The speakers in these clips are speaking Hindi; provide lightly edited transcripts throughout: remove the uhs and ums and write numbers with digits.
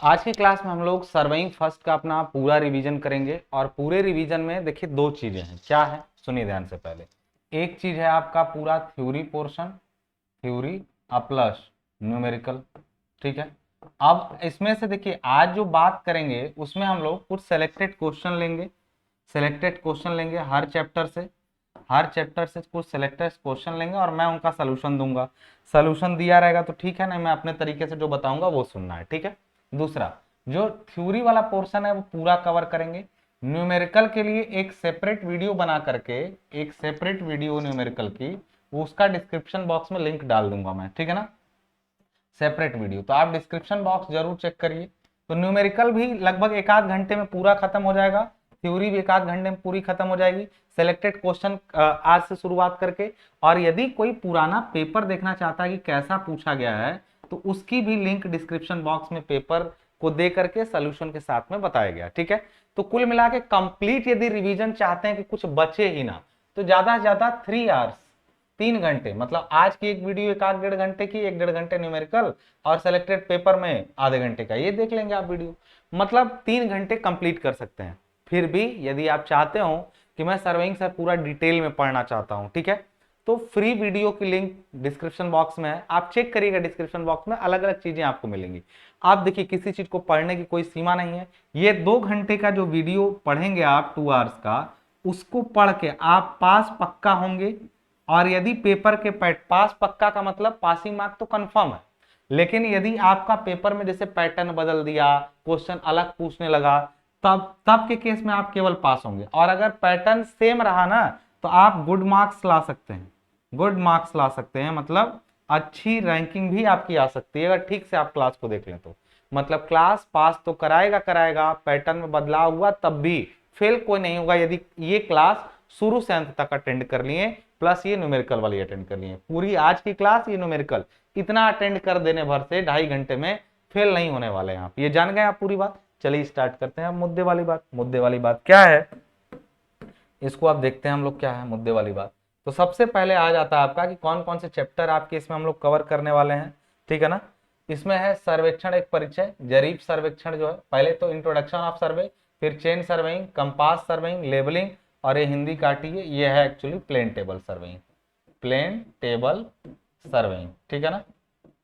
आज की क्लास में हम लोग सर्वेइंग फर्स्ट का अपना पूरा रिवीजन करेंगे और पूरे रिवीजन में देखिए दो चीजें हैं। क्या है सुनिए ध्यान से। पहले एक चीज है आपका पूरा theory portion, theory plus numerical. ठीक है। अब इसमें से देखिए आज जो बात करेंगे उसमें हम लोग कुछ सेलेक्टेड क्वेश्चन लेंगे, सेलेक्टेड क्वेश्चन लेंगे हर चैप्टर से कुछ सेलेक्टेड क्वेश्चन लेंगे और मैं उनका सलूशन दूंगा। सलूशन दिया रहेगा तो ठीक है, नहीं मैं अपने तरीके से जो बताऊंगा वो सुनना है। ठीक है। दूसरा जो थ्योरी वाला पोर्शन है वो पूरा कवर करेंगे। न्यूमेरिकल के लिए एक सेपरेट वीडियो बना करके, एक सेपरेट वीडियो न्यूमेरिकल की, वो उसका डिस्क्रिप्शन बॉक्स में लिंक डाल दूंगा मैं। ठीक है ना, सेपरेट वीडियो, तो आप डिस्क्रिप्शन बॉक्स जरूर चेक करिए। तो न्यूमेरिकल भी लगभग एक आध घंटे में पूरा खत्म हो जाएगा, थ्योरी भी एक आध घंटे में पूरी खत्म हो जाएगी, सेलेक्टेड क्वेश्चन आज से शुरुआत करके। और यदि कोई पुराना पेपर देखना चाहता है कि कैसा पूछा गया है तो उसकी भी लिंक डिस्क्रिप्शन बॉक्स में पेपर को दे करके सोल्यूशन के साथ में बताया गया। ठीक है। तो कुल मिला के कंप्लीट यदि रिवीजन चाहते हैं कि कुछ बचे ही ना, तो ज्यादा से ज्यादा 3 आवर्स, 3 घंटे, मतलब आज की एक वीडियो एक आध डेढ़ घंटे की, एक डेढ़ घंटे न्यूमेरिकल और सेलेक्टेड पेपर में आधे घंटे का, ये देख लेंगे आप वीडियो, मतलब 3 घंटे कंप्लीट कर सकते हैं। फिर भी यदि आप चाहते हो कि मैं सर्वेइंग से पूरा डिटेल में पढ़ना चाहता हूं, ठीक है, तो फ्री वीडियो की लिंक डिस्क्रिप्शन बॉक्स में है, आप चेक करिएगा। डिस्क्रिप्शन बॉक्स में अलग अलग चीजें आपको मिलेंगी। आप देखिए किसी चीज को पढ़ने की कोई सीमा नहीं है। ये 2 घंटे का जो वीडियो पढ़ेंगे आप 2 आवर्स का, उसको पढ़ के आप पास पक्का होंगे। और यदि पेपर के पास पक्का का मतलब पासिंग मार्क तो कंफर्म है, लेकिन यदि आपका पेपर में जैसे पैटर्न बदल दिया, क्वेश्चन अलग पूछने लगा, तब के केस में आप केवल पास होंगे। और अगर पैटर्न सेम रहा ना तो आप गुड मार्क्स ला सकते हैं, गुड मार्क्स ला सकते हैं, मतलब अच्छी रैंकिंग भी आपकी आ सकती है अगर ठीक से आप क्लास को देख लें तो। मतलब क्लास पास तो कराएगा कराएगा, पैटर्न में बदलाव हुआ तब भी फेल कोई नहीं होगा यदि ये क्लास शुरू से अंत तक अटेंड कर लिए, प्लस ये न्यूमेरिकल वाली अटेंड कर लिए। पूरी आज की क्लास ये न्यूमेरिकल इतना अटेंड कर देने भर से 2.5 घंटे में फेल नहीं होने वाले हैं आप, ये जान गए आप पूरी बात। चलिए स्टार्ट करते हैं अब मुद्दे वाली बात। मुद्दे वाली बात क्या है इसको आप देखते हैं हम लोग, क्या है मुद्दे वाली बात। तो सबसे पहले आ जाता है आपका कि कौन कौन से चैप्टर आपके इसमें हम लोग कवर करने वाले हैं। ठीक है ना, इसमें है सर्वेक्षण एक परिचय, जरीब सर्वेक्षण जो है, पहले तो इंट्रोडक्शन ऑफ सर्वे, फिर chain surveying, compass surveying, levelling, और ये हिंदी काटिए, ये है actually plane table surveying, plane table surveying. ठीक है ना,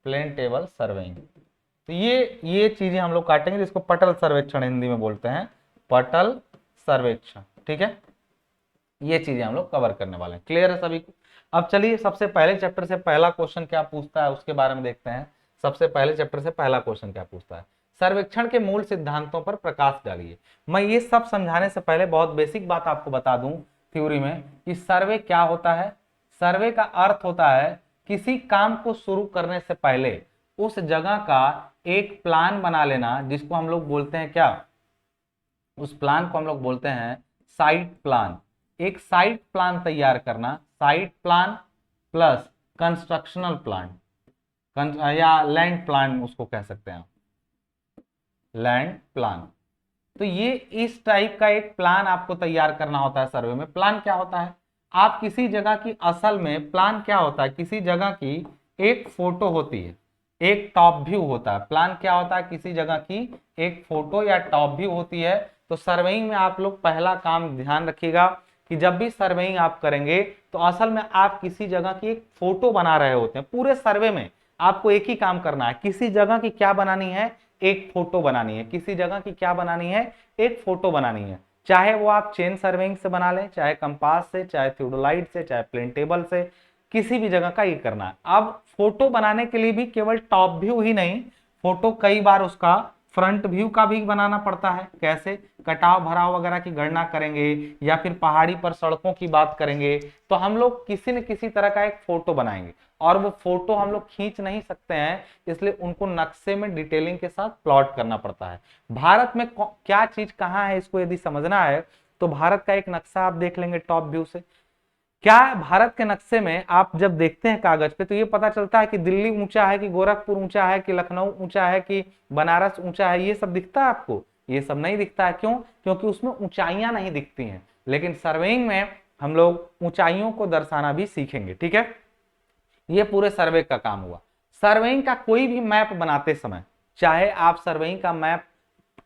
प्लेन टेबल सर्वेइंग। तो ये चीजें हम लोग काटेंगे जिसको पटल सर्वेक्षण हिंदी में बोलते हैं, पटल सर्वेक्षण। ठीक है, ये चीजें हम लोग कवर करने वाले हैं। क्लियर है सभी को। अब चलिए सबसे पहले चैप्टर से पहला क्वेश्चन क्या पूछता है उसके बारे में देखते हैं। सबसे पहले चैप्टर से पहला क्वेश्चन क्या पूछता है, सर्वेक्षण के मूल सिद्धांतों पर प्रकाश डालिए। मैं ये सब समझाने से पहले बहुत बेसिक बात आपको बता दूं थ्योरी में कि सर्वे क्या होता है। सर्वे का अर्थ होता है किसी काम को शुरू करने से पहले उस जगह का एक प्लान बना लेना, जिसको हम लोग बोलते हैं क्या, उस प्लान को हम लोग बोलते हैं साइट प्लान। एक साइट प्लान तैयार करना, site plan plus constructional plan, या लैंड प्लान उसको कह सकते हैं, लैंड प्लान। तो ये इस टाइप का एक प्लान आपको तैयार करना होता है सर्वे में। प्लान क्या होता है, आप किसी जगह की, असल में प्लान क्या होता है, किसी जगह की एक फोटो होती है, एक टॉप व्यू होता है। प्लान क्या होता है, किसी जगह की एक फोटो या टॉप व्यू होती है। तो सर्वेइंग में आप लोग पहला काम ध्यान रखिएगा कि जब भी सर्वेइंग आप करेंगे तो असल में आप किसी जगह की एक फोटो बना रहे होते हैं। पूरे सर्वे में आपको एक ही काम करना है, किसी जगह की क्या बनानी है, एक फोटो बनानी है। किसी जगह की क्या बनानी है, एक फोटो बनानी है। चाहे वो आप चेन सर्वेइंग से बना लें, चाहे कंपास से, चाहे थियोडोलाइट से, चाहे प्लेन टेबल से, किसी भी जगह का ये करना है। अब फोटो बनाने के लिए भी केवल टॉप व्यू ही नहीं, फोटो कई बार उसका फ्रंट व्यू का भी बनाना पड़ता है। कैसे, कटाव भराव वगैरह की गणना करेंगे या फिर पहाड़ी पर सड़कों की बात करेंगे तो हम लोग किसी न किसी तरह का एक फोटो बनाएंगे, और वो फोटो हम लोग खींच नहीं सकते हैं, इसलिए उनको नक्शे में डिटेलिंग के साथ प्लॉट करना पड़ता है। भारत में क्या चीज कहाँ है इसको यदि समझना है तो भारत का एक नक्शा आप देख लेंगे टॉप व्यू से। क्या है, भारत के नक्शे में आप जब देखते हैं कागज पे तो ये पता चलता है कि दिल्ली ऊंचा है, कि गोरखपुर ऊंचा है, कि लखनऊ ऊंचा है, कि बनारस ऊंचा है, ये सब दिखता है आपको? ये सब नहीं दिखता है। क्यों? क्योंकि उसमें ऊंचाइयां नहीं दिखती हैं। लेकिन सर्वेइंग में हम लोग ऊंचाइयों को दर्शाना भी सीखेंगे। ठीक है, ये पूरे सर्वे का काम हुआ। सर्वेइंग का कोई भी मैप बनाते समय, चाहे आप सर्वेइंग का मैप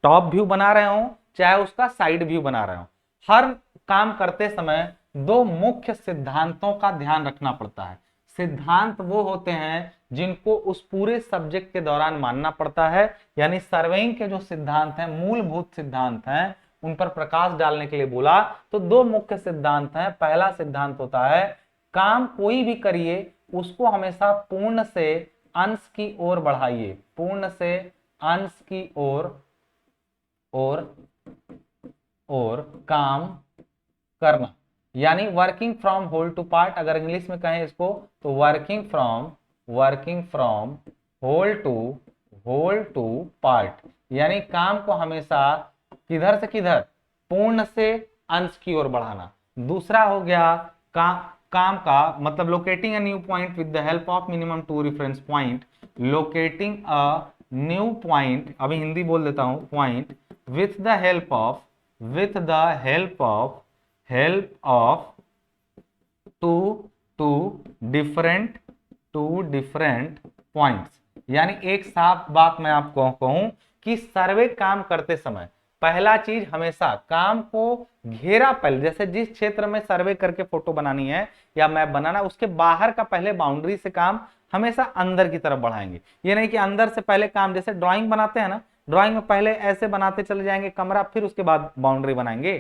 टॉप व्यू बना रहे हो चाहे उसका साइड व्यू बना रहे हो, हर काम करते समय दो मुख्य सिद्धांतों का ध्यान रखना पड़ता है। सिद्धांत वो होते हैं जिनको उस पूरे सब्जेक्ट के दौरान मानना पड़ता है, यानी सर्वेइंग के जो सिद्धांत हैं, मूलभूत सिद्धांत हैं, उन पर प्रकाश डालने के लिए बोला तो दो मुख्य सिद्धांत हैं। पहला सिद्धांत होता है काम कोई भी करिए उसको हमेशा पूर्ण से अंश की ओर बढ़ाइए, पूर्ण से अंश की और काम करना, यानी working from whole to part. अगर इंग्लिश में कहें इसको तो working from whole to part, यानी काम को हमेशा किधर से किधर, पूर्ण से अंश की ओर बढ़ाना। दूसरा हो गया काम का मतलब locating a new point with the help of minimum two reference point, locating a new point, अभी हिंदी बोल देता हूं, point with the help of two different points। यानी एक साफ बात मैं आपको कहूं कि सर्वे काम करते समय पहला चीज हमेशा काम को घेरा, पहले जैसे जिस क्षेत्र में सर्वे करके फोटो बनानी है या मैप बनाना, उसके बाहर का पहले बाउंड्री से काम हमेशा अंदर की तरफ बढ़ाएंगे। ये नहीं कि अंदर से पहले काम, जैसे ड्राइंग बनाते हैं ना, ड्राइंग में पहले ऐसे बनाते चले जाएंगे कमरा, फिर उसके बाद बाउंड्री बनाएंगे।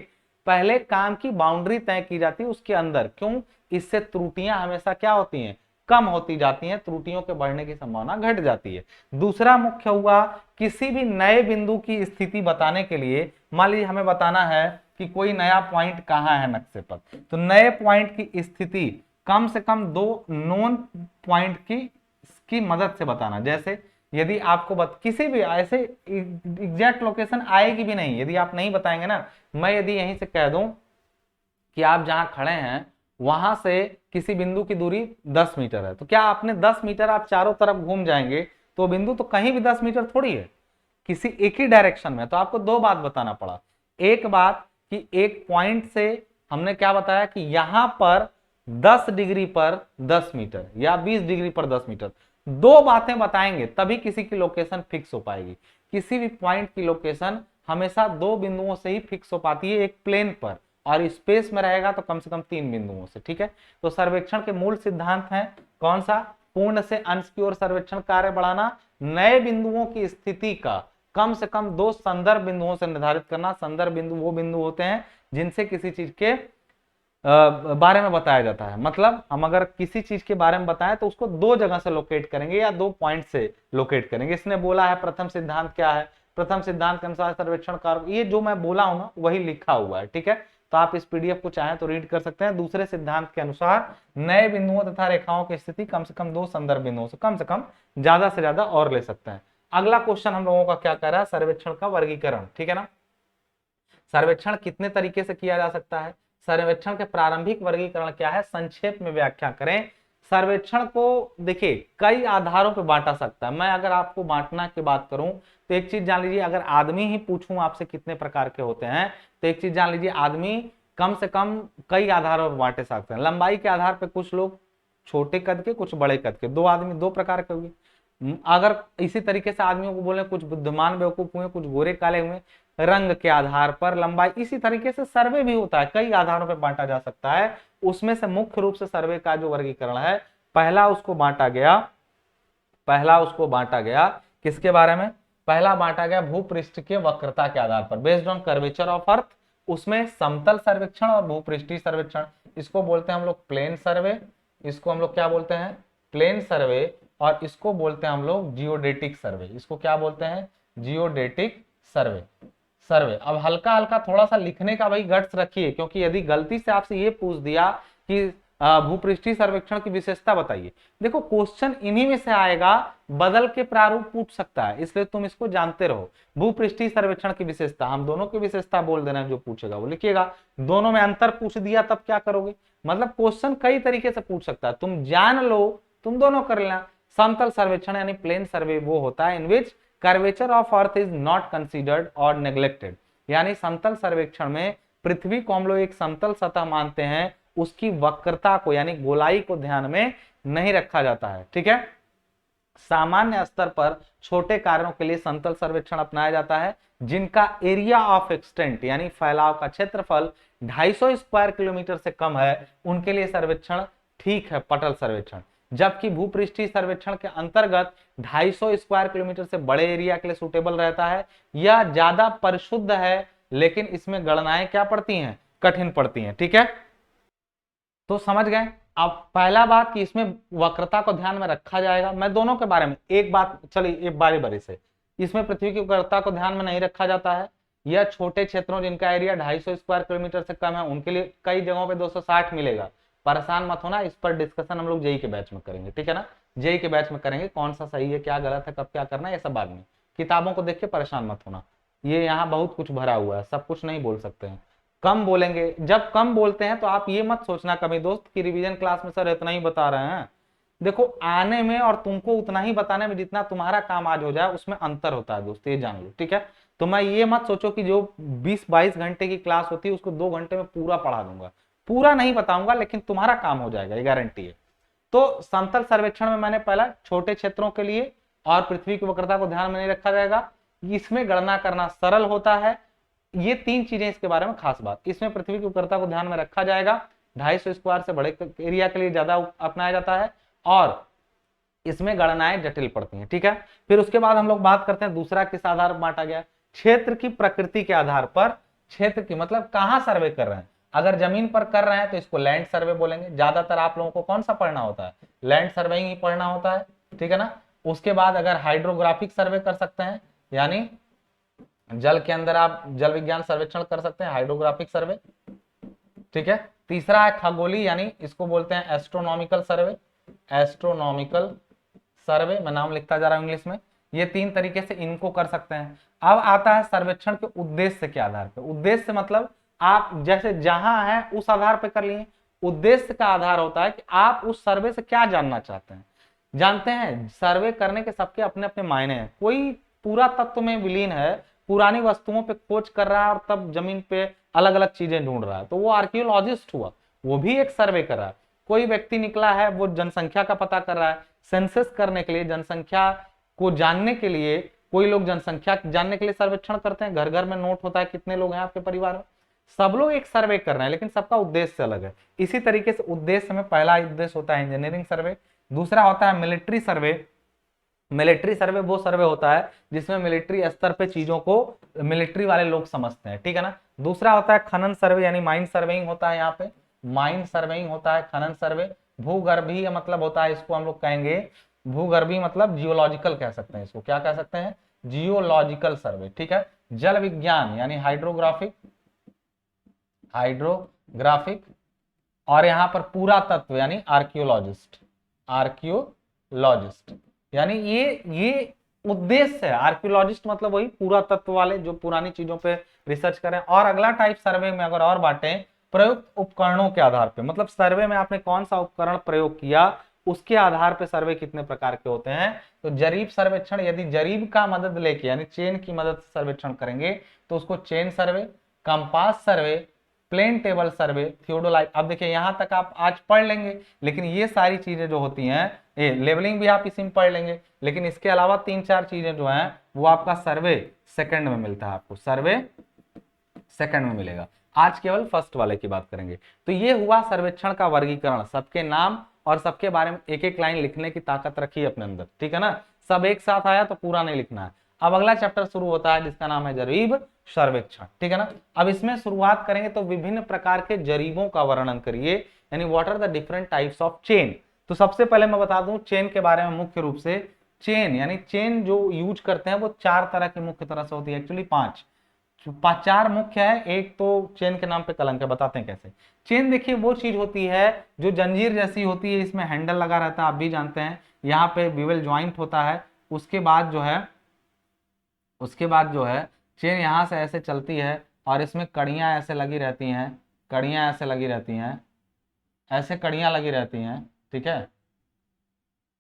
पहले काम की बाउंड्री तय की जाती है उसके अंदर। क्यों? इससे त्रुटियां हमेशा क्या होती हैं, कम होती जाती हैं, त्रुटियों के बढ़ने की संभावना घट जाती है। दूसरा मुख्य हुआ किसी भी नए बिंदु की स्थिति बताने के लिए, मान लीजिए हमें बताना है कि कोई नया पॉइंट कहाँ है नक्शे पर, तो नए पॉइंट की स्थिति कम से कम दो नोन पॉइंट की मदद से बताना। जैसे यदि आपको किसी भी ऐसे एग्जैक्ट लोकेशन आएगी भी नहीं, यदि आप नहीं बताएंगे ना, मैं यदि यहीं से कह दूं कि आप जहां खड़े हैं वहां से किसी बिंदु की दूरी 10 मीटर है, तो क्या आपने 10 मीटर आप चारों तरफ घूम जाएंगे तो बिंदु तो कहीं भी 10 मीटर थोड़ी है, किसी एक ही डायरेक्शन में। तो आपको दो बात बताना पड़ा। एक बात कि एक पॉइंट से हमने क्या बताया कि यहां पर 10 डिग्री पर 10 मीटर या 20 डिग्री पर 10 मीटर, दो बातें बताएंगे तभी किसी की लोकेशन फिक्स हो पाएगी। किसी भी पॉइंट की लोकेशन हमेशा दो बिंदुओं से ही फिक्स हो पाती है, एक प्लेन पर, और स्पेस में रहेगा तो कम से कम 3 बिंदुओं से। ठीक है, तो सर्वेक्षण के मूल सिद्धांत हैं कौन सा? पूर्ण से अंश की ओर सर्वेक्षण कार्य बढ़ाना, नए बिंदुओं की स्थिति का कम से कम दो संदर्भ बिंदुओं से निर्धारित करना। संदर्भ बिंदु वो बिंदु होते हैं जिनसे किसी चीज के बारे में बताया जाता है। मतलब हम अगर किसी चीज के बारे में बताएं तो उसको दो जगह से लोकेट करेंगे या दो पॉइंट से लोकेट करेंगे। इसने बोला है प्रथम सिद्धांत क्या है, प्रथम सिद्धांत के अनुसार सर्वेक्षण कार्य, ये जो मैं बोला हूं ना वही लिखा हुआ है। ठीक है, तो आप इस पीडीएफ को चाहें तो रीड कर सकते हैं। दूसरे सिद्धांत के अनुसार नए बिंदुओं तथा रेखाओं की स्थिति कम से कम दो संदर्भ बिंदुओं से कम ज्यादा से ज्यादा और ले सकते हैं। अगला क्वेश्चन हम लोगों का क्या कर रहा है, सर्वेक्षण का वर्गीकरण। ठीक है ना, सर्वेक्षण कितने तरीके से किया जा सकता है, सर्वेक्षण के प्रारंभिक वर्गीकरण क्या है, संक्षेप में व्याख्या करें। सर्वेक्षण को देखिए कई आधारों पर बांटा सकता है। मैं अगर आपको बांटना की बात करूं तो एक चीज जान लीजिए, अगर आदमी ही पूछूं आपसे कितने प्रकार के होते हैं तो एक चीज जान लीजिए, आदमी कम से कम कई आधारों पर बांटे सकते हैं। लंबाई के आधार पर कुछ लोग छोटे कद के, कुछ बड़े कद के, दो आदमी दो प्रकार के हुए। अगर इसी तरीके से आदमियों को बोले कुछ बुद्धिमान बेवकूफ हुए, कुछ गोरे काले हुए, रंग के आधार पर लंबाई, इसी तरीके से सर्वे भी होता है, कई आधारों पर बांटा जा सकता है। उसमें से मुख्य रूप से सर्वे का जो वर्गीकरण है, पहला उसको बांटा गया किसके बारे में, पहला बांटा गया भूपृष्ठ के वक्रता के आधार पर, बेस्ड ऑन कर्वेचर ऑफ अर्थ। उसमें समतल सर्वेक्षण और भूपृष्ठीय सर्वेक्षण, इसको बोलते हैं हम लोग प्लेन सर्वे, इसको हम लोग क्या बोलते हैं, प्लेन सर्वे, और इसको बोलते हैं हम लोग जियोडेटिक सर्वे। इसको क्या बोलते हैं, जियोडेटिक सर्वे। अब हल्का हल्का थोड़ा सा लिखने का भाई गट्स रखिए, क्योंकि यदि गलती से आपसे ये पूछ दिया कि भूपृष्ठीय सर्वेक्षण की विशेषता बताइए, देखो क्वेश्चन इन्हीं में से आएगा, बदल के प्रारूप पूछ सकता है, इसलिए तुम इसको जानते रहो। भूपृष्ठीय सर्वेक्षण की विशेषता, हम दोनों की विशेषता बोल देना, जो पूछेगा वो लिखिएगा। दोनों में अंतर पूछ दिया तब क्या करोगे, मतलब क्वेश्चन कई तरीके से पूछ सकता है, तुम जान लो, तुम दोनों कर लेना। समतल सर्वेक्षण यानी प्लेन सर्वे वो होता है in which curvature of earth is not considered और नेग्लेक्टेड, यानी समतल सर्वेक्षण में पृथ्वी को हम लोग एक समतल सतह मानते हैं, उसकी वक्रता को यानी गोलाई को ध्यान में नहीं रखा जाता है। ठीक है, सामान्य स्तर पर छोटे कार्यों के लिए समतल सर्वेक्षण अपनाया जाता है जिनका एरिया ऑफ एक्सटेंट यानी फैलाव का क्षेत्रफल 250 स्क्वायर किलोमीटर से कम है, उनके लिए सर्वेक्षण ठीक है पटल सर्वेक्षण। जबकि भूपृष्ठीय सर्वेक्षण के अंतर्गत 250 स्क्वायर किलोमीटर से बड़े एरिया के लिए सूटेबल रहता है। यह ज्यादा परिशुद्ध है लेकिन इसमें गणनाएं क्या पड़ती हैं, कठिन पड़ती हैं। ठीक है, तो समझ गए। अब पहला बात कि इसमें वक्रता को ध्यान में रखा जाएगा। मैं दोनों के बारे में एक बात, चलिए एक बारी बारी से। इसमें पृथ्वी की वक्रता को ध्यान में नहीं रखा जाता है। यह छोटे क्षेत्रों जिनका एरिया 250 स्क्वायर किलोमीटर से कम है उनके लिए कई जगहों पे 260 मिलेगा। परेशान मत होना, इस पर डिस्कशन हम लोग जेई के बैच में करेंगे, ठीक है ना। जेई के बैच में करेंगे कौन सा सही है, क्या गलत है, कब क्या करना है, ये सब बाद में। किताबों को देख के परेशान मत होना, ये यहाँ बहुत कुछ भरा हुआ है, सब कुछ नहीं बोल सकते हैं, कम बोलेंगे। जब कम बोलते हैं तो आप ये मत सोचना कभी दोस्त कि रिवीजन क्लास में सर इतना ही बता रहे हैं। देखो आने में और तुमको उतना ही बताने में जितना तुम्हारा काम आज हो जाए उसमें अंतर होता है दोस्त, ये जान लो, ठीक है। तो मैं ये मत सोचो कि जो 20-22 घंटे की क्लास होती है उसको 2 घंटे में पूरा पढ़ा दूंगा, पूरा नहीं बताऊंगा लेकिन तुम्हारा काम हो जाएगा, ये गारंटी है। तो समतल सर्वेक्षण में मैंने पहला छोटे क्षेत्रों के लिए और पृथ्वी की वक्रता को ध्यान में नहीं रखा जाएगा, इसमें गणना करना सरल होता है। ये 3 चीजें इसके बारे में खास बात, इसमें पृथ्वी की वक्रता को ध्यान में रखा जाएगा, 250 स्क्वायर से बड़े एरिया के लिए ज्यादा अपनाया जाता है और इसमें गणनाएं जटिल पड़ती हैं, ठीक है। फिर उसके बाद हम लोग बात करते हैं दूसरा किस आधार पर बांटा गया, क्षेत्र की प्रकृति के आधार पर। क्षेत्र की मतलब कहां सर्वे कर रहे हैं, अगर जमीन पर कर रहे हैं तो इसको लैंड सर्वे बोलेंगे। ज्यादातर आप लोगों को कौन सा पढ़ना होता है, लैंड सर्वेइंग ही पढ़ना होता है, ठीक है ना। उसके बाद अगर हाइड्रोग्राफिक सर्वे कर सकते हैं, यानी जल के अंदर आप जल विज्ञान सर्वेक्षण कर सकते हैं, हाइड्रोग्राफिक सर्वे, ठीक है। तीसरा है खगोलीय, यानी इसको बोलते हैं एस्ट्रोनॉमिकल सर्वे, एस्ट्रोनॉमिकल सर्वे, मैं नाम लिखता जा रहा हूं इंग्लिश में। ये 3 तरीके से इनको कर सकते हैं। अब आता है सर्वेक्षण के उद्देश्य के आधार पर। उद्देश्य मतलब आप जैसे जहां है उस आधार पर कर लिए, उद्देश्य का आधार होता है कि आप उस सर्वे से क्या जानना चाहते हैं। जानते हैं सर्वे करने के सबके अपने अपने मायने हैं। कोई पूरा तत्व में विलीन है, पुरानी वस्तुओं पे खोज कर रहा है और तब जमीन पे अलग अलग चीजें ढूंढ रहा है, तो वो आर्कियोलॉजिस्ट हुआ, वो भी एक सर्वे कर रहा है। कोई व्यक्ति निकला है वो जनसंख्या का पता कर रहा है, सेंसस करने के लिए, जनसंख्या को जानने के लिए, कोई लोग जनसंख्या जानने के लिए सर्वेक्षण करते हैं, घर घर में नोट होता है कितने लोग हैं आपके परिवार में, सब लोग एक सर्वे कर रहे हैं लेकिन सबका उद्देश्य अलग है। इसी तरीके से उद्देश्य में पहला उद्देश्य होता है इंजीनियरिंग सर्वे, दूसरा होता है मिलिट्री सर्वे। मिलिट्री सर्वे वो सर्वे होता है जिसमें मिलिट्री स्तर पे चीजों को मिलिट्री वाले लोग समझते हैं, ठीक है ना। दूसरा होता है खनन सर्वे, यानी माइन सर्वेइंग होता है, यहाँ पे माइन सर्वेइंग होता है, खनन सर्वे। भूगर्भीय मतलब होता है, इसको हम लोग कहेंगे भूगर्भीय मतलब जियोलॉजिकल कह सकते हैं, इसको क्या कह सकते हैं, जियोलॉजिकल सर्वे, ठीक है। जल विज्ञान यानी हाइड्रोग्राफिक, हाइड्रोग्राफिक। और यहाँ पर पुरातत्व यानी आर्कियोलॉजिस्ट, आर्कियोलॉजिस्ट, यानी ये उद्देश्य है। आर्कियोलॉजिस्ट मतलब वही पुरातत्व वाले जो पुरानी चीजों पे रिसर्च करें। और अगला टाइप सर्वे में अगर और बांटे, प्रयुक्त उपकरणों के आधार पे, मतलब सर्वे में आपने कौन सा उपकरण प्रयोग किया उसके आधार पे सर्वे कितने प्रकार के होते हैं। तो जरीब सर्वेक्षण, यदि जरीब का मदद लेके यानी चेन की मदद से सर्वेक्षण करेंगे तो उसको chain survey, compass survey, plane table survey, theodolite. अब देखिए यहां तक आप आज पढ़ लेंगे, लेकिन ये सारी चीजें जो होती हैं, ये लेवलिंग भी आप इसी में पढ़ लेंगे, लेकिन इसके अलावा 3-4 चीजें जो हैं वो आपका सर्वे सेकंड में मिलता है, आपको सर्वे सेकंड में मिलेगा। आज केवल फर्स्ट वाले की बात करेंगे। तो ये हुआ सर्वेक्षण का वर्गीकरण, सबके नाम और सबके बारे में एक एक लाइन लिखने की ताकत रखिए अपने अंदर, ठीक है ना। सब एक साथ आया तो पूरा नहीं लिखना है। अब अगला चैप्टर शुरू होता है जिसका नाम है जरीब सर्वेक्षण, ठीक है ना। अब इसमें शुरुआत करेंगे तो विभिन्न प्रकार के जरीबों का वर्णन करिए, यानी what are the different types of chain. तो सबसे पहले मैं बता दूं चेन के बारे में, मुख्य रूप से चेन यानी चेन जो यूज करते हैं वो 4 तरह की मुख्य तरह से होती है, एक्चुअली 5 4 मुख्य है। एक तो चेन के नाम पे कलंक है, बताते हैं कैसे। चेन देखिए वो चीज होती है जो जंजीर जैसी होती है, इसमें हैंडल लगा रहता है, आप भी जानते हैं, यहाँ पे बिवेल ज्वाइंट होता है। उसके बाद जो है चेन यहाँ से ऐसे चलती है और इसमें कड़ियाँ ऐसे लगी रहती हैं, कड़ियाँ ऐसे लगी रहती हैं, ऐसे कड़ियाँ लगी रहती हैं, ठीक है,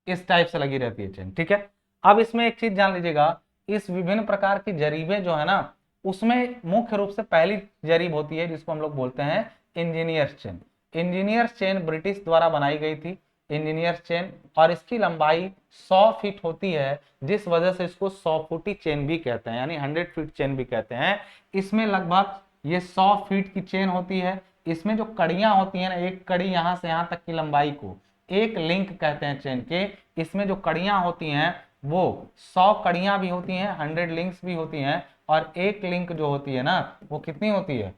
इस टाइप से लगी रहती है चेन, ठीक है। अब इसमें एक चीज जान लीजिएगा, इस विभिन्न प्रकार की जरीबें जो है ना, उसमें मुख्य रूप से पहली जरीब होती है जिसको हम लोग बोलते हैं engineers chain. Engineers chain British द्वारा बनाई गई थी। इंजीनियर चेन, और इसकी लंबाई 100 फीट होती है, जिस वजह से इसको 100 फुटी चेन भी कहते हैं, यानी 100 फीट चेन भी कहते हैं। इसमें लगभग ये 100 फीट की चेन होती है। इसमें जो कड़ियां होती है ना, एक कड़ी यहां से यहां तक की लंबाई को एक लिंक कहते हैं चेन के। इसमें जो कड़ियां होती हैं वो 100 कड़ियां भी होती हैं, 100 लिंक्स भी होती हैं, और एक लिंक जो होती है ना वो कितनी होती है,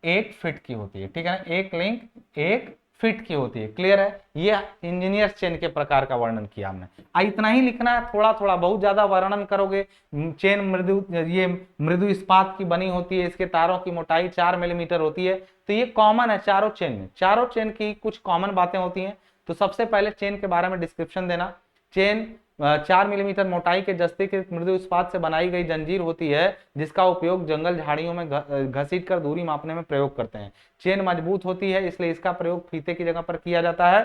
1 फीट की होती है। ठीक है ना, एक लिंक 1 फीट की होती है। क्लियर है, ये इंजीनियर चेन के प्रकार का वर्णन किया हमने। इतना ही लिखना है, थोड़ा थोड़ा, बहुत ज्यादा वर्णन करोगे। चेन ये मृदु इस्पात की बनी होती है, इसके तारों की मोटाई 4 मिलीमीटर होती है। तो ये कॉमन है चारों चेन में, चारों चेन की कुछ कॉमन बातें होती हैं। तो सबसे पहले चेन के बारे में डिस्क्रिप्शन देना। चेन 4 मिलीमीटर मोटाई के जस्ते के मृदु इस्पात से बनाई गई जंजीर होती है, जिसका उपयोग जंगल झाड़ियों में घसीट कर दूरी मापने में प्रयोग करते हैं। चेन मजबूत होती है, इसलिए इसका प्रयोग फीते की जगह पर किया जाता है।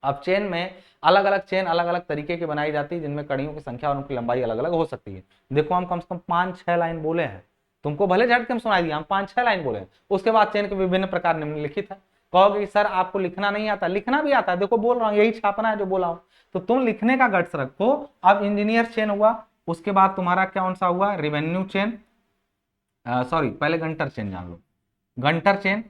अब चेन में अलग अलग तरीके की बनाई जाती है, जिनमें कड़ियों की संख्या और उनकी लंबाई अलग अलग हो सकती है। देखो हम कम से कम 5-6 लाइन बोले हैं, तुमको भले झटके में सुनाई दिया, हम 5-6 लाइन बोले। उसके बाद चेन के विभिन्न प्रकार निम्नलिखित है। कहोगे सर आपको लिखना नहीं आता, लिखना भी आता है, देखो बोल रहा हूँ, यही छापना है जो बोला हूँ। तो तुम लिखने का गट्स रखो। अब इंजीनियर चेन हुआ, उसके बाद तुम्हारा कौन सा हुआ, रेवेन्यू चेन, सॉरी पहले गंटर चेन जान लो। Gunter chain,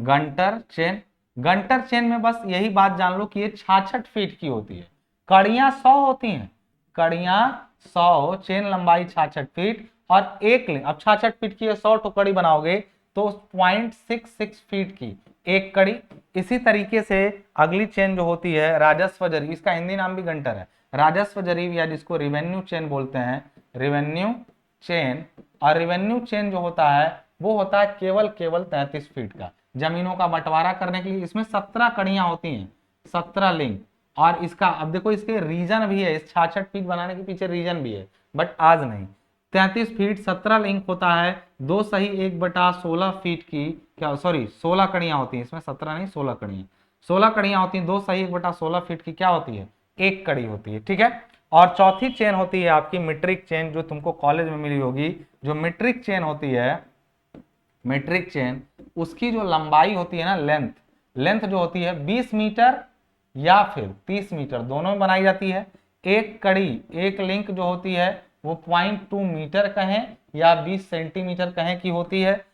Gunter chain, Gunter chain में बस यही बात जान लो कि ये 66 फीट की होती है। कड़ियां 100 होती हैं, कड़ियां 100, चेन लंबाई 66 फीट और एक लिंक। अब 66 फीट की 100 तो कड़ी बनाओगे तो 0.66 फीट की एक कड़ी। इसी तरीके से अगली चेन जो होती है राजस्व जरीब, इसका हिंदी नाम भी गंटर है, राजस्व जरीब या जिसको रिवेन्यू चेन बोलते हैं, रिवेन्यू चेन। और रिवेन्यू चेन जो होता है वो होता है केवल 33 फीट का। जमीनों का बंटवारा करने के लिए इसमें 17 कड़ियां होती हैं, 17 लिंक। और इसका अब देखो इसके रीजन भी है, इस 66 फीट बनाने के पीछे रीजन भी है, बट आज नहीं। 33 फीट 17 लिंक होता है, 2 सही 1/16 फीट की, क्या सॉरी 16 कड़ियां होती हैं इसमें, 17 नहीं 16 कड़ियां, 16 कड़ियां होती हैं, 2 सही 1/16 फीट की क्या होती है, एक कड़ी होती है। ठीक है। और चौथी चेन होती है आपकी मीट्रिक चेन, जो तुमको कॉलेज में मिली होगी। जो मीट्रिक चेन होती है, मीट्रिक चेन, उसकी जो लंबाई होती है ना, लेंथ, लेंथ जो होती है 20 मीटर या फिर 30 मीटर दोनों में बनाई जाती है। एक कड़ी, एक लिंक जो होती है वो 0.2 मीटर कहें या 20 सेंटीमीटर कहें की होती है।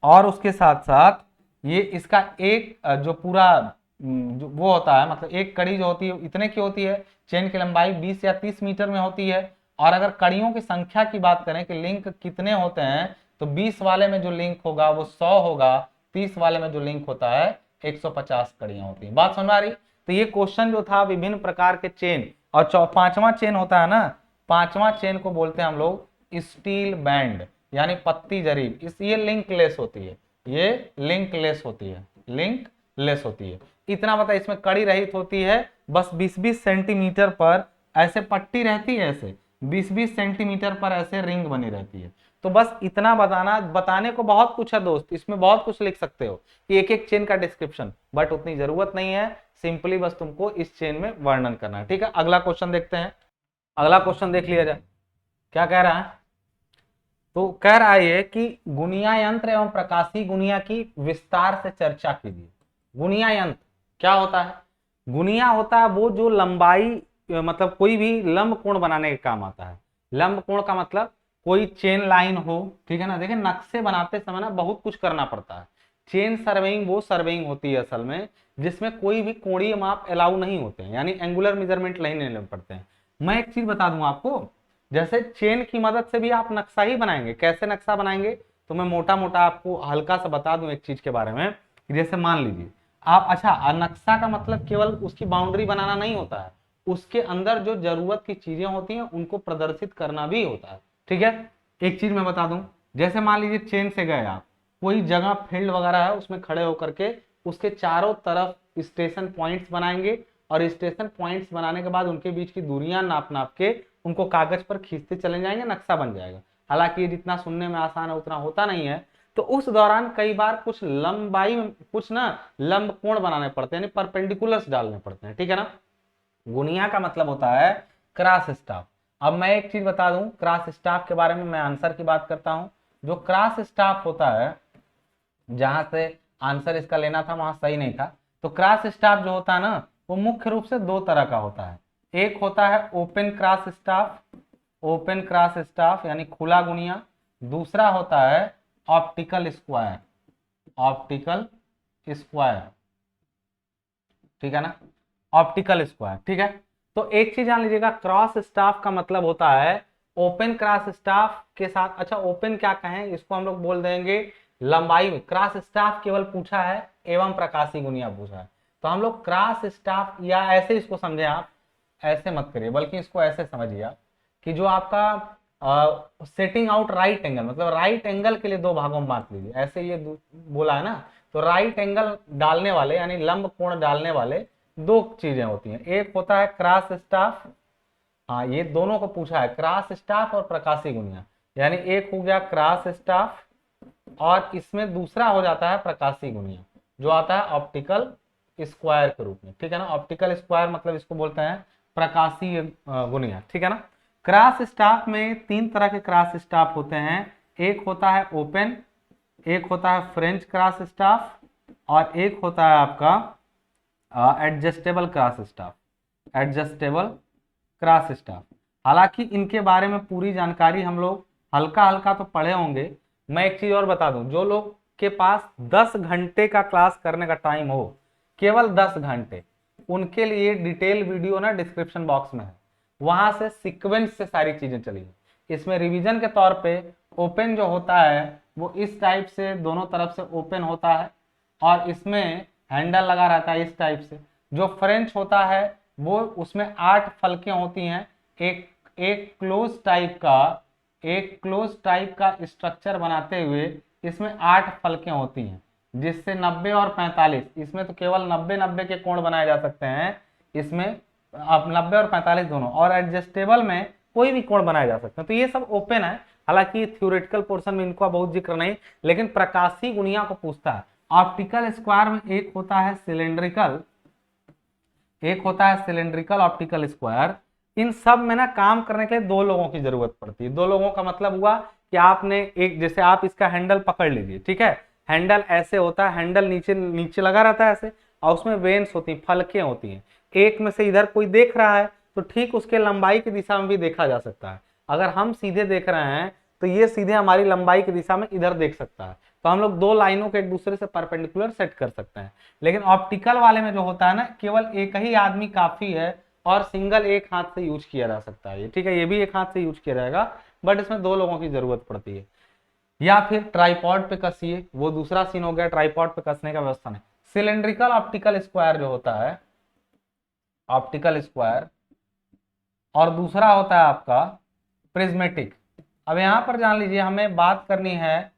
और उसके साथ साथ ये इसका एक जो पूरा जो वो होता है, मतलब एक कड़ी जो होती है इतने की होती है। चेन की लंबाई 20 या 30 मीटर में होती है। और अगर कड़ियों की संख्या की बात करें कि लिंक कितने होते हैं, तो 20 वाले में जो लिंक होगा वो 100 होगा, 30 वाले में जो लिंक होता है 150 कड़ियां होती है। बात समझ में आ रही। तो ये क्वेश्चन जो था विभिन्न प्रकार के चेन, और पांचवा चेन होता है ना, पांचवा चेन को बोलते हैं हम लोग स्टील बैंड, यानी पत्ती जरीब। ये लिंकलेस होती है, ये लिंकलेस होती है, लिंकलेस होती है। इतना बता, इसमें कड़ी रहित होती है, बस 20-20 सेंटीमीटर पर ऐसे पट्टी रहती है, ऐसे 20-20 सेंटीमीटर पर ऐसे रिंग बनी रहती है। तो बस इतना बताना, बताने को बहुत कुछ है दोस्त, इसमें बहुत कुछ लिख सकते हो कि एक एक चेन का डिस्क्रिप्शन, बट उतनी जरूरत नहीं है। सिंपली बस तुमको इस चेन में वर्णन करना है। ठीक है, अगला क्वेश्चन देखते हैं। अगला क्वेश्चन देख लिया जाए, क्या कह रहा है। तो कह रहा है कि गुनिया यंत्र एवं प्रकाशीय गुनिया की विस्तार से चर्चा कीजिए। गुनिया यंत्र क्या होता है। गुनिया होता है वो जो लंबाई, मतलब कोई भी लंब कोण बनाने के काम आता है। लंब कोण का मतलब कोई चेन लाइन हो, ठीक है ना। देखिए नक्शे बनाते समय ना बहुत कुछ करना पड़ता है। चेन सर्वेइंग वो सर्वेइंग होती है असल में जिसमें कोई भी कोणीय माप अलाउ नहीं होते हैं, यानी एंगुलर मेजरमेंट नहीं लेने पड़ते हैं। मैं एक चीज बता दूं आपको, जैसे चेन की मदद से भी आप नक्शा ही बनाएंगे। कैसे नक्शा बनाएंगे, तो मैं मोटा मोटा आपको हल्का सा बता दूं एक चीज के बारे में। जैसे मान लीजिए आप, अच्छा नक्शा का मतलब केवल उसकी बाउंड्री बनाना नहीं होता है, उसके अंदर जो जरूरत की चीजें होती हैं उनको प्रदर्शित करना भी होता है। ठीक है, एक चीज मैं बता दूं, जैसे मान लीजिए चेन से गए आप कोई जगह, फील्ड वगैरह है, उसमें खड़े होकर के उसके चारों तरफ स्टेशन पॉइंट्स बनाएंगे, और स्टेशन पॉइंट्स बनाने के बाद उनके बीच की दूरियां नाप नाप के उनको कागज पर खींचते चले जाएंगे, नक्शा बन जाएगा। हालांकि ये जितना सुनने में आसान है उतना होता नहीं है। तो उस दौरान कई बार कुछ लंबाई में कुछ ना लंब कोण बनाने पड़ते हैं, यानी परपेंडिकुलर्स डालने पड़ते हैं। ठीक है ना। गुनिया का मतलब होता है क्रॉस स्टाफ। अब मैं एक चीज बता दूं क्रॉस स्टाफ के बारे में, मैं आंसर की बात करता हूं। जो क्रॉस स्टाफ होता है, जहां से आंसर इसका लेना था वहां सही नहीं था, तो क्रॉस स्टाफ जो होता है ना वो मुख्य रूप से दो तरह का होता है। एक होता है open cross staff, open cross staff यानी खुला गुनिया। दूसरा होता है ऑप्टिकल स्क्वायर, ऑप्टिकल स्क्वायर, ठीक है ना, ऑप्टिकल स्क्वायर, ठीक है। तो एक चीज जान लीजिएगा, क्रॉस स्टाफ का मतलब होता है ओपन क्रॉस स्टाफ के साथ, अच्छा ओपन क्या कहें इसको हम लोग बोल देंगे लंबाई में, क्रॉस स्टाफ केवल पूछा है एवं प्रकाशी गुनिया पूछा है, तो हम लोग क्रॉस स्टाफ या ऐसे इसको समझे आप, ऐसे मत करिए बल्कि इसको ऐसे समझिए आप कि जो आपका सेटिंग आउट राइट एंगल, मतलब राइट एंगल के लिए दो भागों में बांट लीजिए, ऐसे ये बोला है ना, तो राइट एंगल डालने वाले यानी लंब कोण डालने वाले दो चीजें होती हैं, एक होता है क्रॉस स्टाफ, हाँ ये दोनों को पूछा है, क्रॉस स्टाफ और प्रकाशी गुनिया, यानी एक हो गया क्रॉस स्टाफ और इसमें दूसरा हो जाता है प्रकाशी गुनिया जो आता है ऑप्टिकल स्क्वायर के रूप में, ठीक है ना। ऑप्टिकल स्क्वायर मतलब इसको बोलते हैं प्रकाशीय गुनिया, ठीक है ना। क्रॉस स्टाफ में तीन तरह के क्रॉस स्टाफ होते हैं, एक होता है ओपन, एक होता है फ्रेंच क्रॉस स्टाफ और एक होता है आपका adjustable cross staff, adjustable cross staff. हालांकि इनके बारे में पूरी जानकारी हम लोग हल्का हल्का तो पढ़े होंगे। मैं एक चीज और बता दूं, जो लोग के पास 10 घंटे का क्लास करने का टाइम हो, केवल 10 घंटे, उनके लिए डिटेल वीडियो ना डिस्क्रिप्शन बॉक्स में है, वहां से सीक्वेंस से सारी चीजें चली। इसमें रिवीजन के तौर पे ओपन जो होता है वो इस टाइप से दोनों तरफ से ओपन होता है और इसमें हैंडल लगा रहता है इस टाइप से। जो फ्रेंच होता है वो उसमें 8 फलकें होती हैं, एक एक क्लोज टाइप का स्ट्रक्चर बनाते हुए इसमें 8 फलकें होती हैं, जिससे 90 और 45, इसमें तो केवल 90-90 के कोण बनाए जा सकते हैं, इसमें अब 90 और 45 दोनों, और एडजस्टेबल में कोई भी कोण बनाए जा सकते हैं। तो ये सब ओपन है, हालांकि थ्योरेटिकल पोर्शन में इनका बहुत जिक्र नहीं, लेकिन प्रकाशी गुनिया को पूछता है। ऑप्टिकल स्क्वायर में एक होता है सिलेंड्रिकल, एक होता है सिलेंड्रिकल ऑप्टिकल स्क्वायर। इन सब में ना काम करने के लिए दो लोगों की जरूरत पड़ती है। दो लोगों का मतलब हुआ कि आपने एक, जैसे आप इसका हैंडल पकड़ लीजिए, ठीक है, हैंडल ऐसे होता है, हैंडल नीचे नीचे लगा रहता है ऐसे, और उसमें वेन्स होती हैं, फलकें होती हैं, एक में से इधर कोई देख रहा है तो ठीक उसके लंबाई की दिशा में भी देखा जा सकता है। अगर हम सीधे देख रहे हैं तो ये सीधे हमारी लंबाई की दिशा में इधर देख सकता है, तो हम लोग दो लाइनों को एक दूसरे से परपेंडिकुलर सेट कर सकते हैं। लेकिन ऑप्टिकल वाले में जो होता है ना, केवल एक ही आदमी काफी है और सिंगल एक हाथ से यूज किया जा सकता है, ठीक है, ये भी एक हाथ से यूज किया जाएगा, बट इसमें दो लोगों की जरूरत पड़ती है। या फिर ट्राइपॉड पे कसिए, वो दूसरा सीन हो गया, ट्राइपॉड पे कसने का व्यवस्था नहीं। सिलेंड्रिकल ऑप्टिकल स्क्वायर जो होता है, ऑप्टिकल स्क्वायर, और दूसरा होता है आपका प्रिज्मेटिक। अब यहां पर जान लीजिए, हमें बात करनी है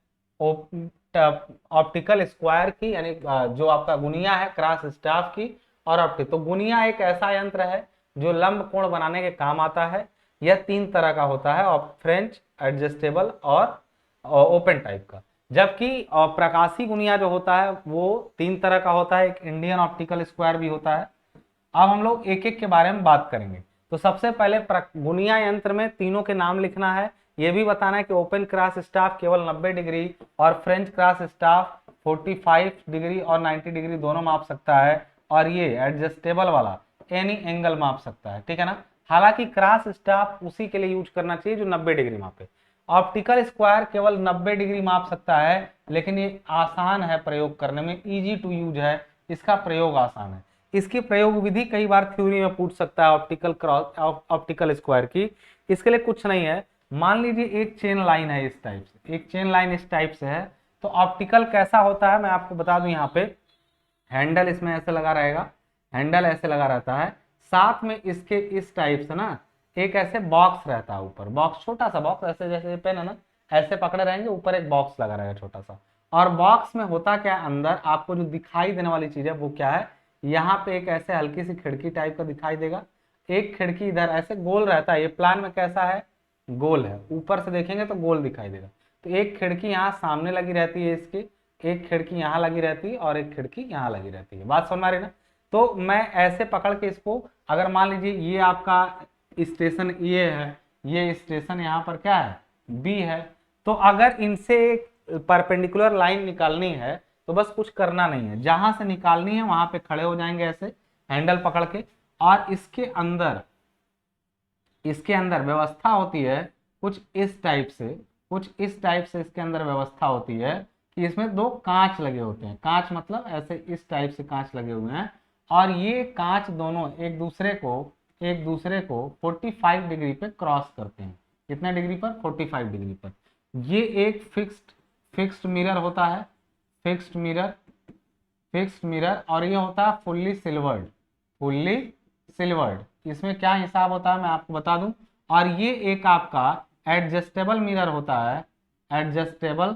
ऑप्टिकल स्क्वायर की, यानी जो आपका गुनिया है क्रॉस स्टाफ की, और ऑप्टिक। तो गुनिया एक ऐसा यंत्र है जो लंब कोण बनाने के काम आता है। यह तीन तरह का होता है, फ्रेंच, एडजस्टेबल और ओपन टाइप का। जबकि प्रकाशी गुनिया जो होता है वो तीन तरह का होता है, एक इंडियन ऑप्टिकल स्क्वायर भी होता है। अब हम लोग एक एक के बारे में बात करेंगे। तो सबसे पहले गुनिया यंत्र में तीनों के नाम लिखना है, यह भी बताना है कि ओपन क्रॉस स्टाफ केवल 90 डिग्री और फ्रेंच क्रॉस स्टाफ 45 डिग्री और 90 डिग्री दोनों माप सकता है, और ये एडजस्टेबल वाला एनी एंगल माप सकता है, ठीक है ना। हालांकि क्रॉस स्टाफ उसी के लिए यूज करना चाहिए जो 90 डिग्री मापे। ऑप्टिकल स्क्वायर केवल 90 डिग्री माप सकता है, लेकिन ये आसान है प्रयोग करने में, इजी टू यूज है, इसका प्रयोग आसान है। इसकी प्रयोग विधि कई बार थ्योरी में पूछ सकता है ऑप्टिकल स्क्वायर की। इसके लिए कुछ नहीं है, मान लीजिए एक चेन लाइन है इस टाइप से, एक चेन लाइन इस टाइप से है, तो ऑप्टिकल कैसा होता है मैं आपको बता दूं। यहाँ पे हैंडल इसमें ऐसे लगा रहेगा, हैंडल ऐसे लगा रहता है, साथ में इसके इस टाइप से ना एक ऐसे बॉक्स रहता है ऊपर, बॉक्स छोटा सा बॉक्स, ऐसे जैसे पेन है ना, ऐसे पकड़े रहेंगे, ऊपर एक बॉक्स लगा रहेगा छोटा सा। और बॉक्स में होता क्या है, अंदर आपको जो दिखाई देने वाली चीज है वो क्या है, यहाँ पे एक ऐसे हल्की सी खिड़की टाइप का दिखाई देगा, एक खिड़की इधर ऐसे गोल रहता है, ये प्लान में कैसा है, गोल है, ऊपर से देखेंगे तो गोल दिखाई देगा। तो एक खिड़की यहाँ सामने लगी रहती है इसकी, एक खिड़की यहाँ लगी रहती है और एक खिड़की यहाँ लगी रहती है, बात समझ में आ रही ना। तो मैं ऐसे पकड़ के इसको, अगर मान लीजिए ये आपका स्टेशन ए है, ये स्टेशन यहाँ पर क्या है, बी है, तो अगर इनसे एक परपेंडिकुलर लाइन निकालनी है तो बस कुछ करना नहीं है, जहां से निकालनी है वहां पे खड़े हो जाएंगे ऐसे हैंडल पकड़ के, और इसके अंदर व्यवस्था होती है कुछ इस टाइप से, इसके अंदर व्यवस्था होती है कि इसमें दो कांच लगे होते हैं। कांच मतलब ऐसे इस टाइप से कांच लगे हुए हैं, और ये कांच दोनों एक दूसरे को 45 डिग्री पे क्रॉस करते हैं। कितने डिग्री पर? 45 डिग्री पर। ये एक फिक्स्ड मिरर होता है, फिक्स्ड मिरर, और ये होता है फुल्ली सिल्वर्ड। इसमें क्या हिसाब होता है मैं आपको बता दूं। और ये एक आपका एडजस्टेबल मिरर होता है, एडजस्टेबल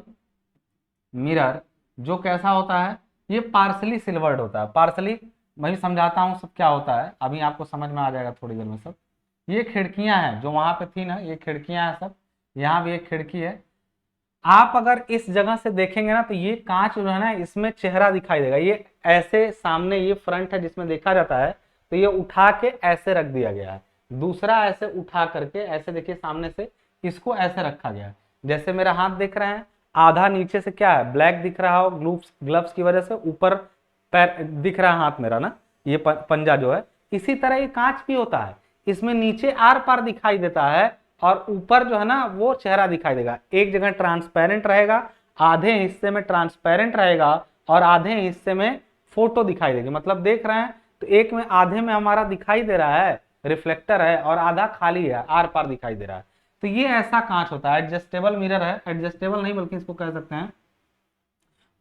मिरर, जो कैसा होता है, ये पार्सली सिल्वर्ड होता है। पार्सली मैं भी समझाता हूँ सब क्या होता है, अभी आपको समझ में आ जाएगा थोड़ी देर में सब। ये खिड़कियां हैं जो वहां पे थी ना, ये खिड़कियां हैं सब, यहाँ भी एक खिड़की है। आप अगर इस जगह से देखेंगे ना तो ये कांच जो है ना, इसमें चेहरा दिखाई देगा। ये ऐसे सामने ये फ्रंट है जिसमें देखा जाता है, तो ये उठा के ऐसे रख दिया गया है। दूसरा ऐसे उठा करके ऐसे देखिए सामने से इसको ऐसे रखा गया है। जैसे मेरा हाथ देख रहे हैं, आधा नीचे से क्या है, ब्लैक दिख रहा हो ग्लव्स की वजह से, ऊपर पैर दिख रहा है हाथ मेरा ना, ये पंजा जो है। इसी तरह ये कांच भी होता है, इसमें नीचे आर पार दिखाई देता है और ऊपर जो है ना वो चेहरा दिखाई देगा। एक जगह ट्रांसपेरेंट रहेगा, आधे हिस्से में ट्रांसपेरेंट रहेगा और आधे हिस्से में फोटो दिखाई देगी। मतलब देख रहे हैं तो एक में आधे में हमारा दिखाई दे रहा है, रिफ्लेक्टर है, और आधा खाली है, आर पार दिखाई दे रहा है। तो ये ऐसा कांच होता है, एडजस्टेबल मिरर है, एडजस्टेबल नहीं बल्कि इसको कह सकते हैं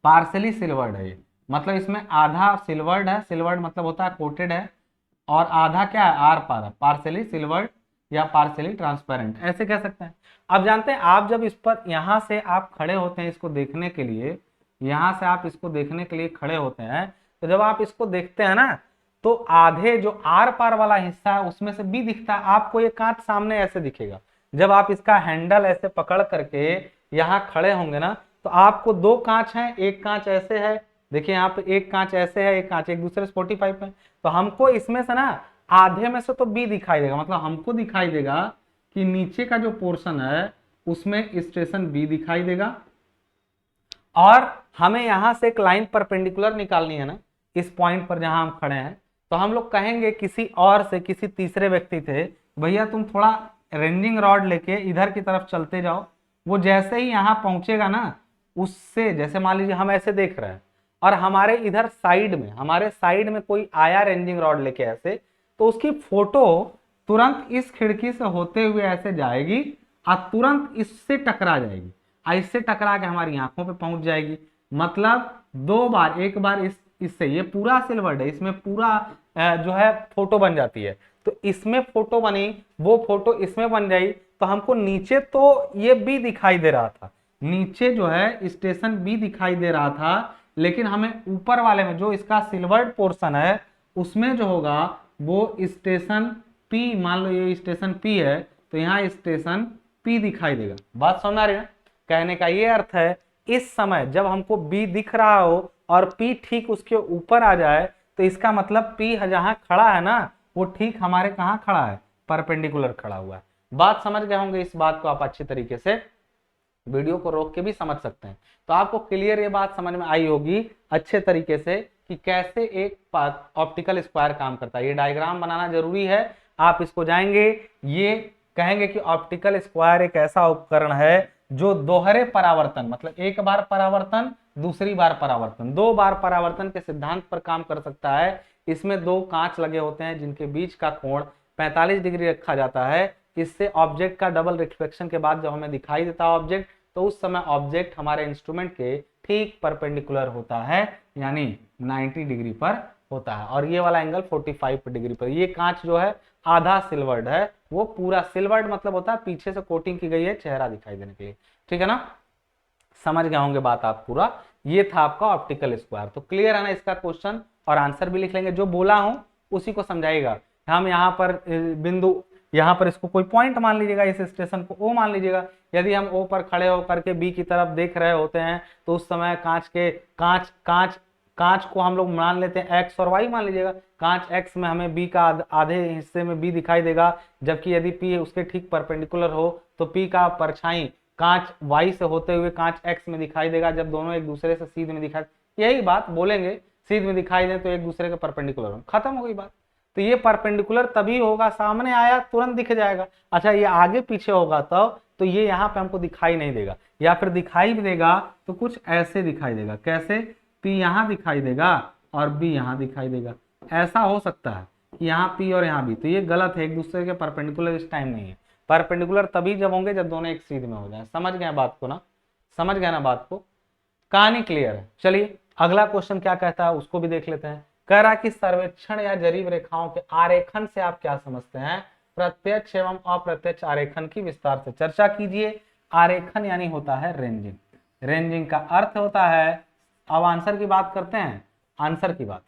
पार्सली सिल्वर्ड है ये। मतलब इसमें आधा सिल्वर्ड है, सिल्वर्ड मतलब होता है कोटेड है, और आधा क्या है, आर पार है, पार्सली सिल्वर्ड या पार्सली ट्रांसपेरेंट ऐसे कह सकते हैं। अब जानते हैं आप जब इस पर यहां से आप खड़े होते हैं इसको देखने के लिए, यहां से आप इसको देखने के लिए खड़े होते हैं, तो जब आप इसको देखते हैं ना तो आधे जो आर पार वाला हिस्सा है उसमें से भी दिखता है आपको, ये कांच सामने ऐसे दिखेगा। जब आप इसका हैंडल ऐसे पकड़ करके यहाँ खड़े होंगे ना तो आपको दो कांच हैं, एक कांच ऐसे है, देखिए यहाँ पे एक कांच ऐसे है, एक कांच एक दूसरे से 45 पे, तो हमको इसमें से ना आधे में से तो बी दिखाई देगा। मतलब हमको दिखाई देगा कि नीचे का जो पोर्शन है उसमें स्टेशन बी दिखाई देगा, और हमें यहां से एक लाइन परपेंडिकुलर निकालनी है ना इस पॉइंट पर जहां हम खड़े हैं। तो हम लोग कहेंगे किसी और से, किसी तीसरे व्यक्ति थे, भैया तुम थोड़ा रेंजिंग रॉड लेके इधर की तरफ चलते जाओ। वो जैसे ही यहाँ पहुंचेगा ना, उससे जैसे मान लीजिए हम ऐसे देख रहे हैं और हमारे इधर हमारे साइड में कोई आया रेंजिंग रॉड लेके ऐसे, तो उसकी फोटो तुरंत इस खिड़की से होते हुए ऐसे जाएगी और तुरंत इससे टकरा जाएगी, इससे टकरा के हमारी आंखों पे पहुंच जाएगी। मतलब दो बार, एक बार इससे, ये पूरा सिल्वर्ड है, इसमें पूरा जो है फोटो बन जाती है। तो इसमें फोटो बनी, वो फोटो इसमें बन जाई, तो हमको नीचे तो ये बी दिखाई दे रहा था, नीचे जो है स्टेशन बी दिखाई दे रहा था, लेकिन हमें ऊपर वाले में जो इसका सिल्वर्ड पोर्शन है उसमें जो होगा वो स्टेशन पी, मान लो ये स्टेशन पी है तो यहाँ स्टेशन पी दिखाई देगा। बात समझ आ रही है? कहने का ये अर्थ है इस समय जब हमको बी दिख रहा हो और पी ठीक उसके ऊपर आ जाए तो इसका मतलब पी जहां खड़ा है ना वो ठीक हमारे कहाँ खड़ा है, परपेंडिकुलर खड़ा हुआ है। बात समझ गए होंगे, इस बात को आप अच्छी तरीके से वीडियो को रोक के भी समझ सकते हैं। तो आपको क्लियर ये बात समझ में आई होगी अच्छे तरीके से कि कैसे एक ऑप्टिकल स्क्वायर काम करता है। ये डायग्राम बनाना जरूरी है, आप इसको जाएंगे, ये कहेंगे कि ऑप्टिकल स्क्वायर एक ऐसा उपकरण है जो दोहरे परावर्तन, मतलब एक बार परावर्तन दूसरी बार परावर्तन, दो बार परावर्तन के सिद्धांत पर काम कर सकता है। इसमें दो कांच लगे होते हैं जिनके बीच का कोण 45 डिग्री रखा जाता है। इससे ऑब्जेक्ट का डबल रिफ्लेक्शन के बाद जब हमें दिखाई देता है ऑब्जेक्ट, तो उस समय ऑब्जेक्ट हमारे इंस्ट्रूमेंट के ठीक परपेंडिकुलर होता है, यानी 90 डिग्री पर होता है, और ये वाला एंगल 45 डिग्री पर। ये कांच जो है आधा सिल्वर्ड है, वो पूरा सिल्वर्ड मतलब होता है पीछे से कोटिंग की गई है चेहरा दिखाई देने के लिए। ठीक है ना, समझ गए होंगे बात आप पूरा। ये था आपका ऑप्टिकल स्क्वायर। तो क्लियर है ना, इसका क्वेश्चन और आंसर भी लिख लेंगे, जो बोला हूं उसी को समझाइएगा। हम यहाँ पर बिंदु, यहाँ पर इसको कोई पॉइंट मान लीजिएगा, इस स्टेशन को ओ मान लीजिएगा। यदि हम ओ पर खड़े होकर के बी की तरफ देख रहे होते हैं तो उस समय कांच को हम लोग मान लेते हैं एक्स और वाई मान लीजिएगा। कांच एक्स में हमें बी का आधे हिस्से में बी दिखाई देगा, जबकि यदि पी उसके ठीक परपेंडिकुलर हो तो पी का परछाई कांच वाई से होते हुए कांच एक्स में दिखाई देगा। जब दोनों एक दूसरे से सीधे में दिखाई, यही बात बोलेंगे, सीध में दिखाई दे तो एक दूसरे के परपेंडिकुलर हो, खत्म हो गई बात। तो ये परपेंडिकुलर तभी होगा, सामने आया तुरंत दिख जाएगा। अच्छा ये आगे पीछे होगा तो ये यहाँ पे हमको दिखाई नहीं देगा, या फिर दिखाई भी देगा तो कुछ ऐसे दिखाई देगा। कैसे? P यहाँ दिखाई देगा और B यहाँ दिखाई देगा। ऐसा हो सकता है कि यहाँ P और यहाँ B, तो ये गलत है, एक दूसरे के परपेंडिकुलर इस टाइम नहीं है। परपेंडिकुलर तभी जब होंगे जब दोनों एक सीध में हो जाए। समझ गए बात को ना? समझ गए ना बात को? कहानी क्लियर है। चलिए अगला क्वेश्चन क्या कहता है उसको भी देख लेते हैं। कह रहा कि सर्वेक्षण या जरीब रेखाओं के आरेखन से आप क्या समझते हैं? प्रत्यक्ष एवं अप्रत्यक्ष आरेखन की विस्तार से चर्चा कीजिए। आरेखन यानी होता है रेंजिंग। रेंजिंग का अर्थ होता है, अब आंसर की बात करते हैं, आंसर की बात।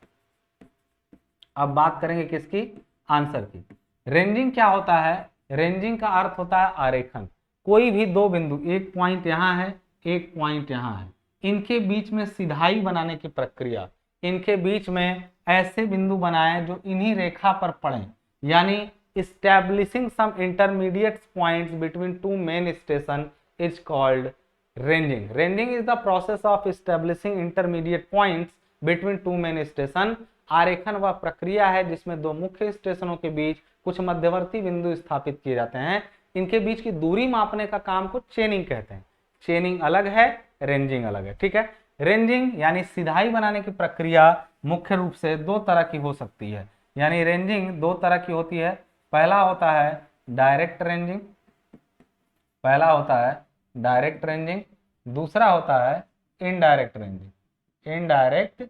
अब बात करेंगे किसकी? आंसर की। रेंजिंग क्या होता है? रेंजिंग का अर्थ होता है आरेखन। कोई भी दो बिंदु, एक पॉइंट यहाँ है, एक पॉइंट यहाँ है, इनके बीच में सिधाई बनाने की प्रक्रिया, इनके बीच में ऐसे बिंदु बनाए जो इन्हीं रेखा पर पड़े, यानी establishing some intermediate points between two main station is called ranging. Ranging is the process of establishing intermediate points between two main station. आरेखन वह प्रक्रिया है जिसमें दो मुख्य स्टेशनों के बीच कुछ मध्यवर्ती बिंदु स्थापित किए जाते हैं। इनके बीच की दूरी मापने का काम को चेनिंग कहते हैं। चेनिंग अलग है, रेंजिंग अलग है, ठीक है। रेंजिंग यानी सिधाई बनाने की प्रक्रिया मुख्य रूप से दो तरह की हो सकती है, यानी रेंजिंग दो तरह की होती है। पहला होता है डायरेक्ट रेंजिंग, पहला होता है डायरेक्ट रेंजिंग, दूसरा होता है इनडायरेक्ट रेंजिंग। इनडायरेक्ट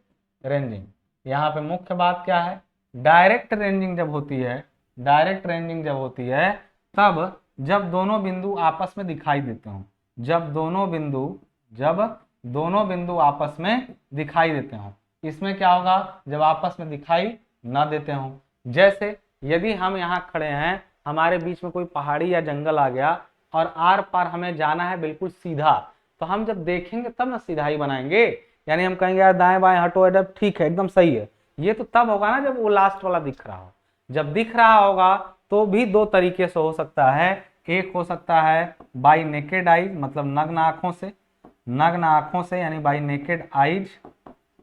रेंजिंग, यहाँ पे मुख्य बात क्या है? डायरेक्ट रेंजिंग जब होती है, डायरेक्ट रेंजिंग जब होती है तब जब दोनों बिंदु आपस में दिखाई देते हो, जब दोनों बिंदु आपस में दिखाई देते हो। इसमें क्या होगा? जब आपस में दिखाई ना देते हो, जैसे यदि हम यहाँ खड़े हैं, हमारे बीच में कोई पहाड़ी या जंगल आ गया और आर पार हमें जाना है बिल्कुल सीधा, तो हम जब देखेंगे तब ना सीधाई बनाएंगे, यानी हम कहेंगे यार दाएं बाएं हटो, एकदम ठीक है, एकदम सही है। ये तो तब होगा ना जब वो लास्ट वाला दिख रहा हो। जब दिख रहा होगा तो भी दो तरीके से हो सकता है। एक हो सकता है बाई नेकेड आईज, मतलब नग्न आंखों से, नग्न आंखों से यानी बाई नेकेड आईज,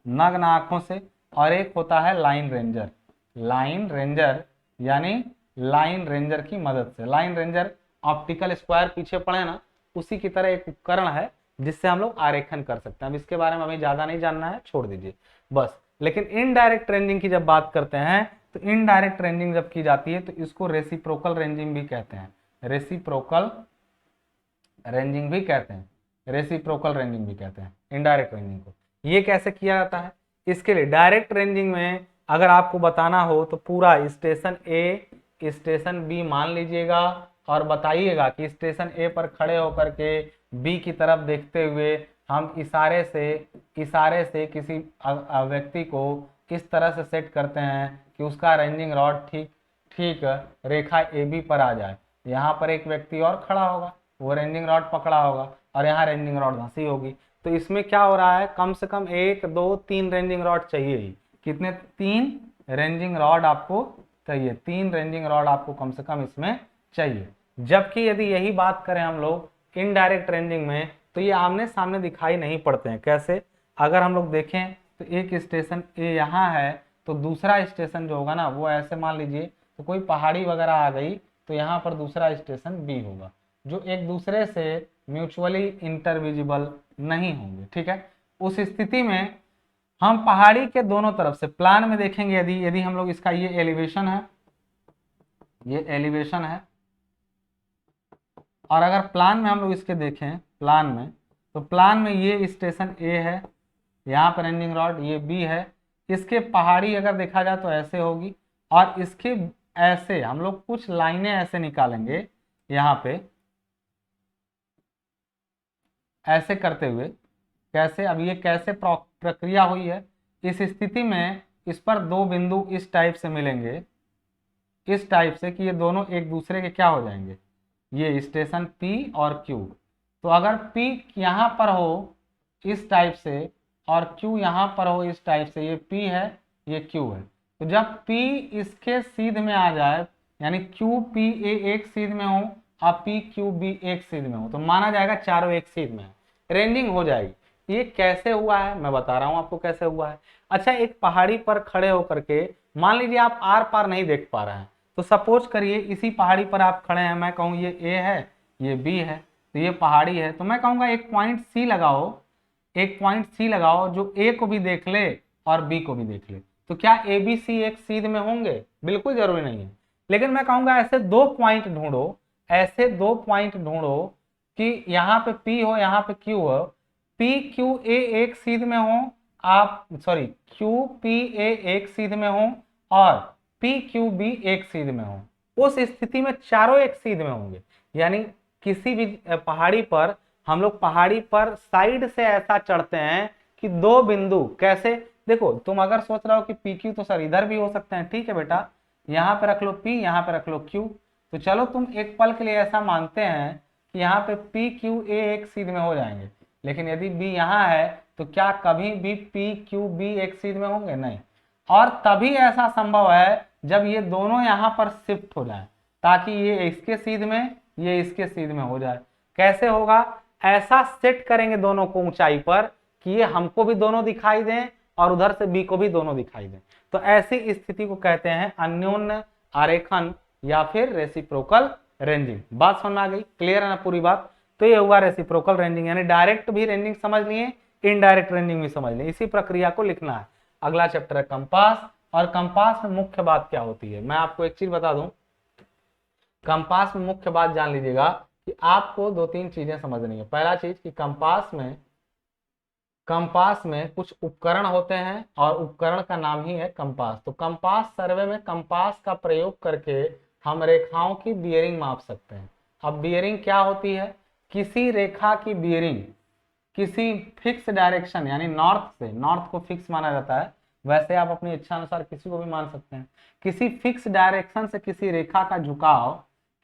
नग्न आंखों से। और एक होता है लाइन रेंजर, लाइन रेंजर यानी लाइन रेंजर की मदद से। लाइन रेंजर ऑप्टिकल स्क्वायर पीछे पड़े ना, उसी की तरह एक उपकरण है जिससे हम लोग आरेखन कर सकते हैं। अब इसके बारे में हमें ज्यादा नहीं जानना है, छोड़ दीजिए बस। लेकिन इनडायरेक्ट रेंजिंग की जब बात करते हैं तो इनडायरेक्ट रेंजिंग जब की जाती है तो इसको रेसिप्रोकल रेंजिंग भी कहते हैं, रेसिप्रोकल रेंजिंग भी कहते हैं, रेसिप्रोकल रेंजिंग भी कहते हैं इनडायरेक्ट रेंजिंग को। ये कैसे किया जाता है? इसके लिए डायरेक्ट रेंजिंग में अगर आपको बताना हो तो पूरा स्टेशन ए, स्टेशन बी मान लीजिएगा और बताइएगा कि स्टेशन ए पर खड़े होकर के बी की तरफ देखते हुए हम इशारे से किसी व्यक्ति को इस तरह से सेट करते हैं कि उसका रेंजिंग रॉड ठीक रेखा ए बी पर आ जाए। यहाँ पर एक व्यक्ति और खड़ा होगा, वो रेंजिंग रॉड पकड़ा होगा और यहाँ रेंजिंग रॉड धंसी होगी। तो इसमें क्या हो रहा है? कम से कम 1 2 3 रेंजिंग रॉड चाहिए ही। कितने? 3 रेंजिंग रॉड आपको चाहिए, 3 रेंजिंग रॉड आपको कम से कम इसमें चाहिए। जबकि यदि यही बात करें हम लोग इनडायरेक्ट रेंजिंग में तो ये आमने सामने दिखाई नहीं पड़ते हैं। कैसे? अगर हम लोग देखें तो एक स्टेशन ए यहाँ है तो दूसरा स्टेशन जो होगा ना वो ऐसे मान लीजिए, तो कोई पहाड़ी वगैरह आ गई तो यहाँ पर दूसरा स्टेशन बी होगा, जो एक दूसरे से म्यूचुअली इंटरविजिबल नहीं होंगे, ठीक है। उस स्थिति में हम पहाड़ी के दोनों तरफ से प्लान में देखेंगे, यदि हम लोग इसका ये एलिवेशन है, ये एलिवेशन है, और अगर प्लान में हम लोग इसके देखें प्लान में, तो प्लान में ये स्टेशन ए है, यहाँ पर रेंजिंग रॉड ये बी है। इसके पहाड़ी अगर देखा जाए तो ऐसे होगी, और इसके ऐसे हम लोग कुछ लाइनें ऐसे निकालेंगे यहाँ पे ऐसे करते हुए। कैसे? अब ये कैसे प्रक्रिया हुई है? इस स्थिति में इस पर दो बिंदु इस टाइप से मिलेंगे, इस टाइप से कि ये दोनों एक दूसरे के क्या हो जाएंगे, ये स्टेशन P और Q। तो अगर P यहाँ पर हो इस टाइप से और Q यहाँ पर हो इस टाइप से, ये P है ये Q है, तो जब P इसके सीध में आ जाए, यानी QPA एक सीध में हो और PQB एक सीध में हो, तो माना जाएगा चारों एक सीध में है, रेंजिंग हो जाएगी। ये कैसे हुआ है मैं बता रहा हूं आपको कैसे हुआ है। अच्छा, एक पहाड़ी पर खड़े होकर के मान लीजिए आप आर पार नहीं देख पा रहे हैं, तो सपोज करिए इसी पहाड़ी पर आप खड़े हैं, मैं कहूँ ये ए है, ये बी है, तो ये पहाड़ी है, तो मैं कहूँगा एक पॉइंट सी लगाओ, एक पॉइंट सी लगाओ जो ए को भी देख ले और बी को भी देख ले। तो क्या ए बी सी एक सीध में होंगे? बिल्कुल जरूरी नहीं है, लेकिन मैं कहूंगा ऐसे दो पॉइंट ढूंढो, ऐसे दो पॉइंट ढूंढो कि यहाँ पे P हो यहाँ पे Q हो, P Q A एक सीध में हो, आप सॉरी Q P A एक सीध में हो और P Q B एक सीध में हो, उस स्थिति में चारों एक सीध में होंगे। यानी किसी भी पहाड़ी पर हम लोग पहाड़ी पर साइड से ऐसा चढ़ते हैं कि दो बिंदु, कैसे देखो, तुम अगर सोच रहे हो कि पी क्यू तो सर इधर भी हो सकते हैं, ठीक है बेटा, यहाँ पे रख लो P, यहाँ पे रख लो Q, तो चलो तुम एक पल के लिए ऐसा मानते हैं कि यहाँ पे P Q A एक सीध में हो जाएंगे, लेकिन यदि B यहाँ है तो क्या कभी भी P Q B एक सीध में होंगे? नहीं। और तभी ऐसा संभव है जब ये दोनों यहाँ पर शिफ्ट हो जाए, ताकि ये इसके सीध में ये इसके सीध में हो जाए। कैसे होगा? ऐसा सेट करेंगे दोनों को ऊंचाई पर कि ये हमको भी दोनों दिखाई दें और उधर से बी को भी दोनों दिखाई दें। तो ऐसी स्थिति को कहते हैं अन्योन्य आरेखन या फिर रेसिप्रोकल रेंजिंग। बात समझ में आ गई? क्लियर है ना पूरी बात? तो ये हुआ रेसिप्रोकल रेंजिंग, यानी डायरेक्ट भी रेंजिंग समझ लिए, इनडायरेक्ट रेंजिंग भी समझ लिए, इसी प्रक्रिया को लिखना है। अगला चैप्टर है कंपास, और कंपास में मुख्य बात क्या होती है मैं आपको एक चीज बता दूं। कंपास में मुख्य बात जान लीजिएगा कि आपको दो तीन चीजें समझनी है। पहला चीज कि कंपास में कुछ उपकरण होते हैं और उपकरण का नाम ही है कंपास। तो कंपास सर्वे में कंपास का प्रयोग करके हम रेखाओं की बियरिंग माप सकते हैं। अब बियरिंग क्या होती है? किसी रेखा की बियरिंग किसी फिक्स डायरेक्शन, यानी नॉर्थ से, नॉर्थ को फिक्स माना जाता है, वैसे आप अपनी इच्छा अनुसार किसी को भी मान सकते हैं। किसी फिक्स डायरेक्शन से किसी रेखा का झुकाव,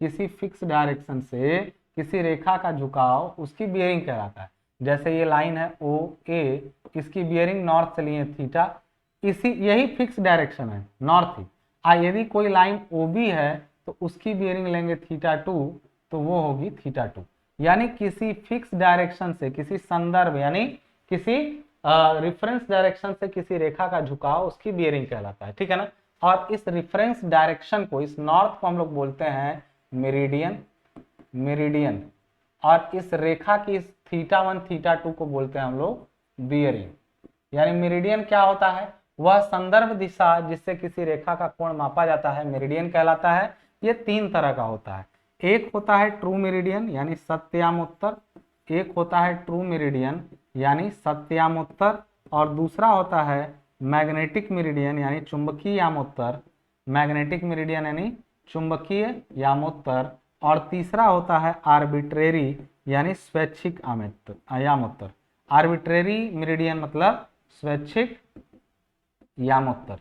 किसी फिक्स डायरेक्शन से किसी रेखा का झुकाव उसकी बियरिंग कहलाता है। जैसे ये लाइन है ओ ए, इसकी बियरिंग नॉर्थ से लिए थीटा, इसी यही फिक्स डायरेक्शन है नॉर्थ ही। यदि कोई लाइन ओ बी है तो उसकी बियरिंग लेंगे थीटा टू, तो वो होगी थीटा टू। यानी किसी फिक्स डायरेक्शन से किसी संदर्भ यानी किसी रेफरेंस डायरेक्शन से किसी रेखा का झुकाव उसकी बियरिंग कहलाता है, ठीक है ना। और इस रेफरेंस डायरेक्शन को, इस नॉर्थ को हम लोग बोलते हैं मेरिडियन, मेरिडियन, और इस रेखा की इस थीटा वन थीटा टू को बोलते हैं हम लोग बियरिंग। यानी मेरिडियन क्या होता है? वह संदर्भ दिशा जिससे किसी रेखा का कोण मापा जाता है, मेरिडियन कहलाता है। ये तीन तरह का होता है। एक होता है ट्रू मेरिडियन यानी सत्यामोत्तर, एक होता है ट्रू मेरिडियन यानी सत्यामोत्तर, और दूसरा होता है मैग्नेटिक मेरिडियन यानी चुंबकीय यामोत्तर, मैग्नेटिक मेरिडियन यानी चुंबकीय यामोत्तर, और तीसरा होता है आर्बिट्रेरी यानी स्वैच्छिक यामोत्तर। आर्बिट्रेरी मेरिडियन मतलब स्वैच्छिक यामोत्तर।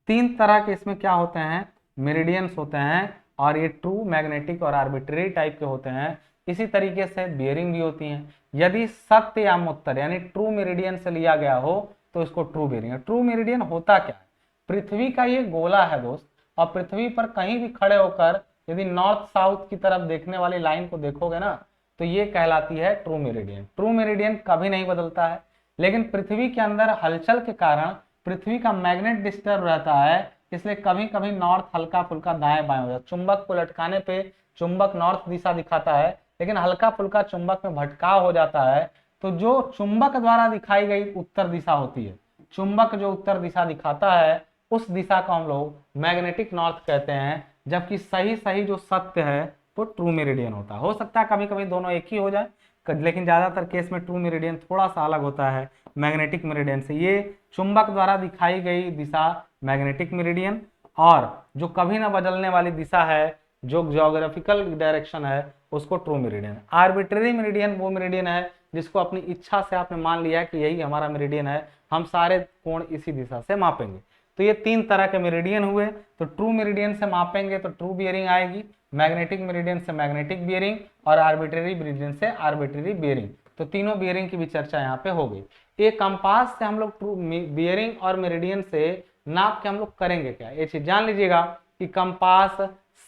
तीन तरह के इसमें क्या होते हैं? मेरिडियंस होते हैं, और ये ट्रू, मैग्नेटिक और आर्बिट्रेरी टाइप के होते हैं। इसी तरीके से बियरिंग भी होती हैं। यदि सत्य यामोत्तर यानी ट्रू मेरिडियन से लिया गया हो तो इसको ट्रू बियरिंग है। ट्रू मेरिडियन होता क्या है? पृथ्वी का ये गोला है दोस्त, और पृथ्वी पर कहीं भी खड़े होकर यदि नॉर्थ साउथ की तरफ देखने वाली लाइन को देखोगे ना, तो ये कहलाती है ट्रू मेरिडियन। ट्रू मेरिडियन कभी नहीं बदलता है, लेकिन पृथ्वी के अंदर हलचल के कारण पृथ्वी का मैग्नेट डिस्टर्ब रहता है, इसलिए कभी कभी नॉर्थ हल्का फुल्का दाएं बाएं हो जाता है। चुंबक को लटकाने पे चुंबक नॉर्थ दिशा दिखाता है, लेकिन हल्का फुल्का चुंबक में भटकाव हो जाता है, तो जो चुंबक द्वारा दिखाई गई उत्तर दिशा होती है, चुंबक जो उत्तर दिशा दिखाता है उस दिशा को हम लोग मैग्नेटिक नॉर्थ कहते हैं, जबकि सही सही जो सत्य है वो ट्रू मेरिडियन होता है। हो सकता है कभी कभी दोनों एक ही हो जाए, लेकिन ज्यादातर केस में ट्रू मेरिडियन थोड़ा सा अलग होता है मैग्नेटिक मेरिडियन से। ये चुंबक द्वारा दिखाई गई दिशा मैग्नेटिक मेरिडियन, और जो कभी ना बदलने वाली दिशा है, जो ज्योग्राफिकल डायरेक्शन है, उसको ट्रू मेरिडियन। आर्बिट्रेरी मेरिडियन वो मेरिडियन है जिसको अपनी इच्छा से आपने मान लिया कि यही हमारा मेरिडियन है, हम सारे कोण इसी दिशा से मापेंगे। तो ये तीन तरह के मेरिडियन हुए। तो ट्रू मेरिडियन से मापेंगे तो ट्रू बियरिंग आएगी, मैग्नेटिक मेरिडियन से मैग्नेटिक बियरिंग, और आर्बिट्रेरी मेरिडियन से आर्बिट्रेरी बियरिंग। तो तीनों बियरिंग की भी चर्चा यहाँ पे हो गई। ये कंपास से हम लोग ट्रू बियरिंग और मेरिडियन से नाप के हम लोग करेंगे क्या, ये चीज जान लीजिएगा कि कंपास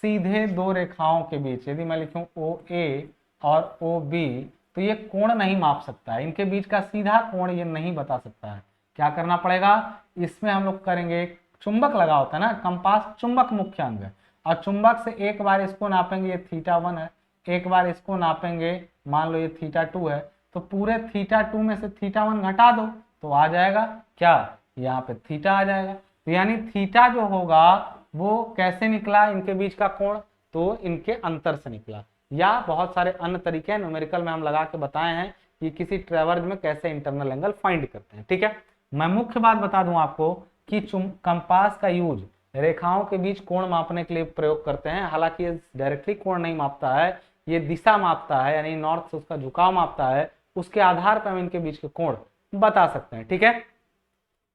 सीधे दो रेखाओं के बीच, यदि मैं लिखूं ओ ए और ओ बी, तो ये कोण नहीं माप सकता है, इनके बीच का सीधा कोण ये नहीं बता सकता है। क्या करना पड़ेगा, इसमें हम लोग करेंगे, चुंबक लगा होता है ना, कंपास चुंबक मुख्य अंग है, और चुंबक से एक बार इसको नापेंगे, ये θ1 है, एक बार इसको नापेंगे, मान लो ये θ2 है, तो पूरे θ2 में से θ1 घटा दो तो आ जाएगा क्या, यहाँ पे θ आ जाएगा। तो यानी θ जो होगा वो कैसे निकला, इनके बीच का कोण, तो इनके अंतर से निकला। या बहुत सारे अन्य तरीके न्यूमेरिकल में हम लगा के बताए हैं कि किसी ट्रेवर्ज में कैसे इंटरनल एंगल फाइंड करते हैं। ठीक है, मैं मुख्य बात बता दूं आपको कि कंपास का यूज रेखाओं के बीच कोण मापने के लिए प्रयोग करते हैं। हालांकि ये डायरेक्टली कोण नहीं मापता है, ये दिशा मापता है, यानी नॉर्थ से उसका झुकाव मापता है, उसके आधार पर हम इनके बीच के कोण बता सकते हैं। ठीक है,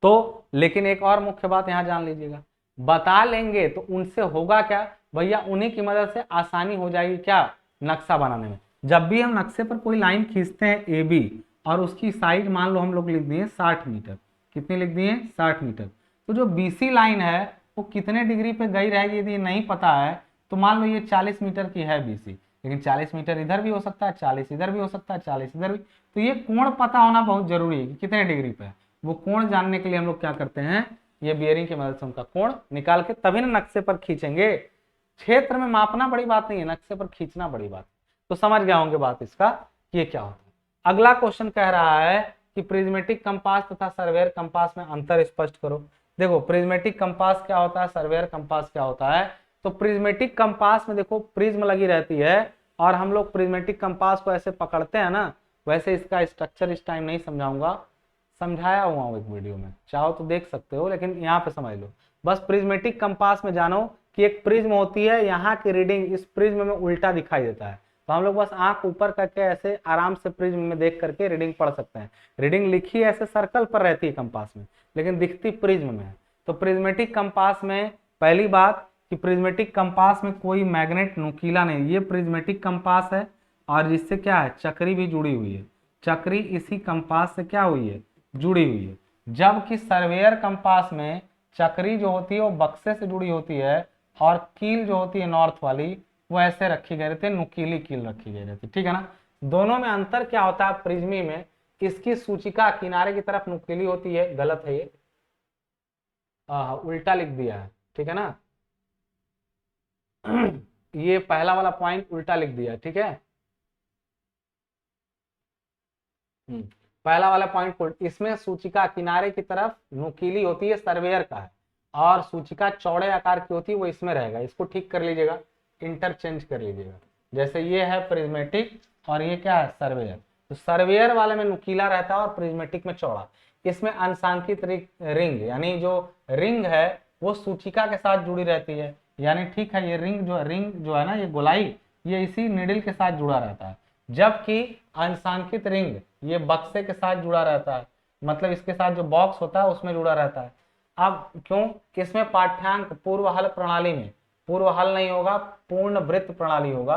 तो लेकिन एक और मुख्य बात यहां जान लीजिएगा, बता लेंगे तो उनसे होगा क्या भैया, उन्हीं की मदद से आसानी हो जाएगी क्या, नक्शा बनाने में। जब भी हम नक्शे पर कोई लाइन खींचते हैं ए बी, और उसकी साइड मान लो हम लोग लिख दिए 60 मीटर, कितनी लिख दिए 60 मीटर, तो जो बीसी लाइन है वो कितने डिग्री पे गई रहेगी यदि नहीं पता है, तो मान लो ये 40 मीटर की है बीसी, लेकिन 40 मीटर इधर भी हो सकता है, 40 इधर भी हो सकता है, 40 इधर भी, तो ये कोण पता होना बहुत जरूरी है कि कितने डिग्री पे है। वो कोण जानने के लिए हम लोग क्या करते हैं, ये बियरिंग की मदद से उनका कोण निकाल के तभी ना नक्शे पर खींचेंगे। क्षेत्र में मापना बड़ी बात नहीं है, नक्शे पर खींचना बड़ी बात। तो समझ गए होंगे बात इसका, ये क्या होता है। अगला क्वेश्चन कह रहा है कि प्रिज्मेटिक कंपास तथा सर्वेयर कंपास में अंतर स्पष्ट करो। देखो प्रिज्मेटिक कंपास क्या होता है, सर्वेयर कंपास क्या होता है। तो प्रिज्मेटिक कंपास में देखो प्रिज्म लगी रहती है, और हम लोग प्रिज्मेटिक कंपास को ऐसे पकड़ते हैं ना, वैसे इसका स्ट्रक्चर इस टाइम नहीं समझाऊंगा, समझाया हुआ हूँ एक वीडियो में, चाहो तो देख सकते हो, लेकिन यहाँ पे समझ लो। बस प्रिज्मेटिक कंपास में जानो कि एक प्रिज्म होती है, यहाँ की रीडिंग इस प्रिज्म में उल्टा दिखाई देता है, तो हम लोग बस आंख ऊपर करके ऐसे आराम से प्रिज्म में देख करके रीडिंग पढ़ सकते हैं। रीडिंग लिखी ऐसे सर्कल पर रहती है कंपास में, लेकिन दिखती प्रिज्म में है। तो प्रिज्मेटिक कंपास में पहली बात कि प्रिज्मेटिक कंपास में कोई मैग्नेट नुकीला नहीं, ये प्रिज्मेटिक कंपास है, और जिससे क्या है, चक्री भी जुड़ी हुई है, चक्री इसी कंपास से क्या हुई है, जुड़ी हुई है। जबकि सर्वेयर कंपास में चक्री जो होती है वो बक्से से जुड़ी होती है, और कील जो होती है नॉर्थ वाली वो ऐसे रखी गई रहती है, नुकीली कील रखी गई रहती है। ठीक है ना, दोनों में अंतर क्या होता है, प्रिज्मी में इसकी सूचिका किनारे की तरफ नुकीली होती है, गलत है ये, उल्टा लिख दिया है। ठीक है ना, ये पहला वाला पॉइंट उल्टा लिख दिया है। ठीक है, पहला वाला पॉइंट, इसमें सूचिका किनारे की तरफ नुकीली होती है, सर्वेयर का है, और सूचिका चौड़े आकार की होती है, वो इसमें रहेगा। इसको ठीक कर लीजिएगा, इंटरचेंज कर लीजिएगा। जैसे ये है प्रिज्मेटिक और ये क्या है, सर्वेयर। तो सर्वेयर वाले में नुकीला रहता है और प्रिज्मेटिक में चौड़ा। इसमें अंशांकित रिंग, यानी जो रिंग है वो सूचिका के साथ जुड़ी रहती है, यानी ठीक है, ये रिंग जो है ना, ये गोलाई, ये इसी निडल के साथ जुड़ा रहता है। जबकि अंशांकित रिंग ये बक्से के साथ जुड़ा रहता है, मतलब इसके साथ जो बॉक्स होता है उसमें जुड़ा रहता है। अब क्यों, किसमें पाठ्यांक पूर्व हल प्रणाली में, पूर्व हल नहीं होगा, पूर्ण वृत्त प्रणाली होगा,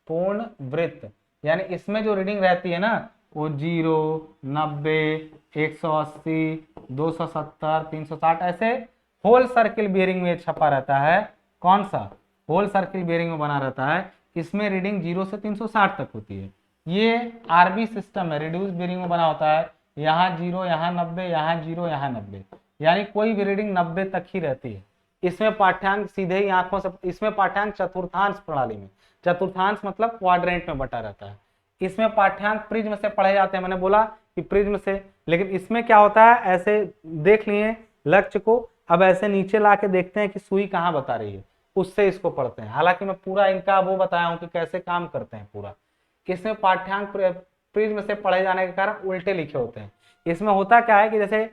पूर्ण वृत्त, यानी इसमें जो रीडिंग रहती है ना वो 0, 90, 180, 270, 360 ऐसे होल सर्किल बियरिंग में छपा रहता है। कौन सा, होल सर्किल बियरिंग में बना रहता है, इसमें रीडिंग 0 से 360 तक होती है। ये आरबी सिस्टम है, रिड्यूस बियरिंग में बना होता है, यहाँ 0, यहाँ 90, यहाँ 0, यहाँ 90, यानी कोई भी रीडिंग 90 तक ही रहती है। इसमें पाठ्यांक सीधे ही आंखों से, इसमें पाठ्यांक चतुर्थांश प्रणाली में, चतुर्थांश मतलब क्वाड्रेंट में बटा रहता है। इसमें पाठ्यांक प्रिज्म से पढ़े जाते हैं, मैंने बोला कि प्रिज्म से, लेकिन इसमें क्या होता है, ऐसे देख लिए लक्ष्य को, अब ऐसे नीचे ला के देखते हैं कि सुई कहाँ बता रही है, उससे इसको पढ़ते हैं। हालांकि मैं पूरा इनका वो बताया हूँ कि कैसे काम करते हैं पूरा। इसमें पाठ्यांक प्रिज्म से पढ़े जाने के कारण उल्टे लिखे होते हैं। इसमें होता क्या है कि जैसे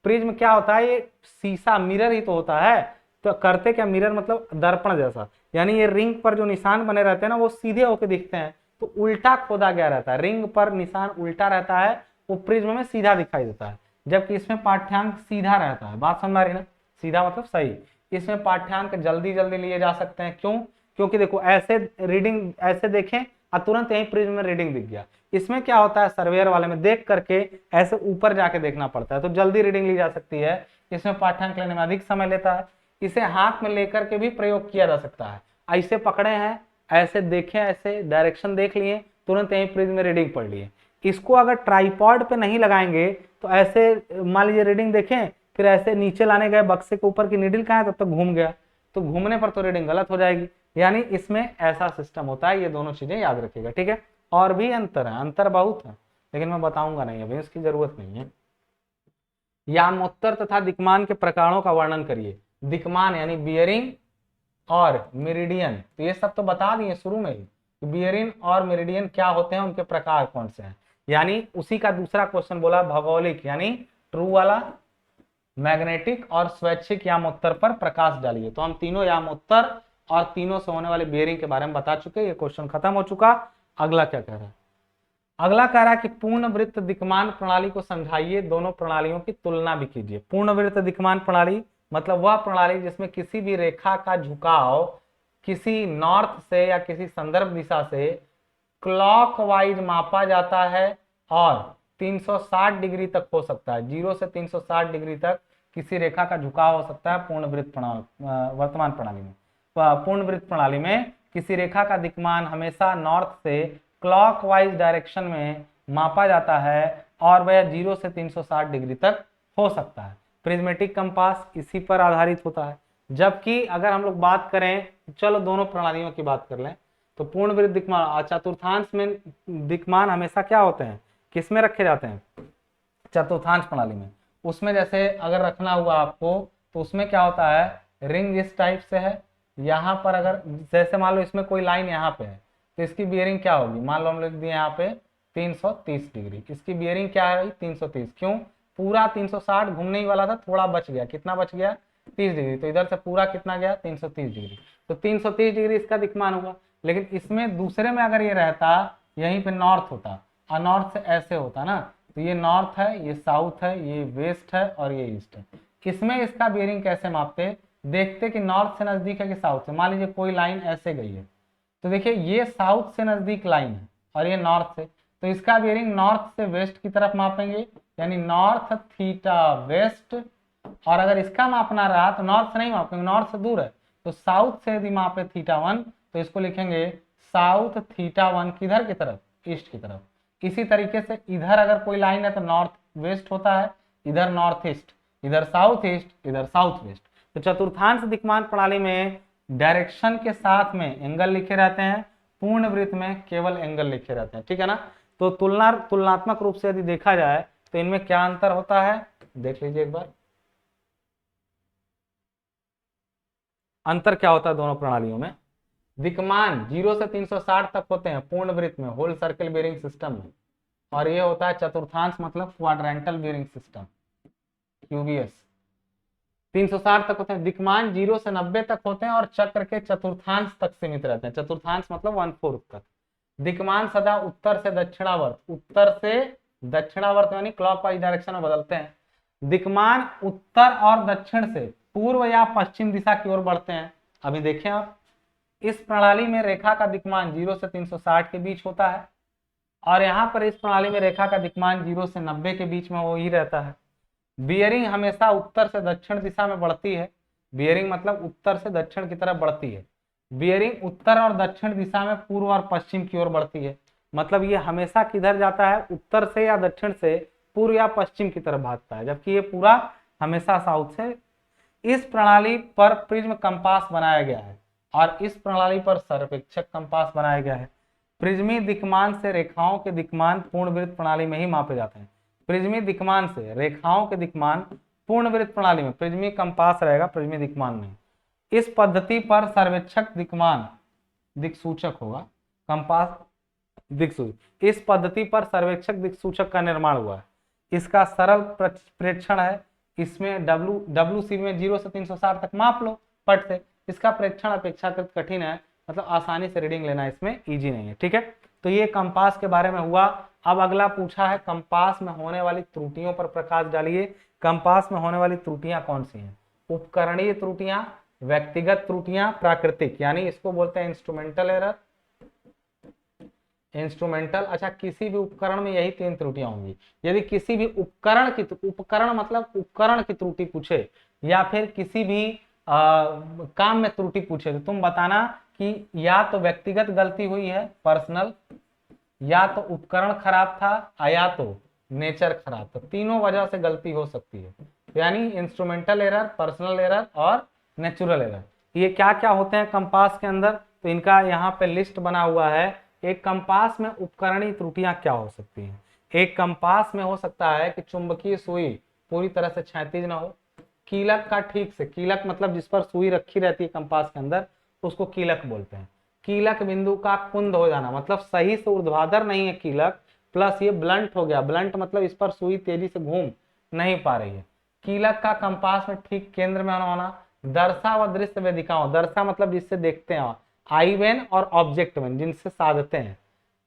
प्रिज्म क्या होता है, ये शीशा मिरर ही तो होता है, तो करते क्या, मिरर मतलब दर्पण जैसा, यानी ये रिंग पर जो निशान बने रहते हैं ना वो सीधे होके दिखते हैं, तो उल्टा खोदा गया रहता है, रिंग पर निशान उल्टा रहता है, वो प्रिज्म में सीधा दिखाई देता है, जबकि इसमें पाठ्यांक सीधा रहता है। बात समझ आ रही ना, सीधा मतलब सही। इसमें पाठ्यांक जल्दी जल्दी लिए जा सकते हैं, क्यों, क्योंकि देखो ऐसे रीडिंग ऐसे देखें और तुरंत यही प्रिज्म में रीडिंग दिख गया। इसमें क्या होता है, सर्वेयर वाले में देख करके ऐसे ऊपर जाके देखना पड़ता है, तो जल्दी रीडिंग ली जा सकती है। इसमें पाठ्यांक लेने में अधिक समय लेता है। इसे हाथ में लेकर के भी प्रयोग किया जा सकता है, ऐसे पकड़े हैं, ऐसे देखें, ऐसे डायरेक्शन देख लिए तुरंत यहीं प्रिज्म में रीडिंग पढ़ लिए। इसको अगर ट्राइपॉड पे नहीं लगाएंगे तो ऐसे मान लीजिए रीडिंग देखें, फिर ऐसे नीचे लाने गए बक्से के ऊपर की नीडल कहाँ है, तब तक घूम गया, तो घूमने पर तो रीडिंग गलत हो जाएगी। यानी इसमें ऐसा सिस्टम होता है, ये दोनों चीजें याद रखिएगा, ठीक है। और भी अंतर है, अंतर बहुत है, लेकिन मैं बताऊंगा नहीं, अभी इसकी जरूरत नहीं है। यामोत्तर तथा दिक्मान के प्रकारों का वर्णन करिए। दिक्मान यानी बियरिंग और मेरिडियन, तो ये सब तो बता दिए शुरू में ही, बियरिंग और मेरिडियन क्या होते हैं, उनके प्रकार कौन से हैं। यानी उसी का दूसरा क्वेश्चन बोला भौगोलिक यानी ट्रू वाला, मैग्नेटिक और स्वैच्छिक यामोत्तर पर प्रकाश डालिए। तो हम तीनों यामोत्तर और तीनों से होने वाले बियरिंग के बारे में बता चुके, ये क्वेश्चन खत्म हो चुका। अगला क्या कह रहा है, अगला कह रहा है कि पूर्ण वृत्त दिक्मान प्रणाली को समझाइए, दोनों प्रणालियों की तुलना भी कीजिए। पूर्ण वृत्त दिक्मान प्रणाली मतलब वह प्रणाली जिसमें किसी भी रेखा का झुकाव किसी नॉर्थ से या किसी संदर्भ दिशा से क्लॉकवाइज मापा जाता है और 360 डिग्री तक हो सकता है। 0 से 360 डिग्री तक किसी रेखा का झुकाव हो सकता है पूर्ण वृत्त प्रणाली, वर्तमान प्रणाली में। पूर्ण वृत्त प्रणाली में किसी रेखा का दिक्मान हमेशा नॉर्थ से क्लॉकवाइज डायरेक्शन में मापा जाता है और वह 0 से 360 डिग्री तक हो सकता है। प्रिज्मेटिक कंपास इसी पर आधारित होता है। जबकि अगर हम लोग बात करें, चलो दोनों प्रणालियों की बात कर लें, तो पूर्ण वृत्त दिक्मान और चतुर्थांश में दिक्मान हमेशा क्या होते हैं, किस में रखे जाते हैं, चतुर्थांश प्रणाली में। उसमें जैसे अगर रखना हुआ आपको तो उसमें क्या होता है, रिंग इस टाइप से है, यहाँ पर अगर जैसे मान लो इसमें कोई लाइन यहाँ पे है तो इसकी बियरिंग क्या होगी, मान लो हम लिख दिए यहाँ पे 330 डिग्री, इसकी बियरिंग क्या है भाई 330। क्यों, पूरा 360 घूमने ही वाला था, थोड़ा बच गया, कितना बच गया 30 डिग्री, तो इधर से पूरा कितना गया 330 डिग्री, तो 330 डिग्री इसका दिक्मान हुआ। लेकिन इसमें दूसरे में अगर ये रहता यहीं पे नॉर्थ होता और नॉर्थ से ऐसे होता ना, तो ये नॉर्थ है, ये साउथ है, ये वेस्ट है और ये ईस्ट है। इसमें इसका बियरिंग कैसे मापते, देखते कि नॉर्थ से नजदीक है कि साउथ से। मान लीजिए कोई लाइन ऐसे गई है, तो देखिए ये साउथ से नजदीक लाइन है और ये नॉर्थ से, तो इसका बियरिंग नॉर्थ से वेस्ट की तरफ मापेंगे, यानी नॉर्थ थीटा वेस्ट। और अगर इसका मापना रहा तो नॉर्थ से नहीं मापेंगे, नॉर्थ से दूर है, तो साउथ से यदि मापे थीटा 1 तो इसको लिखेंगे साउथ थीटा 1 किधर की तरफ, ईस्ट की तरफ। इसी तरीके से इधर अगर कोई लाइन है तो नॉर्थ वेस्ट होता है, इधर नॉर्थ ईस्ट, इधर साउथ ईस्ट, इधर साउथ वेस्ट। तो चतुर्थांश दिक्मान प्रणाली में डायरेक्शन के साथ में एंगल लिखे रहते हैं, पूर्ण वृत्त में केवल एंगल लिखे रहते हैं, ठीक है ना। तो तुलनात्मक रूप से यदि देखा जाए तो इनमें क्या अंतर होता है, देख लीजिए एक बार अंतर क्या होता है दोनों प्रणालियों में। दिक्मान 0 से 360 तक होते हैं पूर्ण वृत्त में, होल सर्कल बियरिंग सिस्टम में, और ये होता है चतुर्थांश मतलब क्वाड्रेंटल बियरिंग सिस्टम, क्यूबीएस। 360 तक होते हैं। दिक्मान 0 से 90 तक होते हैं और चक्र के चतुर्थांश तक सीमित रहते हैं, चतुर्थांश मतलब 1/4 तक। दिक्मान सदा उत्तर से दक्षिणावर्त, उत्तर से दक्षिणावर्त यानी क्लॉकवाइज डायरेक्शन में बदलते हैं। दिक्मान उत्तर और दक्षिण से पूर्व या पश्चिम दिशा की ओर बढ़ते हैं। अभी देखें आप, इस प्रणाली में रेखा का दिक्मान 0 से 360 के बीच होता है और यहाँ पर इस प्रणाली में रेखा का दिक्मान 0 से 90 के बीच में वो ही रहता है। बियरिंग हमेशा उत्तर से दक्षिण दिशा में बढ़ती है, बियरिंग मतलब उत्तर से दक्षिण की तरफ बढ़ती है। बियरिंग उत्तर और दक्षिण दिशा में पूर्व और पश्चिम की ओर बढ़ती है, मतलब ये हमेशा किधर जाता है, उत्तर से या दक्षिण से पूर्व या पश्चिम की तरफ भागता है, जबकि ये पूरा हमेशा साउथ से। इस प्रणाली पर प्रिज्म कंपास बनाया गया है और इस प्रणाली पर सर्वेक्षक कंपास बनाया गया है। प्रिज्मी दिक्मान से रेखाओं के दिक्मान पूर्ण वृत्त प्रणाली में ही मापे जाते हैं। प्रिज्मी दिक्मान से रेखाओं के दिक्मान पूर्ण वृत्त प्रणाली में, प्रिज्मी कंपास रहेगा, प्रिज्मी दिक्मान नहीं। इस पद्धति पर सर्वेक्षक दिक्मान दिक्सूचक होगा, कंपास दिक्सूचक। इस पद्धति पर सर्वेक्षक दिक्सूचक का निर्माण हुआ है। इसका सरल प्रेक्षण है, इसमें WC में 0 से 360 तक माप लो पट से। इसका प्रेक्षण अपेक्षाकृत कठिन है, मतलब आसानी से रीडिंग लेना इसमें इजी नहीं है, ठीक है। तो ये कंपास के बारे में हुआ। अब अगला पूछा है कंपास में होने वाली त्रुटियों पर प्रकाश डालिए। कंपास में होने वाली त्रुटियां कौन सी हैं, उपकरणीय त्रुटियां, व्यक्तिगत त्रुटियां, प्राकृतिक, यानी इसको बोलते हैं इंस्ट्रूमेंटल एरर, इंस्ट्रूमेंटल। अच्छा, किसी भी उपकरण में यही 3 त्रुटियां होंगी। यदि किसी भी उपकरण मतलब उपकरण की त्रुटि पूछे या फिर किसी भी काम में त्रुटि पूछे तो तुम बताना कि या तो व्यक्तिगत गलती हुई है, पर्सनल, या तो उपकरण खराब था या तो नेचर खराब था। तीनों वजह से गलती हो सकती है, यानी इंस्ट्रूमेंटल एरर, पर्सनल एरर और नेचुरल एरर। ये क्या क्या होते हैं कंपास के अंदर, तो इनका यहाँ पे लिस्ट बना हुआ है। एक कंपास में उपकरणीय त्रुटियां क्या हो सकती हैं। एक कंपास में हो सकता है कि चुंबकीय सुई पूरी तरह से क्षैतिज ना हो, कीलक का ठीक से, कीलक मतलब जिस पर सुई रखी रहती है कंपास के अंदर, उसको कीलक बोलते हैं। कीलक बिंदु का कुंद हो जाना, मतलब सही से ऊर्ध्वाधर नहीं है कीलक, प्लस ये ब्लंट हो गया। ब्लंट मतलब इस पर सुई तेजी से घूम नहीं पा रही है। कीलक का कंपास में ठीक केंद्र में होना। दर्शा व दृश्य वेदिकाओं, दर्शा मतलब जिससे देखते हैं, आई वेन और ऑब्जेक्ट वेन जिनसे साधते हैं,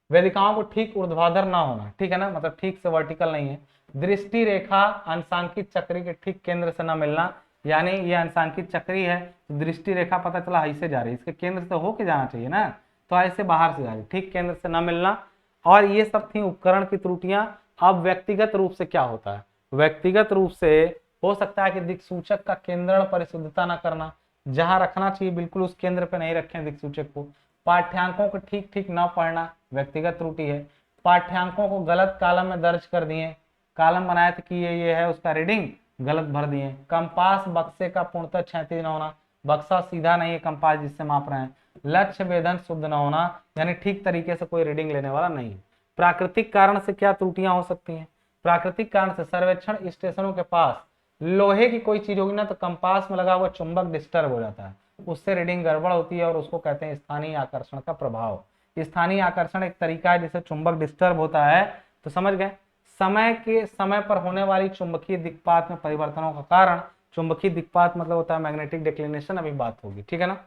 वेदिकाओं को ठीक ऊर्ध्वाधर ना होना, ठीक है ना, मतलब ठीक से वर्टिकल नहीं है। दृष्टि रेखा अंशांकित चक्री के ठीक केंद्र से न मिलना, यानी ये अंशांकित चक्री है तो दृष्टि रेखा पता चला ऐसे जा रही है, इसके केंद्र से होके जाना चाहिए ना, तो ऐसे बाहर से जा रही, ठीक केंद्र से न मिलना। और ये सब थी उपकरण की त्रुटियां। अब व्यक्तिगत रूप से क्या होता है, व्यक्तिगत रूप से हो सकता है कि दिक्सूचक का केंद्रण परिशुद्धता न करना, जहां रखना चाहिए बिल्कुल उस केंद्र पे नहीं रखें दिक्सूचक को। पाठ्यांकों को ठीक ठीक न पढ़ना व्यक्तिगत त्रुटि है। पाठ्यांकों को गलत कॉलम में दर्ज कर दिए, कॉलम बनाया था कि ये है, उसका रीडिंग गलत भर दिए। कंपास बक्से का पूर्णतः क्षैतिज न होना, बक्सा सीधा नहीं है कंपास जिससे माप रहे हैं। लक्ष्य वेधन शुद्ध न होना, यानी ठीक तरीके से कोई रीडिंग लेने वाला नहीं है। प्राकृतिक कारण से क्या त्रुटियां हो सकती हैं, प्राकृतिक कारण से सर्वेक्षण स्टेशनों के पास लोहे की कोई चीज होगी ना, तो कंपास में लगा हुआ चुंबक डिस्टर्ब हो जाता है, उससे रीडिंग गड़बड़ होती है और उसको कहते हैं स्थानीय आकर्षण का प्रभाव। स्थानीय आकर्षण एक तरीका है जिससे चुंबक डिस्टर्ब होता है, तो समझ गए। समय के समय पर होने वाली चुंबकीय दिक्पात में परिवर्तनों का कारण, चुंबकीय दिक्पात मतलब होता है मैग्नेटिक डिक्लिनेशन, अभी बात होगी, ठीक है ना।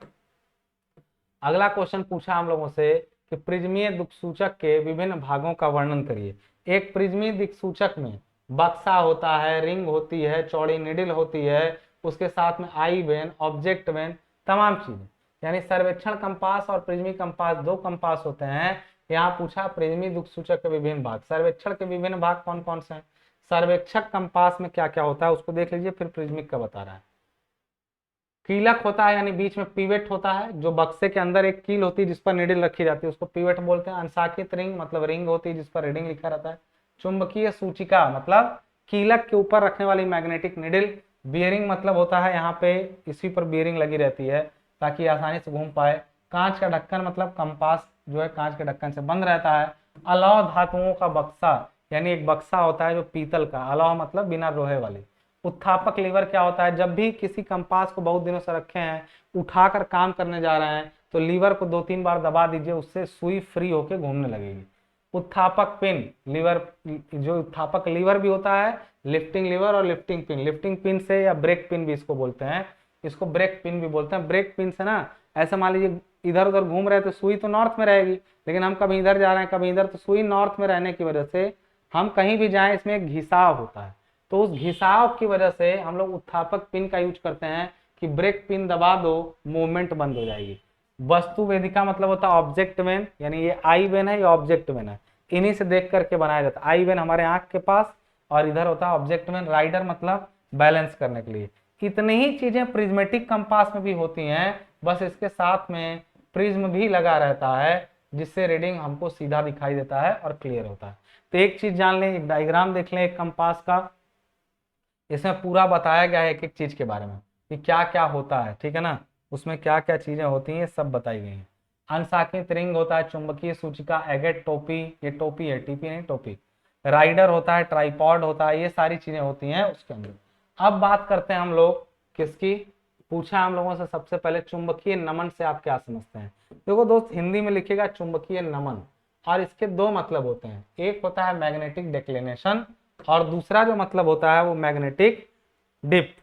अगला क्वेश्चन पूछा हम लोगों से कि प्रिज्मीय दिक्सूचक के विभिन्न भागों का वर्णन करिए। एक प्रिज्मीय दिक्सूचक में बक्सा होता है, रिंग होती है, चौड़ी निडिल होती है, उसके साथ में आई वेन, ऑब्जेक्ट वेन, तमाम चीजें। यानी सर्वेक्षण कंपास और प्रिज्मी कंपास दो कंपास होते हैं। यहाँ पूछा प्रिज्मी दिक्सूचक के विभिन्न भाग, सर्वेक्षण के विभिन्न भाग कौन कौन से हैं। सर्वेक्षक कंपास में क्या क्या होता है उसको देख लीजिए, फिर प्रिज्मिक का बता रहा है। कीलक होता है, यानी बीच में पिवेट होता है, जो बक्से के अंदर एक कील होती है जिस पर निडिल रखी जाती है, उसको पिवेट बोलते हैं। अंशाकित रिंग मतलब रिंग होती है जिस पर रीडिंग लिखा रहता है। चुंबकीय सूचिका मतलब कीलक के ऊपर रखने वाली मैग्नेटिक निडिल। बियरिंग मतलब होता है यहाँ पे इसी पर बियरिंग लगी रहती है ताकि आसानी से घूम पाए। कांच का ढक्कन मतलब कंपास जो है कांच के ढक्कन से बंद रहता है। अलौह धातुओं का बक्सा, यानी एक बक्सा होता है जो पीतल का, अलौह मतलब बिना लोहे वाली। उत्थापक लीवर क्या होता है, जब भी किसी कंपास को बहुत दिनों से रखे हैं, उठाकर काम करने जा रहे हैं, तो लीवर को 2-3 बार दबा दीजिए, उससे सुई फ्री होके घूमने लगेगी। उत्थापक पिन, लीवर जो उत्थापक लीवर भी होता है, लिफ्टिंग लीवर और लिफ्टिंग पिन। लिफ्टिंग पिन से या ब्रेक पिन भी इसको बोलते हैं, इसको ब्रेक पिन भी बोलते हैं। ब्रेक पिन से ना, ऐसा मान लीजिए इधर उधर घूम रहे तो सुई तो नॉर्थ में रहेगी, लेकिन हम कभी इधर जा रहे हैं कभी इधर, तो सुई नॉर्थ में रहने की वजह से हम कहीं भी जाएं इसमें एक घिसाव होता है, तो उस घिसाव की वजह से हम लोग उत्थापक पिन का यूज करते हैं कि ब्रेक पिन दबा दो, मूवमेंट बंद हो जाएगी। वस्तु वेदिका मतलब होता है ऑब्जेक्ट वेन, यानी ये आई वेन है, ये ऑब्जेक्ट वेन है, इन्हीं से देख करके बनाया जाता है। आई वेन हमारे आंख के पास और इधर होता है ऑब्जेक्ट वेन। राइडर मतलब बैलेंस करने के लिए। इतनी ही चीजें प्रिज्मेटिक कंपास में भी होती हैं, बस इसके साथ में प्रिज्म भी लगा रहता है जिससे रीडिंग हमको सीधा दिखाई देता है और क्लियर होता है। तो एक चीज जान लें, एक डायग्राम देख लें एक कंपास का, इसमें पूरा बताया गया है एक एक चीज के बारे में कि क्या क्या होता है, ठीक है ना, उसमें क्या क्या चीजें होती हैं सब बताई गई हैं। अंशाकित रिंग होता है, चुंबकीय सूचिका, एगेट टोपी, ये टोपी है, टीपी नहीं टोपी। राइडर होता है, ट्राइपॉड होता है, ये सारी चीजें होती हैं उसके अंदर। अब बात करते हैं हम लोग किसकी, पूछा हम लोगों से सबसे पहले चुंबकीय नमन से आप क्या समझते हैं। देखो दोस्त, हिंदी में लिखेगा चुंबकीय नमन, और इसके दो मतलब होते हैं, एक होता है मैग्नेटिक डिक्लिनेशन और दूसरा जो मतलब होता है वो मैग्नेटिक डिप।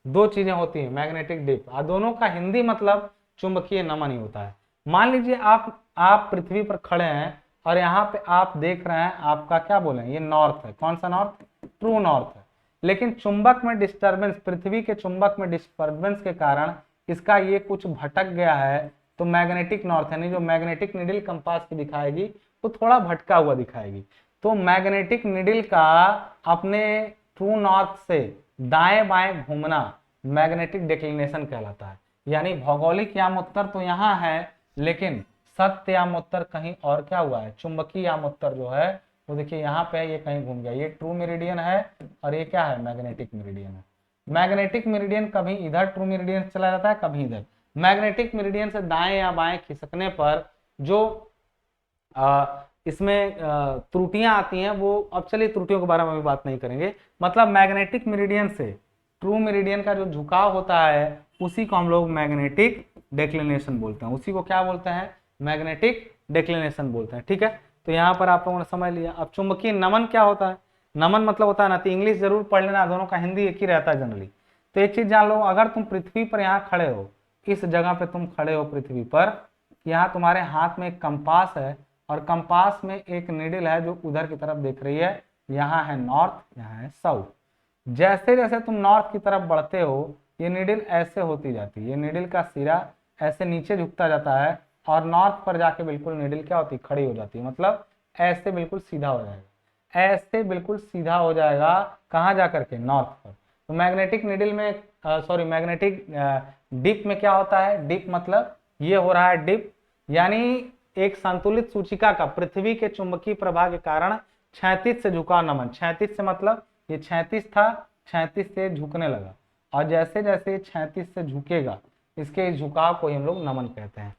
दो चीजें होती हैं, मैग्नेटिक डिप, और दोनों का हिंदी मतलब चुंबकीय नमन ही होता है। मान लीजिए आप पृथ्वी पर खड़े हैं और यहाँ पे आप देख रहे हैं, आपका क्या बोले, ये नॉर्थ है, कौन सा नॉर्थ, ट्रू नॉर्थ है, लेकिन चुंबक में डिस्टर्बेंस, पृथ्वी के चुंबक में डिस्टर्बेंस के कारण इसका ये कुछ भटक गया है, तो मैग्नेटिक नॉर्थ यानी जो मैग्नेटिक निडिल कंपास की दिखाएगी वो थोड़ा भटका हुआ दिखाएगी। तो मैग्नेटिक निडिल का अपने ट्रू नॉर्थ से दाएं बाएं घूमना मैग्नेटिक डिक्लिनेशन कहलाता है। यानी भौगोलिक याम उत्तर तो यहाँ है, लेकिन सत्य यामोत्तर कहीं और क्या हुआ है, चुंबकीय यामोत्तर जो है वो देखिए यहाँ पे ये कहीं घूम गया, ये ट्रू मेरिडियन है और ये क्या है, मैग्नेटिक मेरिडियन है। मैग्नेटिक मेरिडियन कभी इधर ट्रू मेरिडियन चला जाता है, कभी इधर। मैग्नेटिक मेरिडियन से दाएं या बाएं खिसकने पर जो इसमें त्रुटियां आती हैं वो, अब चलिए त्रुटियों के बारे में भी बात नहीं करेंगे। मतलब मैग्नेटिक मेरिडियन से ट्रू मेरिडियन का जो झुकाव होता है उसी को हम लोग मैग्नेटिक डेक्लिनेशन बोलते हैं, उसी को क्या बोलते हैं, मैग्नेटिक डेक्लिनेशन बोलते हैं। ठीक है, तो यहाँ पर आप लोगों ने समझ लिया। अब चुंबकीय नमन क्या होता है, नमन मतलब होता है ना, तो इंग्लिश जरूर पढ़ लेना, दोनों का हिंदी एक ही रहता है जनरली। तो एक चीज जान लो, अगर तुम पृथ्वी पर यहाँ खड़े हो, इस जगह पे तुम खड़े हो पृथ्वी पर, यहाँ तुम्हारे हाथ में एक कंपास है और कंपास में एक नीडल है जो उधर की तरफ देख रही है, यहाँ है नॉर्थ, यहाँ है साउथ। जैसे जैसे तुम नॉर्थ की तरफ बढ़ते हो ये नीडल ऐसे होती जाती है, ये नीडल का सिरा ऐसे नीचे झुकता जाता है और नॉर्थ पर जाके बिल्कुल नीडल क्या होती है, खड़ी हो जाती है, मतलब ऐसे बिल्कुल सीधा हो जाएगा, ऐसे बिल्कुल सीधा हो जाएगा, कहाँ जाकर के, नॉर्थ पर। तो मैग्नेटिक नीडल में मैग्नेटिक डिप में क्या होता है, डिप मतलब ये हो रहा है डिप, यानी एक संतुलित सूचिका का पृथ्वी के चुंबकीय प्रभाव के कारण क्षैतिज से झुकाव नमन, क्षैतिज से मतलब ये क्षैतिज था, क्षैतिज से झुकने लगा, और जैसे जैसे क्षैतिज से झुकेगा इसके झुकाव को हम लोग नमन कहते हैं।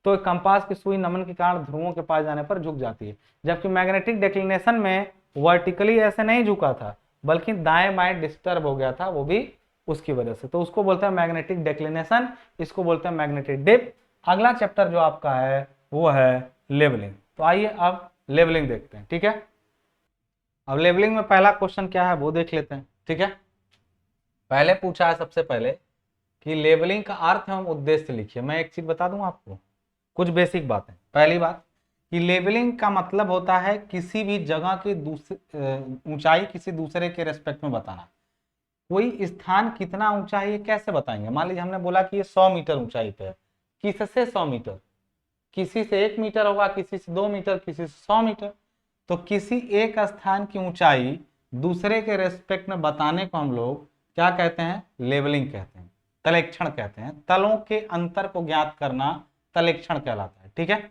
तो कंपास की सुई नमन के कारण ध्रुवों के पास जाने पर झुक जाती है, जबकि मैग्नेटिक डेक्लिनेशन में वर्टिकली ऐसे नहीं झुका था बल्कि दाएं बाएं डिस्टर्ब हो गया था, वो भी उसकी वजह से, तो उसको बोलते हैं मैग्नेटिक डेक्लिनेशन, इसको बोलते हैं मैग्नेटिक डिप। अगला चैप्टर जो आपका है वो है लेवलिंग। तो आइए अब लेवलिंग देखते हैं। ठीक है, अब लेवलिंग में पहला क्वेश्चन क्या है वो देख लेते हैं। ठीक है, पहले पूछा है सबसे पहले कि लेवलिंग का अर्थ एवं उद्देश्य लिखिए। मैं एक चीज बता दूं आपको, कुछ बेसिक बातें। पहली बात कि लेवलिंग का मतलब होता है किसी भी जगह की ऊंचाई किसी दूसरे के रेस्पेक्ट में बताना। कोई स्थान कितना ऊंचा है ये कैसे बताएंगे, मान लीजिए हमने बोला कि ये 100 मीटर ऊंचाई पे है, किससे 100 मीटर, किसी से 1 मीटर होगा, किसी से 2 मीटर, किसी से 100 मीटर। तो किसी एक स्थान की ऊंचाई दूसरे के रेस्पेक्ट में बताने को हम लोग क्या कहते हैं, लेवलिंग कहते हैं, तलेक्षण कहते हैं। तलों के अंतर को ज्ञात करना तलेक्षण कहलाता है। ठीक है,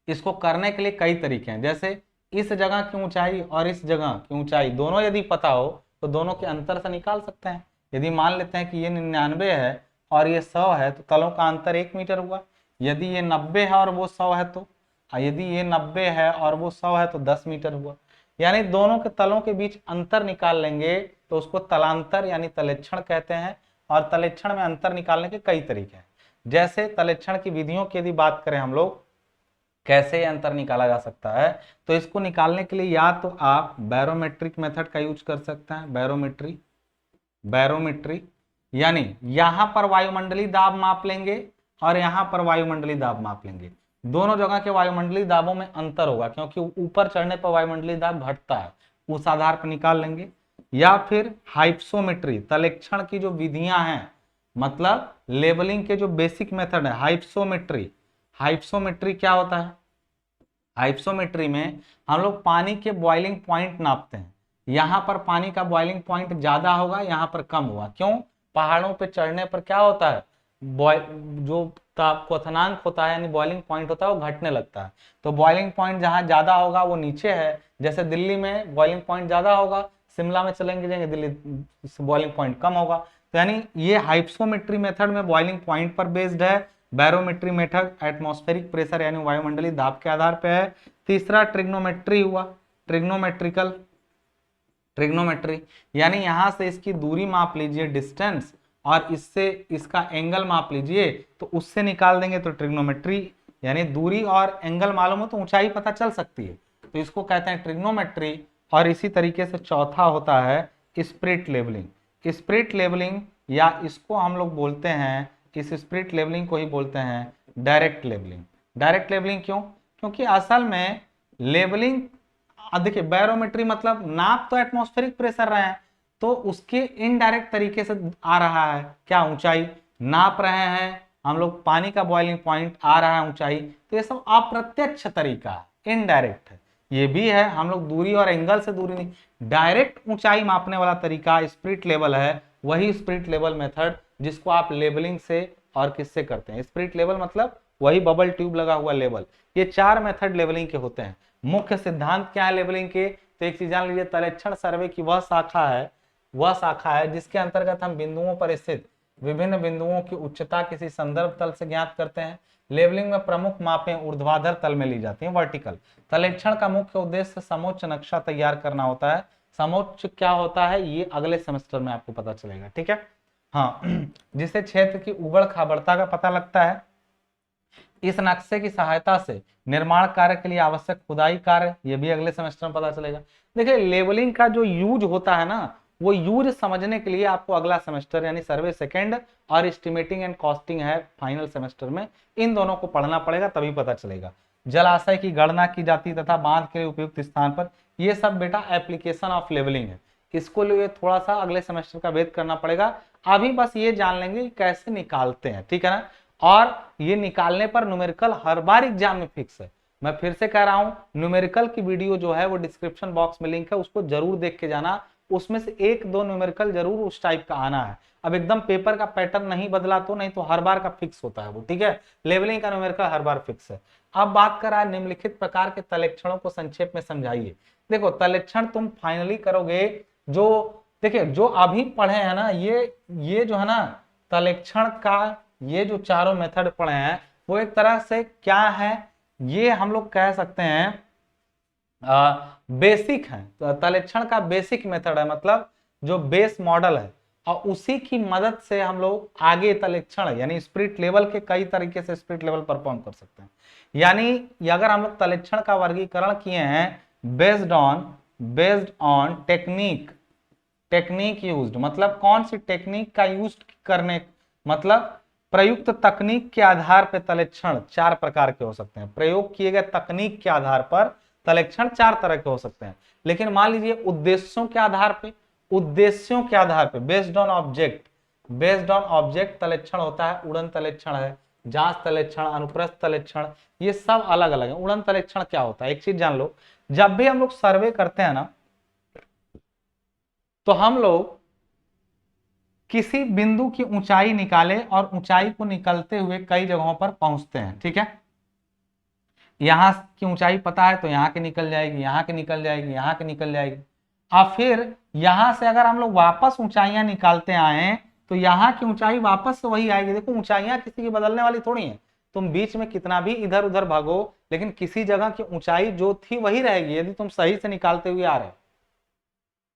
इसको करने के लिए कई तरीके हैं, जैसे इस जगह की ऊंचाई और इस जगह की ऊंचाई दोनों यदि पता हो तो दोनों के अंतर से निकाल सकते हैं। यदि मान लेते हैं कि ये 99 है और ये 100 है तो तलों का अंतर 1 मीटर हुआ। यदि ये 90 है और वो 100 है तो, यदि ये 90 है और वो 100 है तो 10 मीटर हुआ। यानी दोनों के तलों के बीच अंतर निकाल लेंगे तो उसको तलांतर यानी तलेक्षण कहते हैं। और तलेक्षण में अंतर निकालने के कई तरीके हैं, जैसे तलेक्षण की विधियों की यदि बात करें हम लोग कैसे अंतर निकाला जा सकता है, तो इसको निकालने के लिए या तो आप बैरोमेट्रिक मेथड का यूज कर सकते हैं, बैरोमेट्री यानी यहां पर वायुमंडलीय दाब माप लेंगे और यहां पर वायुमंडलीय दाब माप लेंगे। दोनों जगह के वायुमंडलीय दाबों में अंतर होगा क्योंकि ऊपर चढ़ने पर वायुमंडलीय दाब घटता है, उस आधार पर निकाल लेंगे। या फिर हाइप्सोमेट्री, तलेक्षण की जो विधियां हैं, मतलब लेवलिंग के जो बेसिक मेथड है, हाइप्सोमेट्री क्या होता है, हाइप्सोमेट्री में हम लोग पानी के बॉइलिंग पॉइंट नापते हैं। यहाँ पर पानी का बॉइलिंग पॉइंट ज्यादा होगा, यहाँ पर कम होगा। क्यों, पहाड़ों पे चढ़ने पर क्या होता है, जो क्वथनांक होता है यानी बॉइलिंग पॉइंट होता है वो घटने लगता है। तो बॉइलिंग पॉइंट जहाँ ज्यादा होगा वो नीचे है, जैसे दिल्ली में बॉइलिंग पॉइंट ज्यादा होगा, शिमला में चलेंगे जाएंगे दिल्ली बॉइलिंग पॉइंट कम होगा। तो यानी ये हाइप्सोमेट्री मेथड में बॉइलिंग पॉइंट पर बेस्ड है। बैरोमेट्री मेथड एटमॉस्फेरिक प्रेशर यानी वायुमंडलीय दाब के आधार पर है। तीसरा ट्रिग्नोमेट्री हुआ, ट्रिग्नोमेट्री यानी यहां से इसकी दूरी माप लीजिए, डिस्टेंस, और इससे इसका एंगल माप लीजिए तो उससे निकाल देंगे। तो ट्रिग्नोमेट्री यानी दूरी और एंगल मालूम हो तो ऊंचाई पता चल सकती है, तो इसको कहते हैं ट्रिग्नोमेट्री। और इसी तरीके से चौथा होता है स्प्रिट लेवलिंग। स्प्रिट लेवलिंग या इसको हम लोग बोलते हैं, इस स्प्रिट लेवलिंग को ही बोलते हैं डायरेक्ट लेवलिंग। डायरेक्ट लेवलिंग क्यों, क्योंकि असल में लेवलिंग, देखिए बैरोमेट्री मतलब नाप तो एटमॉस्फेरिक प्रेशर रहे हैं, तो उसके इनडायरेक्ट तरीके से आ रहा है क्या, ऊंचाई नाप रहे हैं हम लोग, पानी का बॉइलिंग पॉइंट आ रहा है ऊंचाई, तो ये सब अप्रत्यक्ष तरीका है, इनडायरेक्ट है। ये भी है, हम लोग दूरी और एंगल से दूरी नहीं, डायरेक्ट ऊंचाई मापने वाला तरीका स्पिरिट लेवल है। वही स्पिरिट लेवल मेथड जिसको आप लेवलिंग से और किससे करते हैं, स्पिरिट लेवल मतलब वही बबल ट्यूब लगा हुआ लेवल। ये 4 मेथड लेवलिंग के होते हैं। मुख्य सिद्धांत क्या है लेवलिंग के, तो एक चीज जान लीजिए, तलेक्षण सर्वे की वह शाखा है जिसके अंतर्गत हम बिंदुओं पर स्थित विभिन्न बिंदुओं की उच्चता किसी संदर्भ तल से ज्ञात करते हैं। लेवलिंग में प्रमुख मापें ऊर्ध्वाधर तल में ली जाती हैं, वर्टिकल। तलेक्षण का मुख्य उद्देश्य समोच्च नक्शा तैयार करना होता है। समोच्च क्या होता है ये अगले सेमेस्टर में आपको पता चलेगा, ठीक है। हाँ, जिससे क्षेत्र की उबड़ खाबड़ता का पता लगता है। इस नक्शे की सहायता से निर्माण कार्य के लिए आवश्यक खुदाई कार्य, ये भी अगले सेमेस्टर में पता चलेगा। देखिए लेवलिंग का जो यूज होता है ना, वो यूज समझने के लिए आपको अगला सेमेस्टर यानी सर्वे सेकंड और एस्टिमेटिंग एंड कॉस्टिंग है फाइनल सेमेस्टर में, इन दोनों को पढ़ना पड़ेगा, तभी पता चलेगा। जलाशय की गणना की जाती तथा बांध के लिए उपयुक्त स्थान पर, ये सब बेटा एप्लीकेशन ऑफ लेवलिंग है। इसको लिए थोड़ा सा अगले सेमेस्टर का वेट करना पड़ेगा। अभी बस ये जान लेंगे कि कैसे निकालते हैं, ठीक है ना। और ये निकालने पर न्यूमेरिकल हर बार एग्जाम में फिक्स है। मैं फिर से कह रहा हूं, न्यूमेरिकल की वीडियो जो है वो डिस्क्रिप्शन बॉक्स में लिंक है, उसको जरूर देख के जाना। उसमें से 1-2 न्यूमेरिकल जरूर उस टाइप का आना है। अब एकदम पेपर का पैटर्न नहीं बदला तो, नहीं तो हर बार का फिक्स होता है वो, ठीक है। लेवलिंग का न्यूमेरिकल हर बार फिक्स है। अब बात कर रहा है निम्नलिखित प्रकार के तलेक्षणों को संक्षेप में समझाइए। देखो तलेक्षण तुम फाइनली करोगे, जो देखिए जो अभी पढ़े हैं ना, ये जो है ना तलेक्षण का, ये जो चारों मेथड पढ़े हैं वो एक तरह से क्या है, ये हम लोग कह सकते हैं बेसिक है। तो तलेक्षण का बेसिक मेथड है, मतलब जो बेस मॉडल है, और उसी की मदद से हम लोग आगे तलेक्षण यानी स्पिरिट लेवल के कई तरीके से स्पिरिट लेवल परफॉर्म कर सकते हैं। यानी अगर हम लोग तलेक्षण का वर्गीकरण किए हैं बेस्ड ऑन टेक्निक यूज्ड, मतलब कौन सी टेक्निक का यूज करने, मतलब प्रयुक्त तकनीक के आधार पर तलेक्षण 4 प्रकार के हो सकते हैं। प्रयोग किए गए तकनीक के आधार पर तलेक्षण 4 तरह के हो सकते हैं। लेकिन मान लीजिए उद्देश्यों के आधार पे बेस्ड ऑन ऑब्जेक्ट तलेक्षण होता है। उड़न तलेक्षण है, जांच तलेक्षण, अनुप्रस्थ तलेक्षण, ये सब अलग अलग है। उड़न तलेक्षण क्या होता है, एक चीज जान लो, जब भी हम लोग सर्वे करते हैं ना, तो हम लोग किसी बिंदु की ऊंचाई निकाले और ऊंचाई को निकलते हुए कई जगहों पर पहुंचते हैं, ठीक है। यहां की ऊंचाई पता है तो यहाँ की निकल जाएगी, यहाँ की निकल जाएगी, यहाँ की निकल जाएगी। अब फिर यहां से अगर हम लोग वापस ऊंचाइयां निकालते आए तो यहाँ की ऊंचाई वापस से वही आएगी। देखो ऊंचाइयां किसी की बदलने वाली थोड़ी है, तुम बीच में कितना भी इधर उधर भागो, लेकिन किसी जगह की ऊंचाई जो थी वही रहेगी, यदि तुम सही से निकालते हुए आ रहे हो।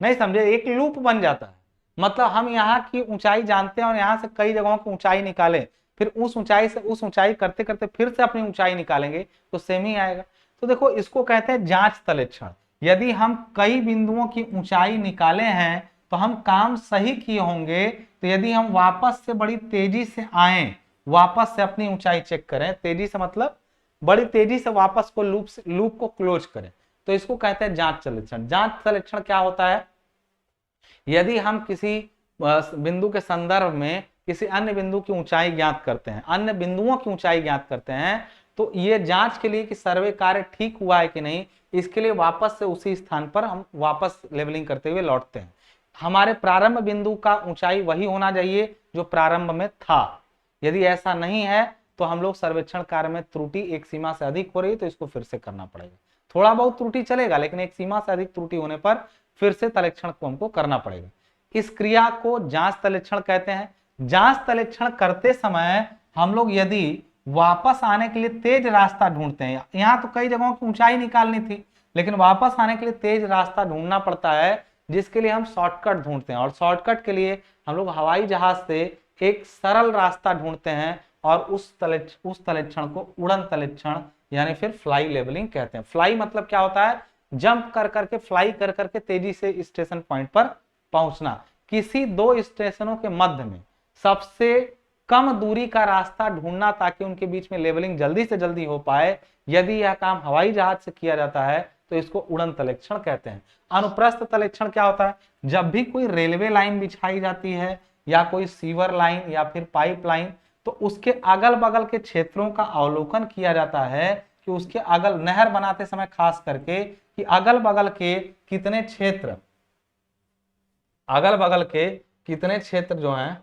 नहीं समझे, एक लूप बन जाता है। मतलब हम यहाँ की ऊंचाई जानते हैं और यहाँ से कई जगहों की ऊंचाई निकाले, फिर उस ऊंचाई से उस ऊंचाई करते करते फिर से अपनी ऊंचाई निकालेंगे तो सेम ही आएगा। तो देखो इसको कहते हैं जांच तलेक्षण। यदि हम कई बिंदुओं की ऊंचाई निकाले हैं तो हम काम सही किए होंगे। तो यदि हम वापस से बड़ी तेजी से आए, वापस से अपनी ऊंचाई चेक करें, तेजी से मतलब बड़ी तेजी से वापस को लूप को क्लोज करें, तो इसको कहते हैं जांच तलेक्षण। जांच तलेक्षण क्या होता है, यदि हम किसी बिंदु के संदर्भ में किसी अन्य बिंदु की ऊंचाई ज्ञात करते हैं, अन्य बिंदुओं की ऊंचाई ज्ञात करते हैं, तो ये जांच के लिए कि सर्वे कार्य ठीक हुआ है कि नहीं, इसके लिए वापस से उसी स्थान पर हम वापस लेवलिंग करते हुए लौटते हैं। हमारे प्रारंभ बिंदु का ऊंचाई वही होना चाहिए जो प्रारंभ में था। यदि ऐसा नहीं है तो हम लोग सर्वेक्षण कार्य में त्रुटि एक सीमा से अधिक हो रही है तो इसको फिर से करना पड़ेगा। थोड़ा बहुत त्रुटि चलेगा, लेकिन एक सीमा से अधिक त्रुटि होने पर फिर से तलेक्षण को हमको करना पड़ेगा। इस क्रिया को जांच तलेक्षण कहते हैं। जांच तलेक्षण करते समय हम लोग यदि वापस आने के लिए तेज रास्ता ढूंढते हैं, यहां तो कई जगहों की ऊंचाई निकालनी थी, लेकिन वापस आने के लिए तेज रास्ता ढूंढना पड़ता है, जिसके लिए हम शॉर्टकट ढूंढते हैं। और शॉर्टकट के लिए हम लोग हवाई जहाज से एक सरल रास्ता ढूंढते हैं और उस तलेक्षण को उड़न तलेक्षण यानी फिर फ्लाई लेवलिंग कहते हैं। फ्लाई मतलब क्या होता है, जंप कर करके फ्लाई कर करके तेजी से स्टेशन पॉइंट पर पहुंचना। किसी 2 स्टेशनों के मध्य में सबसे कम दूरी का रास्ता ढूंढना ताकि उनके बीच में लेवलिंग जल्दी से जल्दी हो पाए। यदि यह काम हवाई जहाज से किया जाता है तो इसको उड़न तलेक्षण कहते हैं। अनुप्रस्थ तलेक्षण क्या होता है, जब भी कोई रेलवे लाइन बिछाई जाती है या कोई सीवर लाइन या फिर पाइप लाइन, तो उसके अगल बगल के क्षेत्रों का अवलोकन किया जाता है कि उसके अगल नहर बनाते समय खास करके कि अगल बगल के कितने क्षेत्र जो हैं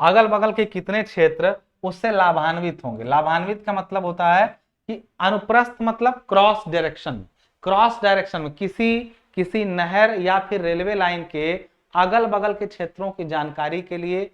अगल बगल के कितने क्षेत्र उससे लाभान्वित होंगे। लाभान्वित का मतलब होता है कि अनुप्रस्थ मतलब क्रॉस डायरेक्शन में किसी नहर या फिर रेलवे लाइन के अगल बगल के क्षेत्रों की जानकारी के लिए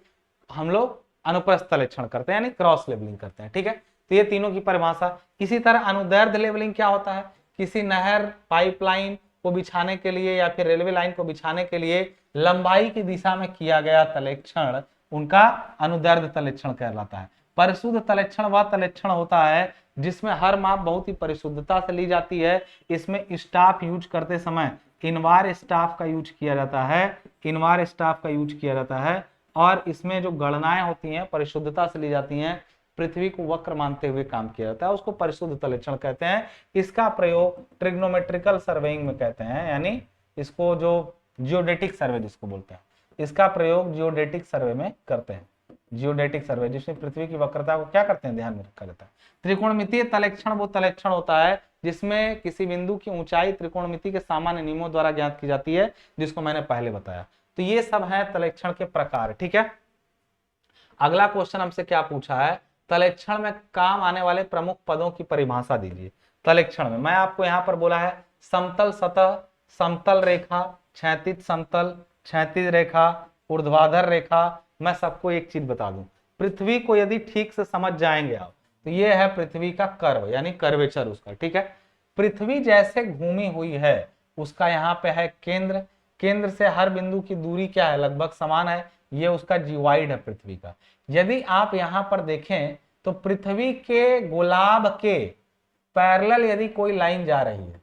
हम लोग अनुप्रस्थ तलेक्षण करते हैं, यानी क्रॉस लेवलिंग करते हैं। ठीक है, तो ये तीनों की परिभाषा। इसी तरह अनुदैर्ध्य लेवलिंग क्या होता है, किसी नहर पाइपलाइन को बिछाने के लिए या फिर रेलवे लाइन को बिछाने के लिए लंबाई की दिशा में किया गया तलेक्षण उनका अनुदैर्ध्य तलेक्षण कहलाता है। परिशुद्ध तलेक्षण वह तलेक्षण होता है जिसमें हर माप बहुत ही परिशुद्धता से ली जाती है। इसमें स्टाफ यूज करते समय इनवार स्टाफ का यूज किया जाता है, और इसमें जो गणनाएं होती हैं परिशुद्धता से ली जाती हैं, पृथ्वी को वक्र मानते हुए काम किया जाता है, उसको परिशुद्ध तलेक्षण कहते हैं। इसका प्रयोग ट्रिग्नोमेट्रिकल सर्वेइंग में कहते हैं, यानी इसको जो जियोडेटिक सर्वे जिसको बोलते हैं, इसका प्रयोग जियोडेटिक सर्वे में करते हैं। जियोडेटिक सर्वे जिसमें पृथ्वी की वक्रता को क्या करते हैं, ध्यान में रखा जाता है। त्रिकोणमितीय तलेक्षण वो तलेक्षण होता है जिसमें किसी बिंदु की ऊंचाई त्रिकोणमिति के सामान्य नियमों द्वारा ज्ञात की जाती है, जिसको मैंने पहले बताया। तो ये सब है तलेक्षण के प्रकार। ठीक है, अगला क्वेश्चन हमसे क्या पूछा है, तलेक्षण में काम आने वाले प्रमुख पदों की परिभाषा दीजिए। तलेक्षण में मैं आपको यहाँ पर बोला है समतल सतह, समतल रेखा, क्षैतिज समतल, क्षैतिज रेखा, ऊर्ध्वाधर रेखा। मैं सबको एक चीज बता दूं, पृथ्वी को यदि ठीक से समझ जाएंगे आप तो ये है पृथ्वी का कर्व, यानी कर्वेचर उसका। ठीक है, पृथ्वी जैसे घूमी हुई है उसका यहाँ पे है केंद्र, केंद्र से हर बिंदु की दूरी क्या है, लगभग समान है, ये उसका जीवाइड है पृथ्वी का। यदि आप यहाँ पर देखें तो पृथ्वी के गोलाब के पैरेलल यदि कोई लाइन जा रही है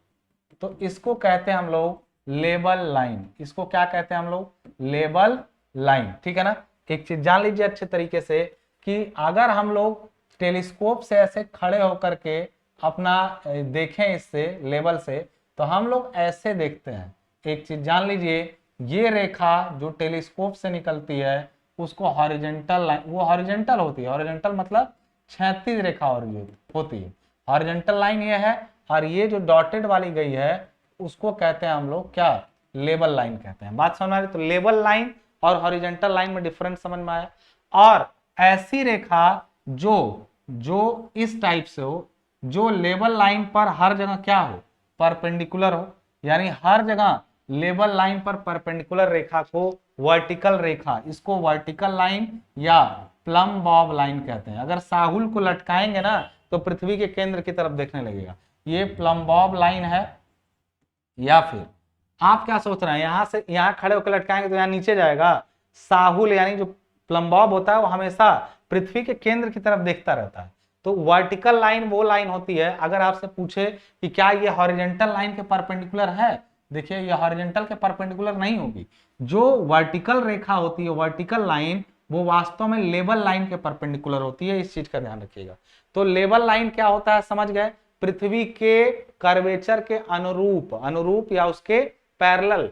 तो इसको कहते हैं हम लोग लेवल लाइन। इसको क्या कहते हैं हम लोग, लेवल लाइन। ठीक है ना, एक चीज जान लीजिए अच्छे तरीके से कि अगर हम लोग टेलीस्कोप से ऐसे खड़े होकर के अपना देखें इससे लेवल से, तो हम लोग ऐसे देखते हैं। एक चीज जान लीजिए, ये रेखा जो टेलीस्कोप से निकलती है उसको हॉरिजॉन्टल लाइन, वो हॉरिजॉन्टल होती है, हॉरिजॉन्टल मतलब क्षैतिज रेखा होती है, हॉरिजॉन्टल लाइन ये है। और ये जो डॉटेड वाली गई है उसको कहते हैं हम लोग क्या, लेवल लाइन कहते हैं। बात समझ में आ रही, तो लेवल लाइन और हॉरिजॉन्टल लाइन में डिफरेंस समझ में आया। और ऐसी रेखा जो इस टाइप से हो, जो लेवल लाइन पर हर जगह क्या हो, परपेंडिकुलर हो, यानी हर जगह लेवल लाइन पर परपेंडिकुलर रेखा को वर्टिकल रेखा, इसको वर्टिकल लाइन या प्लम बॉब लाइन कहते हैं। अगर साहुल को लटकाएंगे ना तो पृथ्वी के केंद्र की तरफ देखने लगेगा, ये प्लम बॉब लाइन है। या फिर आप क्या सोच रहे हैं, यहां से यहां खड़े होकर लटकाएंगे तो यहां नीचे जाएगा। साहुल यानी जो प्लम बॉब होता है वो हमेशा पृथ्वी के केंद्र की तरफ देखता रहता है। तो वर्टिकल लाइन वो लाइन होती है, अगर आपसे पूछे कि क्या ये हॉरिजॉन्टल लाइन के परपेंडिकुलर है, देखिए ये हॉरिजॉन्टल के परपेंडिकुलर नहीं होगी। जो वर्टिकल रेखा होती है, वर्टिकल लाइन, वो वास्तव में लेवल लाइन के परपेंडिकुलर होती है, इस चीज का ध्यान रखिएगा। तो लेवल लाइन क्या होता है समझ गए, पृथ्वी के कर्वेचर के अनुरूप या उसके पैरेलल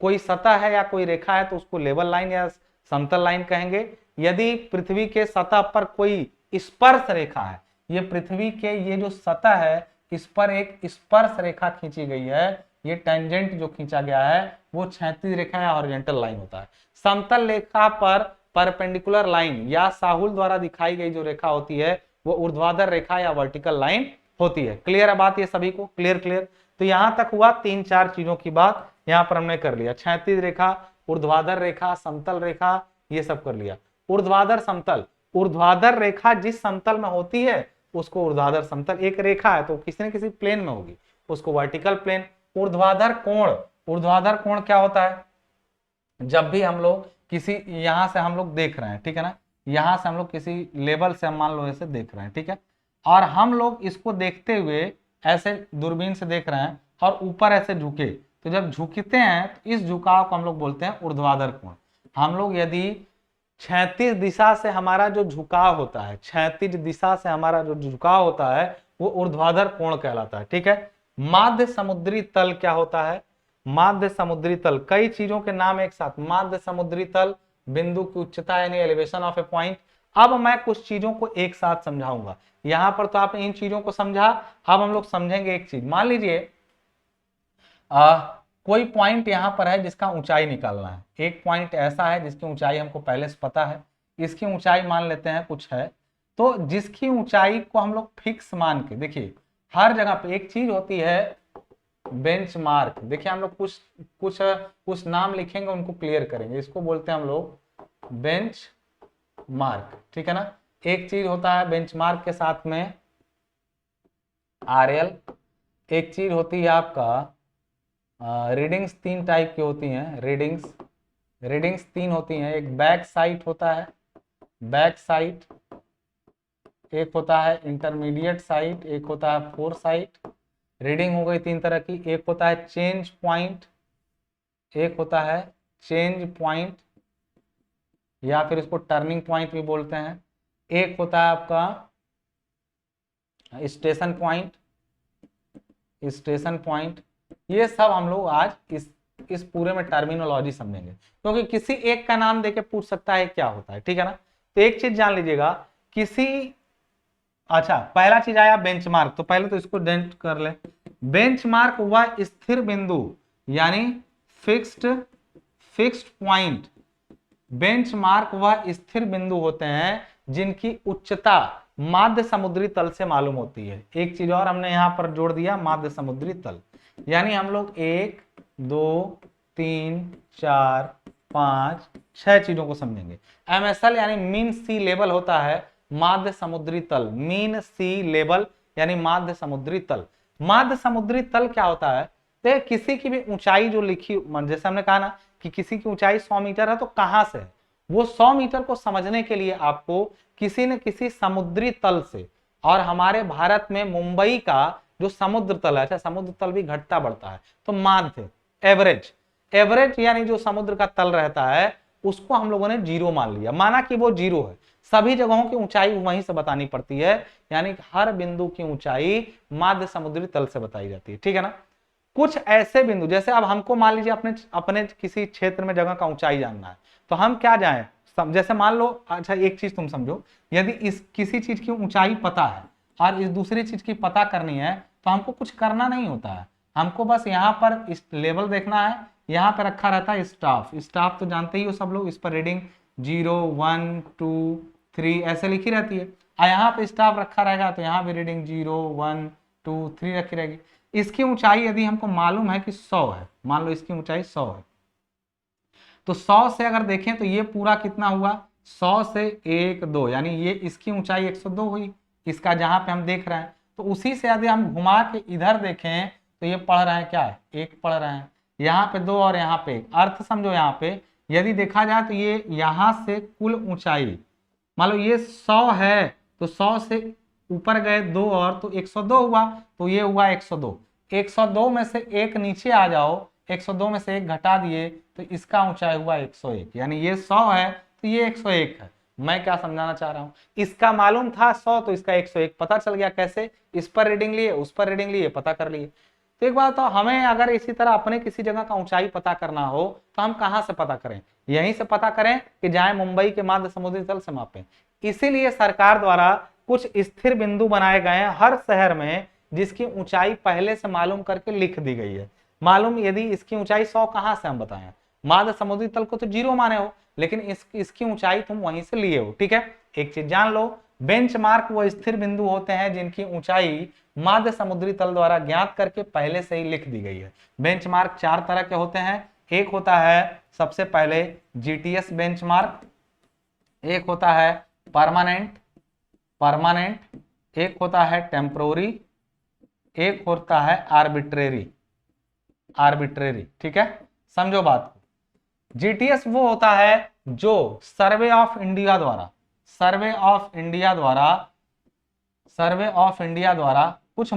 कोई सतह है या कोई रेखा है तो उसको लेवल लाइन या समतल लाइन कहेंगे। यदि पृथ्वी के सतह पर कोई स्पर्श रेखा है, ये पृथ्वी के ये जो सतह है इस पर एक स्पर्श रेखा खींची गई है, ये टेंजेंट जो खींचा गया है वो क्षैतिज रेखा या हॉरिजॉन्टल लाइन होता है। समतल रेखा पर परपेंडिकुलर लाइन या साहुल द्वारा दिखाई गई जो रेखा होती है वो ऊर्ध्वाधर रेखा या वर्टिकल लाइन होती है। क्लियर है बात, ये सभी को क्लियर। तो यहां तक हुआ 3-4 चीजों की बात यहां पर हमने कर लिया, क्षैतिज रेखा, ऊर्ध्वाधर रेखा, समतल रेखा, ये सब कर लिया। ऊर्ध्वाधर समतल, ऊर्ध्वाधर रेखा जिस समतल में होती है उसको ऊर्ध्वाधर समतल, एक रेखा है तो किसी न किसी प्लेन में होगी, उसको वर्टिकल प्लेन। ऊर्ध्वाधर कोण क्या होता है, जब भी हम लोग किसी यहां से हम लोग देख रहे हैं, ठीक है ना, यहां से हम लोग किसी लेवल से हम मान लो ऐसे देख रहे हैं, ठीक है, और हम लोग इसको देखते हुए ऐसे दूरबीन से देख रहे हैं और ऊपर ऐसे झुके, तो जब झुकते हैं तो इस झुकाव को हम लोग बोलते हैं ऊर्ध्वाधर कोण। हम लोग यदि क्षैतिज दिशा से हमारा जो झुकाव होता है, क्षैतिज दिशा से हमारा जो झुकाव होता है वो ऊर्ध्वाधर कोण कहलाता है। ठीक है, माध्य समुद्री तल क्या होता है, माध्य समुद्री तल, कई चीजों के नाम एक साथ, माध्य समुद्री तल, बिंदु की उच्चता यानी एलिवेशन ऑफ ए पॉइंट। अब मैं कुछ चीजों को एक साथ समझाऊंगा, यहां पर तो आपने इन चीजों को समझा, अब हम लोग समझेंगे एक चीज। मान लीजिए कोई पॉइंट यहां पर है जिसका ऊंचाई निकालना है, एक पॉइंट ऐसा है जिसकी ऊंचाई हमको पहले से पता है, इसकी ऊंचाई मान लेते हैं कुछ है, तो जिसकी ऊंचाई को हम लोग फिक्स मान के, देखिए हर जगह पे एक चीज होती है बेंचमार्क। देखिए हम लोग कुछ नाम लिखेंगे, उनको क्लियर करेंगे, इसको बोलते हैं हम लोग बेंच मार्क, ठीक है ना। एक चीज होता है बेंचमार्क के साथ में आरएल, एक चीज होती है आपका रीडिंग्स, तीन टाइप की होती हैं रीडिंग्स तीन होती हैं। एक बैक साइट होता है, बैक साइट, एक होता है इंटरमीडिएट साइट, एक होता है फोर साइट। रीडिंग हो गई तीन तरह की, एक होता है चेंज पॉइंट, एक होता है चेंज पॉइंट या फिर इसको टर्निंग पॉइंट भी बोलते हैं, एक होता है आपका स्टेशन पॉइंट, स्टेशन पॉइंट। ये सब हम लोग आज इस पूरे में टर्मिनोलॉजी समझेंगे, क्योंकि किसी एक का नाम देके पूछ सकता है क्या होता है, ठीक है ना। तो एक चीज जान लीजिएगा, अच्छा पहला चीज आया बेंचमार्क, तो पहले तो इसको डेंट कर ले। बेंचमार्क वह स्थिर बिंदु यानी फिक्स्ड पॉइंट, बेंचमार्क वह स्थिर बिंदु होते हैं जिनकी उच्चता माध्य समुद्री तल से मालूम होती है। एक चीज और हमने यहां पर जोड़ दिया, माध्य समुद्री तल, यानी हम लोग 1 2 3 4 5 6 चीजों को समझेंगे। MSL यानी मीन सी लेवल होता है माध्य समुद्री तल, मीन सी लेवल यानी माध्य समुद्री तल। माध्य समुद्री तल क्या होता है, तो किसी की भी ऊंचाई जो लिखी, जैसे हमने कहा ना कि किसी की ऊंचाई 100 मीटर है, तो कहां से है वो 100 मीटर को समझने के लिए आपको किसी न किसी समुद्री तल से, और हमारे भारत में मुंबई का जो समुद्र तल है, अच्छा समुद्र तल भी घटता बढ़ता है, तो माध्य एवरेज यानी जो समुद्र का तल रहता है उसको हम लोगों ने जीरो मान लिया, माना कि वो जीरो है। सभी जगहों की ऊंचाई वहीं से बतानी पड़ती है, यानी हर बिंदु की ऊंचाई माध्य समुद्री तल से बताई जाती है, ठीक है ना। कुछ ऐसे बिंदु, जैसे अब हमको मान लीजिए अपने किसी क्षेत्र में जगह का ऊंचाई जानना है, तो हम क्या जाएं, जैसे मान लो, अच्छा एक चीज तुम समझो, यदि इस किसी चीज की ऊंचाई पता है और इस दूसरी चीज की पता करनी है, तो हमको कुछ करना नहीं होता है, हमको बस यहाँ पर इस लेवल देखना है, यहाँ पर रखा रहता है स्टाफ तो जानते ही हो सब लोग, इस पर रीडिंग 0 1 2 3 ऐसे लिखी रहती है, और यहाँ पे स्टाफ रखा रहेगा तो यहाँ भी रीडिंग 0 1 2 3 रखी रहेगी। इसकी ऊंचाई यदि हमको मालूम है कि 100 है, मान लो इसकी ऊंचाई 100 है, तो 100 से अगर देखें तो ये पूरा कितना हुआ, 100 से 1 2, यानी ये इसकी ऊंचाई 102 हुई, इसका जहां पे हम देख रहे हैं। तो उसी से यदि हम घुमा के इधर देखें तो ये पढ़ रहे हैं क्या है, 1 पढ़ रहे हैं, यहाँ पे 2 और यहाँ पे 1। अर्थ समझो, यहाँ पे यदि देखा जाए तो ये यहाँ से कुल ऊंचाई, मान लो ये 100 है, तो 100 से ऊपर गए 2 और, तो 102 हुआ, तो ये हुआ 102। 102 में से 1 नीचे आ जाओ, 102 में से 1 घटा दिए तो इसका ऊंचाई हुआ 101, यानी ये 100 है तो ये 101 है। मैं क्या समझाना चाह रहा हूं, इसका मालूम था 100 तो इसका 101 पता चल गया, कैसे, इस पर रीडिंग लिए उस पर रीडिंग लिए पता कर लिए। तो एक बात, तो हमें अगर इसी तरह अपने किसी जगह का ऊंचाई पता करना हो तो हम कहां से पता करें, यहीं से पता करें कि जाए मुंबई के माध्य समुद्री तल से मापें। इसीलिए सरकार द्वारा कुछ स्थिर बिंदु बनाए गए हैं हर शहर में, जिसकी ऊंचाई पहले से मालूम करके लिख दी गई है। मालूम यदि इसकी ऊंचाई 100 कहां से हम बताएं, माध्य समुद्री तल को तो 0 माने हो, लेकिन इसकी ऊंचाई तुम वहीं से लिए हो, ठीक है। एक चीज जान लो, बेंचमार्क वो स्थिर बिंदु होते हैं जिनकी ऊंचाई माध्य समुद्री तल द्वारा ज्ञात करके पहले से ही लिख दी गई है। बेंचमार्क 4 तरह के होते हैं, एक होता है सबसे पहले जीटीएस बेंचमार्क, एक होता है परमानेंट, एक होता है टेम्पोररी, एक होता है आर्बिट्रेरी, ठीक है। समझो बात को, जीटीएस वो होता है जो सर्वे ऑफ इंडिया द्वारा कुछ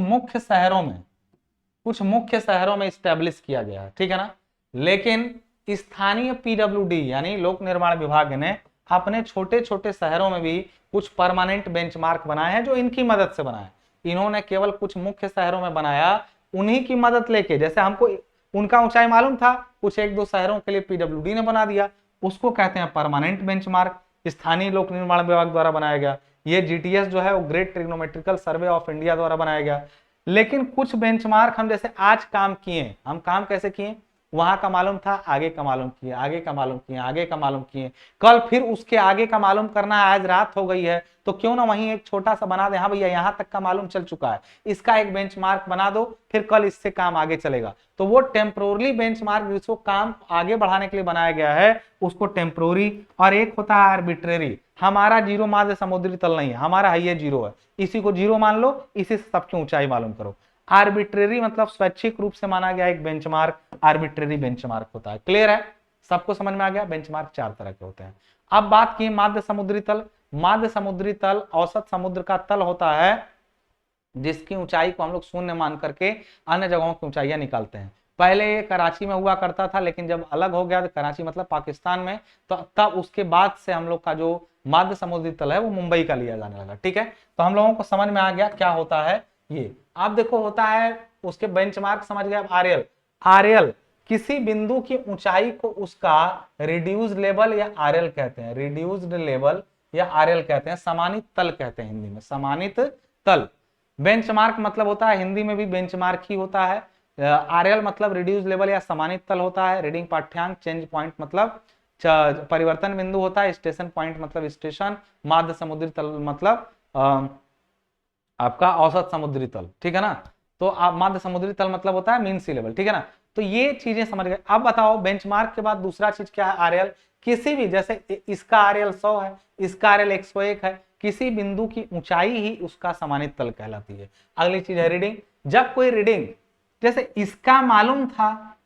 मुख्य शहरों में स्टैब्लिश किया गया है, ठीक है ना। लेकिन स्थानीय पीडब्ल्यूडी यानी लोक निर्माण विभाग ने अपने छोटे छोटे शहरों में भी कुछ परमानेंट बेंचमार्क बनाए हैं, जो इनकी मदद से बनाए। इन्होंने केवल कुछ मुख्य शहरों में बनाया, उन्हीं की मदद लेके, जैसे हमको उनका ऊंचाई मालूम था, कुछ 1-2 शहरों के लिए पीडब्ल्यूडी ने बना दिया, उसको कहते हैं परमानेंट बेंचमार्क, स्थानीय लोक निर्माण विभाग द्वारा बनाया गया। ये जीटीएस जो है वो great trigonometrical survey of India द्वारा बनाया गया। लेकिन कुछ बेंचमार्क हम जैसे आज काम किए, हम काम कैसे किए, वहां का मालूम था, आगे का मालूम किए, आगे का मालूम किए, आगे का मालूम किए, कल फिर उसके आगे का मालूम करना है, आज रात हो गई है तो क्यों ना वहीं एक छोटा सा बना दे, हाँ भैया यहाँ तक का मालूम चल चुका है, इसका एक बेंचमार्क बना दो, फिर कल इससे काम आगे चलेगा। तो वो टेम्पोररी बेंचमार्क जिसको काम आगे बढ़ाने के लिए बनाया गया है उसको टेम्पोररी, और एक होता है आर्बिट्रेरी। हमारा जीरो माध्य समुद्री तल नहीं है, हमारा हाईएस्ट जीरो है, इसी को जीरो मान लो, इसी से सबकी ऊंचाई मालूम करो। आर्बिट्रेरी मतलब स्वैच्छिक रूप से माना गया एक बेंचमार्क आर्बिट्रेरी बेंचमार्क होता है। क्लियर है, सबको समझ में आ गया। बेंचमार्क 4 तरह के होते हैं। अब बात की माध्य समुद्री तल। माध्य समुद्री तल औसत समुद्र का तल होता है जिसकी ऊंचाई को हम लोग शून्य मान करके अन्य जगहों की ऊंचाइयां निकालते हैं। पहले ये कराची में हुआ करता था, लेकिन जब अलग हो गया, तो कराची मतलब पाकिस्तान में, तो तब उसके बाद से हम लोग का जो माध्य समुद्री तल है वो मुंबई का लिया जाने लगा। ठीक है, तो हम लोगों को समझ में आ गया क्या होता है ये। आप देखो होता है उसके बेंचमार्क समझ गए। आरएल, आरएल किसी बिंदु की ऊंचाई को उसका रिड्यूस्ड लेवल या आरएल कहते हैं, रिड्यूस्ड लेवल या आरएल कहते हैं, समानित तल कहते हैं हिंदी में, समानित तल। बेंचमार्क मतलब होता है हिंदी में भी बेंचमार्क ही होता है। आरएल मतलब रिड्यूस लेवल या समानित तल होता है। रीडिंग पाठ्यांक, चेंज पॉइंट मतलब परिवर्तन बिंदु होता है, स्टेशन पॉइंट मतलब स्टेशन, माध्य समुद्री तल मतलब आपका औसत समुद्री तल। ठीक है ना, तो आप माध्य समुद्री तल मतलब होता है मीन सी लेवल। ठीक है ना, तो ये चीजें समझ गए। अब बताओ बेंचमार्क के बाद दूसरा चीज क्या है, आरएल। किसी भी, जैसे इसका आरएल 100 है, इसका आरएल 101 है, किसी बिंदु की ऊंचाई ही उसका समानित तल कहलाती है। अगली चीज है रीडिंग। जब कोई रीडिंग, जैसे इसका मालूम था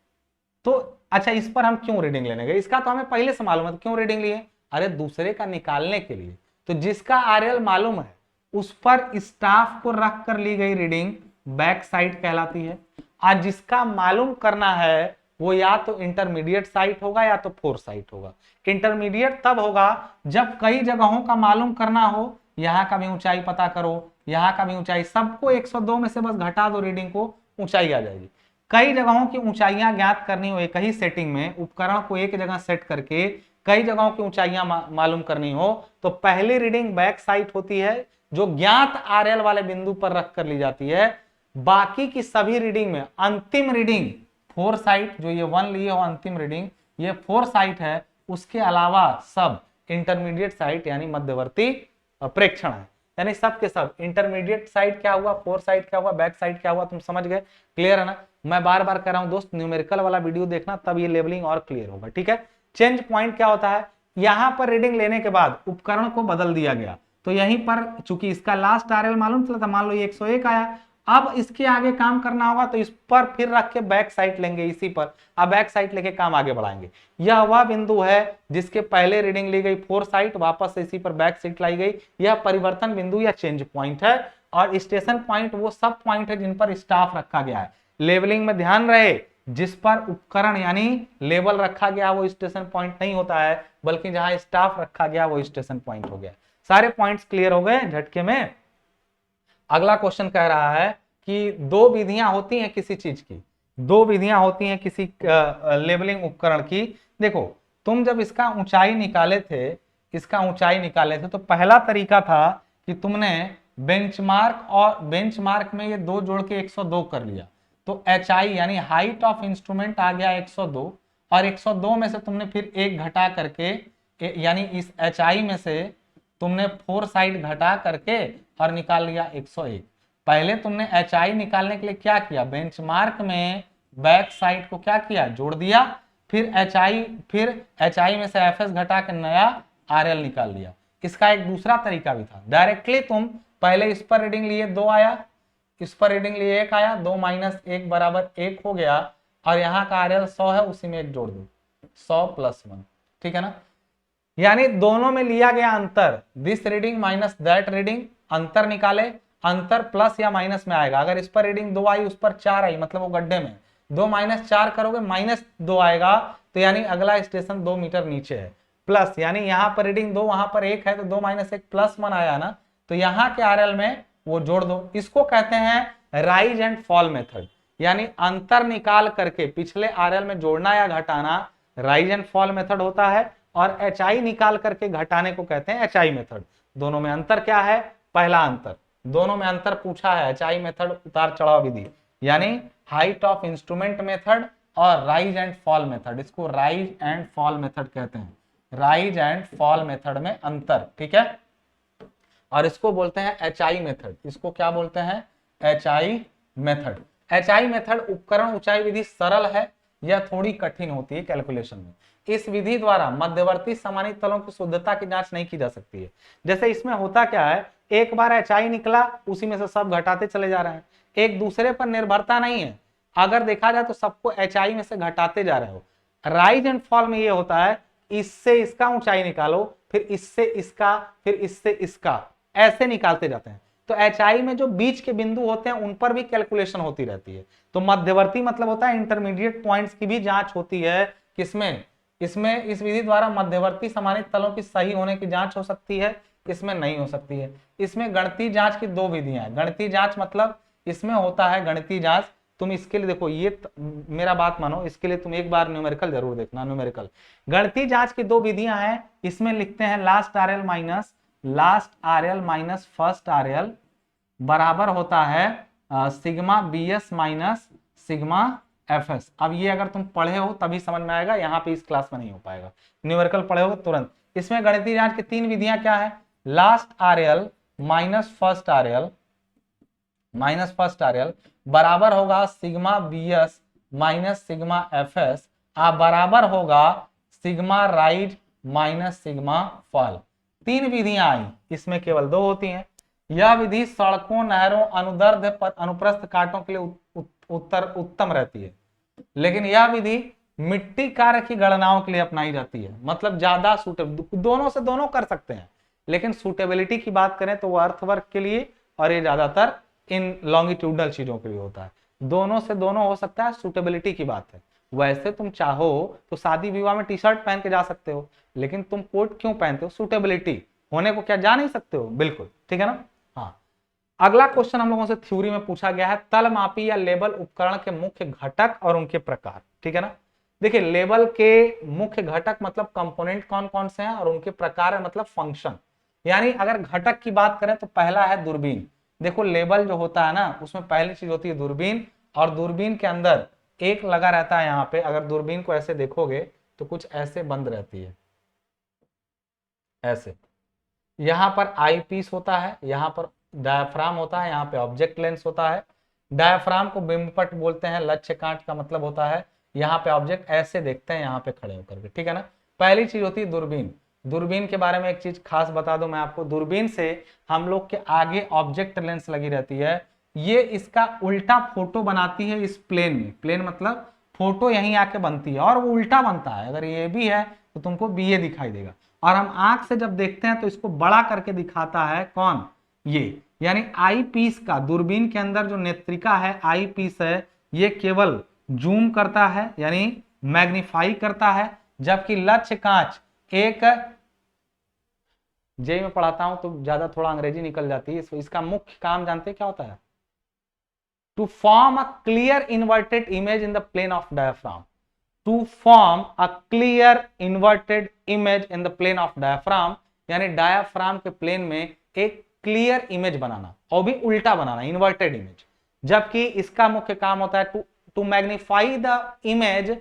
तो अच्छा, इस पर हम क्यों रीडिंग लेने गए, इसका तो हमें पहले से मालूम है, तो क्यों रीडिंग लिए, अरे दूसरे का निकालने के लिए। तो जिसका आरएल मालूम है उस पर स्टाफ को रख कर ली गई रीडिंग बैक साइड कहलाती है। आज जिसका मालूम करना है वो या तो इंटरमीडिएट साइट होगा या तो फोर साइट होगा। इंटरमीडिएट तब होगा जब कई जगहों का मालूम करना हो, यहाँ का भी ऊंचाई पता करो, यहाँ का भी ऊंचाई, सबको 102 में से बस घटा दो रीडिंग को, ऊंचाई आ जाएगी। कई जगहों की ऊंचाइयां ज्ञात करनी हो, एक ही सेटिंग में उपकरण को एक जगह सेट करके कई जगहों की ऊंचाइयां मालूम करनी हो, तो पहली रीडिंग बैक साइट होती है जो ज्ञात आरएल वाले बिंदु पर रख कर ली जाती है। बाकी की सभी रीडिंग में अंतिम रीडिंग फोर साइट, जो ये 1 लिए हो अंतिम रीडिंग, ये फोर साइट है। उसके अलावा सब इंटरमीडिएट साइट यानी मध्यवर्ती प्रेक्षण है। यानी सब के सब इंटरमीडिएट साइड क्या हुआ, फोर साइड क्या हुआ, बैक साइड क्या हुआ, तुम समझ गए। क्लियर है ना, मैं बार बार कह रहा हूं दोस्त, न्यूमेरिकल वाला वीडियो देखना, तब ये लेवलिंग और क्लियर होगा। ठीक है, चेंज पॉइंट क्या होता है, यहां पर रीडिंग लेने के बाद उपकरण को बदल दिया गया, तो यहीं पर चूंकि इसका लास्ट आरएल मालूम चला था, मान लो ये 101 आया, अब इसके आगे काम करना होगा तो इस पर फिर रख के बैक साइड लेंगे, इसी पर अब बैक साइड लेके काम आगे बढ़ाएंगे। यह वह बिंदु है जिसके पहले रीडिंग ली गई फोर साइट, वापस से इसी पर बैक साइड लाई गई, यह परिवर्तन बिंदु या चेंज पॉइंट है। और स्टेशन पॉइंट वो सब पॉइंट है जिन पर स्टाफ रखा गया है। लेवलिंग में ध्यान रहे, जिस पर उपकरण यानी लेवल रखा गया वो स्टेशन पॉइंट नहीं होता है, बल्कि जहां स्टाफ रखा गया वो स्टेशन पॉइंट हो गया। सारे पॉइंट्स क्लियर हो गए झटके में। अगला क्वेश्चन कह रहा है कि दो विधियां होती हैं किसी चीज की, दो विधियां होती हैं किसी लेवलिंग उपकरण की। देखो तुम जब इसका ऊंचाई निकाले थे, इसका ऊंचाई निकाले थे, तो पहला तरीका था कि तुमने बेंचमार्क और बेंचमार्क में ये दो जोड़ के 102 कर लिया, तो एच आई यानी हाइट ऑफ इंस्ट्रूमेंट आ गया 102, और 102 में से तुमने फिर एक घटा करके यानी इस एच आई में से तुमने फोर साइड घटा करके और निकाल लिया 101। पहले तुमने एच आई निकालने के लिए क्या किया, बेंचमार्क में बैक साइड को क्या किया, जोड़ दिया, फिर एच आई में से एफ एस घटा के नया आर एल निकाल लिया। इसका एक दूसरा तरीका भी था, डायरेक्टली तुम पहले इस पर रीडिंग लिए 2 आया, इस पर रीडिंग लिए 1 आया, 2 - 1 बराबर 1 हो गया, और यहाँ का आर एल 100 है, उसी में 1 जोड़ दो, 100 + 1। ठीक है ना, यानी दोनों में लिया गया अंतर, this reading minus that reading, अंतर निकाले, अंतर प्लस या माइनस में आएगा। अगर इस पर रीडिंग 2 आई, उस पर 4 आई, मतलब वो गड्ढे में, 2 - 4 करोगे -2 आएगा, तो यानी अगला स्टेशन 2 मीटर नीचे है। प्लस यानी यहाँ पर रीडिंग 2, वहां पर 1 है, तो 2 - 1 + 1 आया ना, तो यहाँ के आरएल में वो जोड़ दो। इसको कहते हैं राइज एंड फॉल मेथड, यानी अंतर निकाल करके पिछले आरएल में जोड़ना या घटाना राइज एंड फॉल मेथड होता है, और एच आई निकाल करके घटाने को कहते हैं एच आई मेथड। दोनों में अंतर क्या है, पहला अंतर, दोनों में अंतर पूछा है, एच आई मेथड उतार चढ़ाव विधि, यानी हाइट ऑफ इंस्ट्रूमेंट मेथड और राइज एंड फॉल मेथड, इसको राइज एंड फॉल मेथड कहते हैं, राइज एंड फॉल मेथड में अंतर, ठीक है। और इसको बोलते हैं एचआई मेथड, इसको क्या बोलते हैं, एचआई मेथड। एचआई मेथड उपकरण ऊंचाई विधि सरल है या थोड़ी कठिन होती है कैलकुलेशन में। इस विधि द्वारा मध्यवर्ती समानित तलों की शुद्धता की जांच नहीं की जा सकती है। जैसे इसमें होता क्या है, एक बार एचआई निकला उसी में से सब घटाते चले जा रहे हैं, एक दूसरे पर निर्भरता नहीं है। अगर देखा जाए तो सबको एचआई में से घटाते जा रहे हो। राइज एंड फॉल में ये होता है, इससे इसका ऊंचाई निकालो, फिर इससे इसका, फिर इससे इसका, ऐसे निकालते जाते हैं। तो एचआई में जो बीच के बिंदु होते हैं उन पर भी कैलकुलेशन होती रहती है। तो मध्यवर्ती मतलब होता है इंटरमीडिएट पॉइंट्स की भी जांच होती है। किसमें, इसमें इस विधि द्वारा मध्यवर्ती समानित तलों की सही होने की जांच हो सकती है, इसमें नहीं हो सकती है। इसमें गणितीय जांच की दो विधियां हैं। गणितीय जांच मतलब इसमें होता है गणितीय जांच, तुम इसके लिए देखो, ये मेरा बात मानो, इसके लिए तुम एक बार न्यूमेरिकल जरूर देखना, न्यूमेरिकल। गणितीय जांच की दो विधियां हैं, इसमें लिखते हैं last RL minus first RL बराबर होता है sigma BS minus sigma FS. अब ये अगर तुम पढ़े हो तभी समझ में आएगा, यहाँ पे इस क्लास में नहीं हो पाएगा, न्यूमेरिकल पढ़े हो तुरंत। इसमें गणितीय जांच की तीन विधियां क्या है, last RL minus first RL बराबर होगा sigma BS minus sigma FS, बराबर होगा sigma rise minus sigma fall. तीन विधियां आई, इसमें केवल दो होती हैं। यह विधि सड़कों, नहरों, अनुदैर्ध्य अनुप्रस्थ कांटों के लिए उत्तम रहती है, लेकिन यह विधि मिट्टी कार्य की गणनाओं के लिए अपनाई जाती है। मतलब ज्यादा सूटेबल, दोनों से दोनों कर सकते हैं, लेकिन सूटेबिलिटी की बात करें तो वो अर्थवर्क के लिए, और ये ज्यादातर इन लॉन्गिट्यूडनल चीजों के लिए होता है। दोनों से दोनों हो सकता है, सूटेबिलिटी की बात है। वैसे तुम चाहो तो शादी विवाह में टी शर्ट पहन के जा सकते हो, लेकिन तुम कोट क्यों पहनते हो, सूटेबिलिटी होने को क्या जा नहीं सकते हो, बिल्कुल ठीक है ना। हाँ, अगला क्वेश्चन हम लोगों से थ्योरी में पूछा गया है, तल मापी या लेबल उपकरण के मुख्य घटक और उनके प्रकार, ठीक है ना। देखिए, लेबल के मुख्य घटक मतलब कंपोनेंट कौन कौन से हैं, और उनके प्रकार मतलब फंक्शन। यानी अगर घटक की बात करें तो पहला है दूरबीन। देखो, लेबल जो होता है ना, उसमें पहली चीज होती है दूरबीन, और दूरबीन के अंदर एक लगा रहता है यहाँ पे। अगर दूरबीन को ऐसे देखोगे तो कुछ ऐसे बंद रहती है, ऐसे। यहाँ पर आई पीस होता है, यहाँ पर डायाफ्राम होता है, यहाँ पे ऑब्जेक्ट लेंस होता है। डायाफ्राम को बिंबपट बोलते हैं, लक्ष्य कांच का मतलब होता है यहाँ पे ऑब्जेक्ट ऐसे देखते हैं यहाँ पे खड़े होकर के, ठीक है ना। पहली चीज होती है दूरबीन। दूरबीन के बारे में एक चीज खास बता दूं मैं आपको, दूरबीन से हम लोग के आगे ऑब्जेक्ट लेंस लगी रहती है, ये इसका उल्टा फोटो बनाती है इस प्लेन में। प्लेन मतलब फोटो यहीं आके बनती है, और वो उल्टा बनता है। अगर ये भी है तो तुमको बी ए दिखाई देगा। और हम आंख से जब देखते हैं तो इसको बड़ा करके दिखाता है कौन, ये। यानी आई पीस का, दूरबीन के अंदर जो नेत्रिका है, आई पीस है, ये केवल जूम करता है, यानी मैग्नीफाई करता है। जबकि लक्ष्य कांच एक, जेई में पढ़ाता हूं तो ज्यादा थोड़ा अंग्रेजी निकल जाती है, इसका मुख्य काम जानते हैं क्या होता है, to form a clear inverted image in the plane of diaphragm. To form a clear inverted image in the plane of diaphragm, यानी डायफ्राम के प्लेन में एक क्लियर इमेज बनाना, और भी उल्टा बनाना, इन्वर्टेड इमेज। जबकि इसका मुख्य काम होता है to magnify the image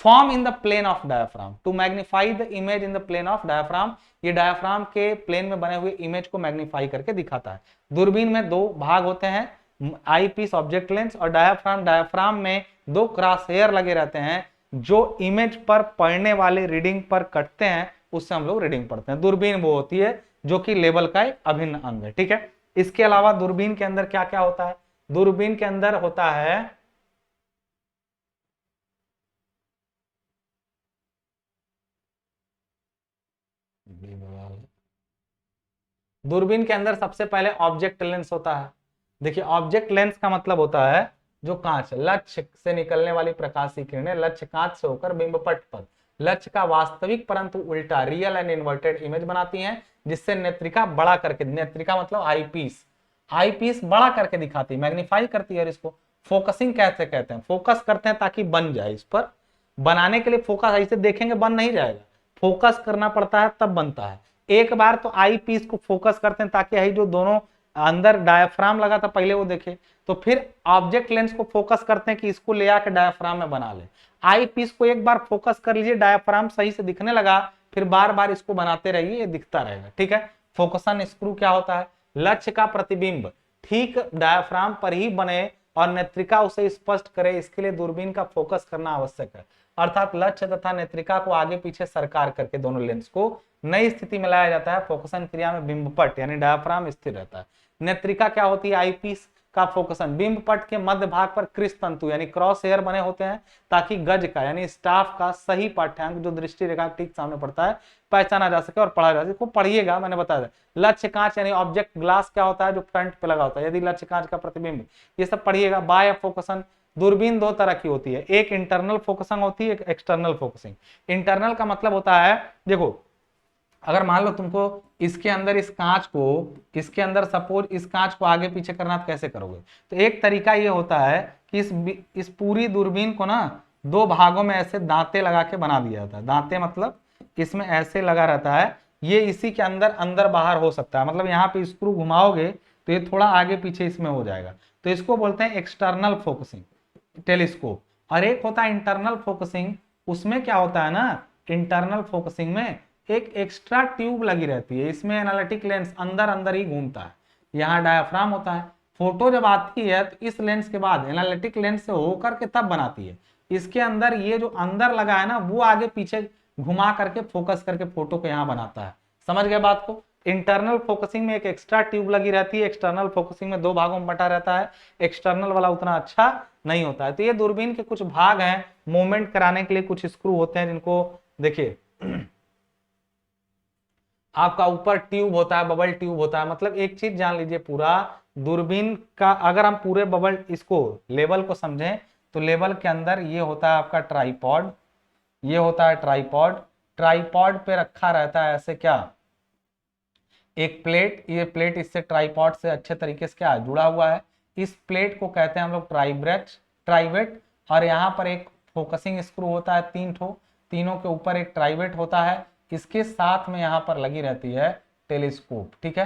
form in the plane of diaphragm, to magnify the image in the plane of diaphragm. ये डायफ्राम के प्लेन में बने हुए इमेज को मैग्नीफाई करके दिखाता है। दूरबीन में दो भाग होते हैं, आई पीस, ऑब्जेक्ट लेंस, और डायफ्राम। डायफ्राम में दो क्रॉस हेयर लगे रहते हैं जो इमेज पर पढ़ने वाले रीडिंग पर कटते हैं, उससे हम लोग रीडिंग पढ़ते हैं। दूरबीन वो होती है जो कि लेवल का एक अभिन्न अंग है, ठीक है। इसके अलावा दूरबीन के अंदर क्या क्या होता है, दूरबीन के अंदर होता है दूरबीन के अंदर सबसे पहले ऑब्जेक्ट लेंस होता है। देखिए, ऑब्जेक्ट लेंस का मतलब होता है जो कांच, लक्ष्य से निकलने वाली प्रकाशीय किरणें लक्ष्य कांच से होकर बिंबपट पर लक्ष्य का वास्तविक परंतु उल्टा, रियल एंड इन्वर्टेड इमेज बनाती हैं, जिससे नेत्रिका बड़ा करके, नेत्रिका मतलब आई पीस, आई पीस बड़ा करके दिखाती है, मैग्नीफाई करती है। और इसको फोकसिंग कैसे कहते हैं, फोकस करते हैं ताकि बन जाए। इस पर बनाने के लिए फोकस, ऐसे देखेंगे बन नहीं जाएगा, फोकस करना पड़ता है तब बनता है। एक बार तो आई पीस को फोकस करते हैं ताकि यही जो दोनों अंदर डायफ्राम लगा था पहले वो देखे, तो फिर ऑब्जेक्ट लेंस को फोकस करते हैं कि इसको ले आके डायफ्राम में बना ले। आई पीस को एक बार फोकस कर लीजिए, डायफ्राम सही से दिखने लगा, फिर बार बार इसको बनाते रहिए, ये दिखता रहेगा। ठीक है, फोकसन स्क्रू क्या होता है? लक्ष्य का प्रतिबिंब ठीक डायफ्राम पर ही बने और नेत्रिका उसे स्पष्ट करे, इसके लिए दूरबीन का फोकस करना आवश्यक है। अर्थात लक्ष्य तथा नेत्रिका को आगे पीछे सरकार करके दोनों लेंस को नई स्थिति में लाया जाता है। फोकसन क्रिया में बिंबपट यानी डायफ्राम स्थिर रहता है। नेत्रिका क्या होती है? आईपीस का फोकसन बिंबपट के मध्य भाग पर क्रिस तंतु यानी क्रॉस हेयर बने होते हैं, ताकि गज का यानी स्टाफ का सही पाठ्यांक जो दृष्टि रेखा ठीक सामने पड़ता है पहचाना जा सके और पढ़ा जा सके। को पढ़िएगा, मैंने बताया। लक्ष्य कांच यानी ऑब्जेक्ट ग्लास क्या होता है? जो फ्रंट पे लगा होता है, यदि लक्ष्य कांच का प्रतिबिंब, ये सब पढ़िएगा। बाह्य फोकसन, दूरबीन दो तरह की होती है, एक इंटरनल फोकसिंग होती है, एक एक्सटर्नल फोकसिंग। इंटरनल का मतलब होता है, देखो अगर मान लो तुमको इसके अंदर इस कांच को, इसके अंदर सपोज इस कांच को आगे पीछे करना, तो कैसे करोगे? तो एक तरीका ये होता है कि इस पूरी दूरबीन को ना दो भागों में ऐसे दांते लगा के बना दिया जाता है। दांते मतलब इसमें ऐसे लगा रहता है, ये इसी के अंदर अंदर बाहर हो सकता है। मतलब यहाँ पे स्क्रू घुमाओगे तो ये थोड़ा आगे पीछे इसमें हो जाएगा, तो इसको बोलते हैं एक्सटर्नल फोकसिंग टेलीस्कोप। और एक होता है इंटरनल फोकसिंग, उसमें क्या होता है ना, इंटरनल फोकसिंग में एक एक्स्ट्रा ट्यूब लगी रहती है, इसमें एनालिटिक लेंस अंदर अंदर ही घूमता है, यहाँ डायफ्राम होता है। फोटो जब आती है तो इस लेंस के बाद एनालिटिक लेंस से होकर के तब बनाती है। इसके अंदर ये जो अंदर लगा है ना, वो आगे पीछे घुमा करके फोकस करके फोटो को यहाँ बनाता है। समझ गए बात को? इंटरनल फोकसिंग में एक एक्स्ट्रा ट्यूब लगी रहती है, एक्सटर्नल फोकसिंग में दो भागों में बटा रहता है। एक्सटर्नल वाला उतना अच्छा नहीं होता है। तो ये दूरबीन के कुछ भाग हैं, मूवमेंट कराने के लिए कुछ स्क्रू होते हैं, जिनको देखिए आपका ऊपर ट्यूब होता है, बबल ट्यूब होता है। मतलब एक चीज जान लीजिए, पूरा दूरबीन का अगर हम पूरे बबल इसको लेवल को समझें, तो लेवल के अंदर ये होता है आपका ट्राइपॉड, ये होता है ट्राइपॉड। ट्राइपॉड पे रखा रहता है ऐसे क्या, एक प्लेट, ये प्लेट इससे ट्राइपॉड से अच्छे तरीके से क्या जुड़ा हुआ है। इस प्लेट को कहते हैं हम लोग ट्राइवेट। और यहाँ पर एक फोकसिंग स्क्रू होता है, तीन ठो, तीनों के ऊपर एक ट्राइवेट होता है। इसके साथ में यहाँ पर लगी रहती है टेलीस्कोप। ठीक है,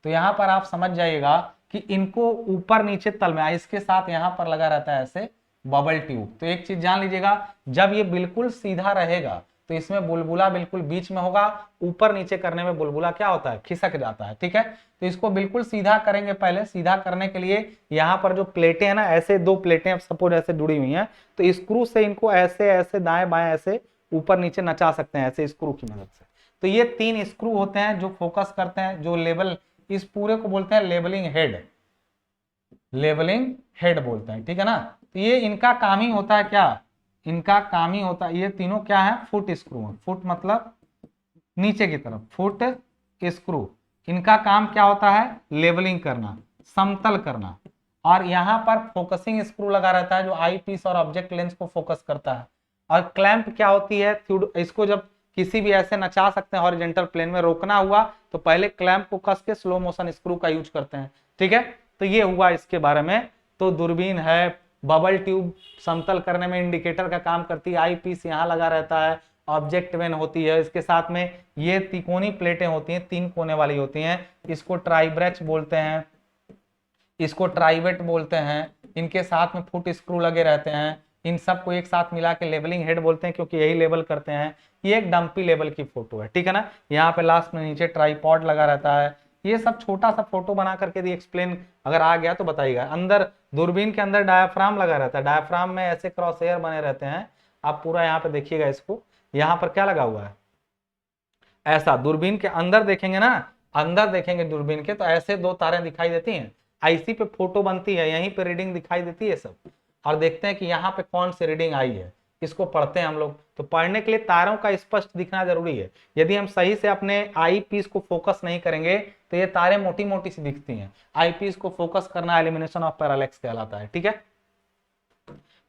तो यहाँ पर आप समझ जाइएगा कि इनको ऊपर नीचे तल में, इसके साथ यहाँ पर लगा रहता है ऐसे बबल ट्यूब। तो एक चीज जान लीजिएगा, जब ये बिल्कुल सीधा रहेगा तो इसमें बुलबुला बिल्कुल बीच में होगा, ऊपर नीचे करने में बुलबुला क्या होता है? खिसक जाता है। ठीक है, तो इसको बिल्कुल सीधा करेंगे। पहले सीधा करने के लिए यहाँ पर जो प्लेटें हैं ना, ऐसे दो प्लेटें सपोज ऐसे जुड़ी हुई हैं, तो स्क्रू से इनको ऐसे ऐसे दाएं बाएं ऐसे ऊपर नीचे नचा सकते हैं ऐसे स्क्रू की मदद से। तो ये तीन स्क्रू होते हैं जो फोकस करते हैं, जो लेवल, इस पूरे को बोलते हैं लेवलिंग हेड, लेवलिंग हेड बोलते हैं। ठीक है ना, तो ये इनका काम ही होता है क्या, इनका काम ही होता है, ये तीनों क्या है? फुट स्क्रू है। फुट मतलब नीचे की तरफ, फुट स्क्रू। इनका काम क्या होता है? लेवलिंग करना, समतल करना। और यहाँ पर फोकसिंग स्क्रू लगा रहता है जो आई पीस और ऑब्जेक्ट लेंस को फोकस करता है। और क्लैंप क्या होती है? इसको जब किसी भी ऐसे नचा सकते हैं हॉरिजॉन्टल प्लेन में, रोकना हुआ तो पहले क्लैंप को कस के स्लो मोशन स्क्रू का यूज करते हैं। ठीक है, तो ये हुआ इसके बारे में। तो दूरबीन है, बबल ट्यूब समतल करने में इंडिकेटर का काम करती है, आई पीस यहाँ लगा रहता है, ऑब्जेक्ट वेन होती है, इसके साथ में ये तिकोनी प्लेटें होती हैं, तीन कोने वाली होती हैं, इसको ट्राइब्रेच बोलते हैं, इसको ट्राइवेट बोलते हैं। इनके साथ में फुट स्क्रू लगे रहते हैं, इन सबको एक साथ मिला के लेवलिंग हेड बोलते हैं, क्योंकि यही लेवल करते हैं। ये एक डंपी लेवल की फोटो है। ठीक है ना, यहाँ पे लास्ट में नीचे ट्राइपॉड लगा रहता है। ये सब छोटा सा फोटो बना करके यदि एक्सप्लेन अगर आ गया तो बताइएगा। अंदर दूरबीन के अंदर डायफ्राम लगा रहता है, डायफ्राम में ऐसे क्रॉस हेयर बने रहते हैं। आप पूरा यहाँ पे देखिएगा इसको, यहाँ पर क्या लगा हुआ है? ऐसा दूरबीन के अंदर देखेंगे ना, अंदर देखेंगे दूरबीन के, तो ऐसे दो तारें दिखाई देती हैं। आईसी पे फोटो बनती है, यहीं पे रीडिंग दिखाई देती है सब, और देखते हैं कि यहाँ पे कौन सी रीडिंग आई है। इसको पढ़ते हैं हम लोग। तो पढ़ने के लिए तारों का स्पष्ट दिखना जरूरी है। यदि हम सही से अपने आई पीस को फोकस नहीं करेंगे तो ये तारें मोटी मोटी सी दिखती हैं। आई पीस को फोकस करना एलिमिनेशन ऑफ पैरालेक्स कहलाता है। ठीक है,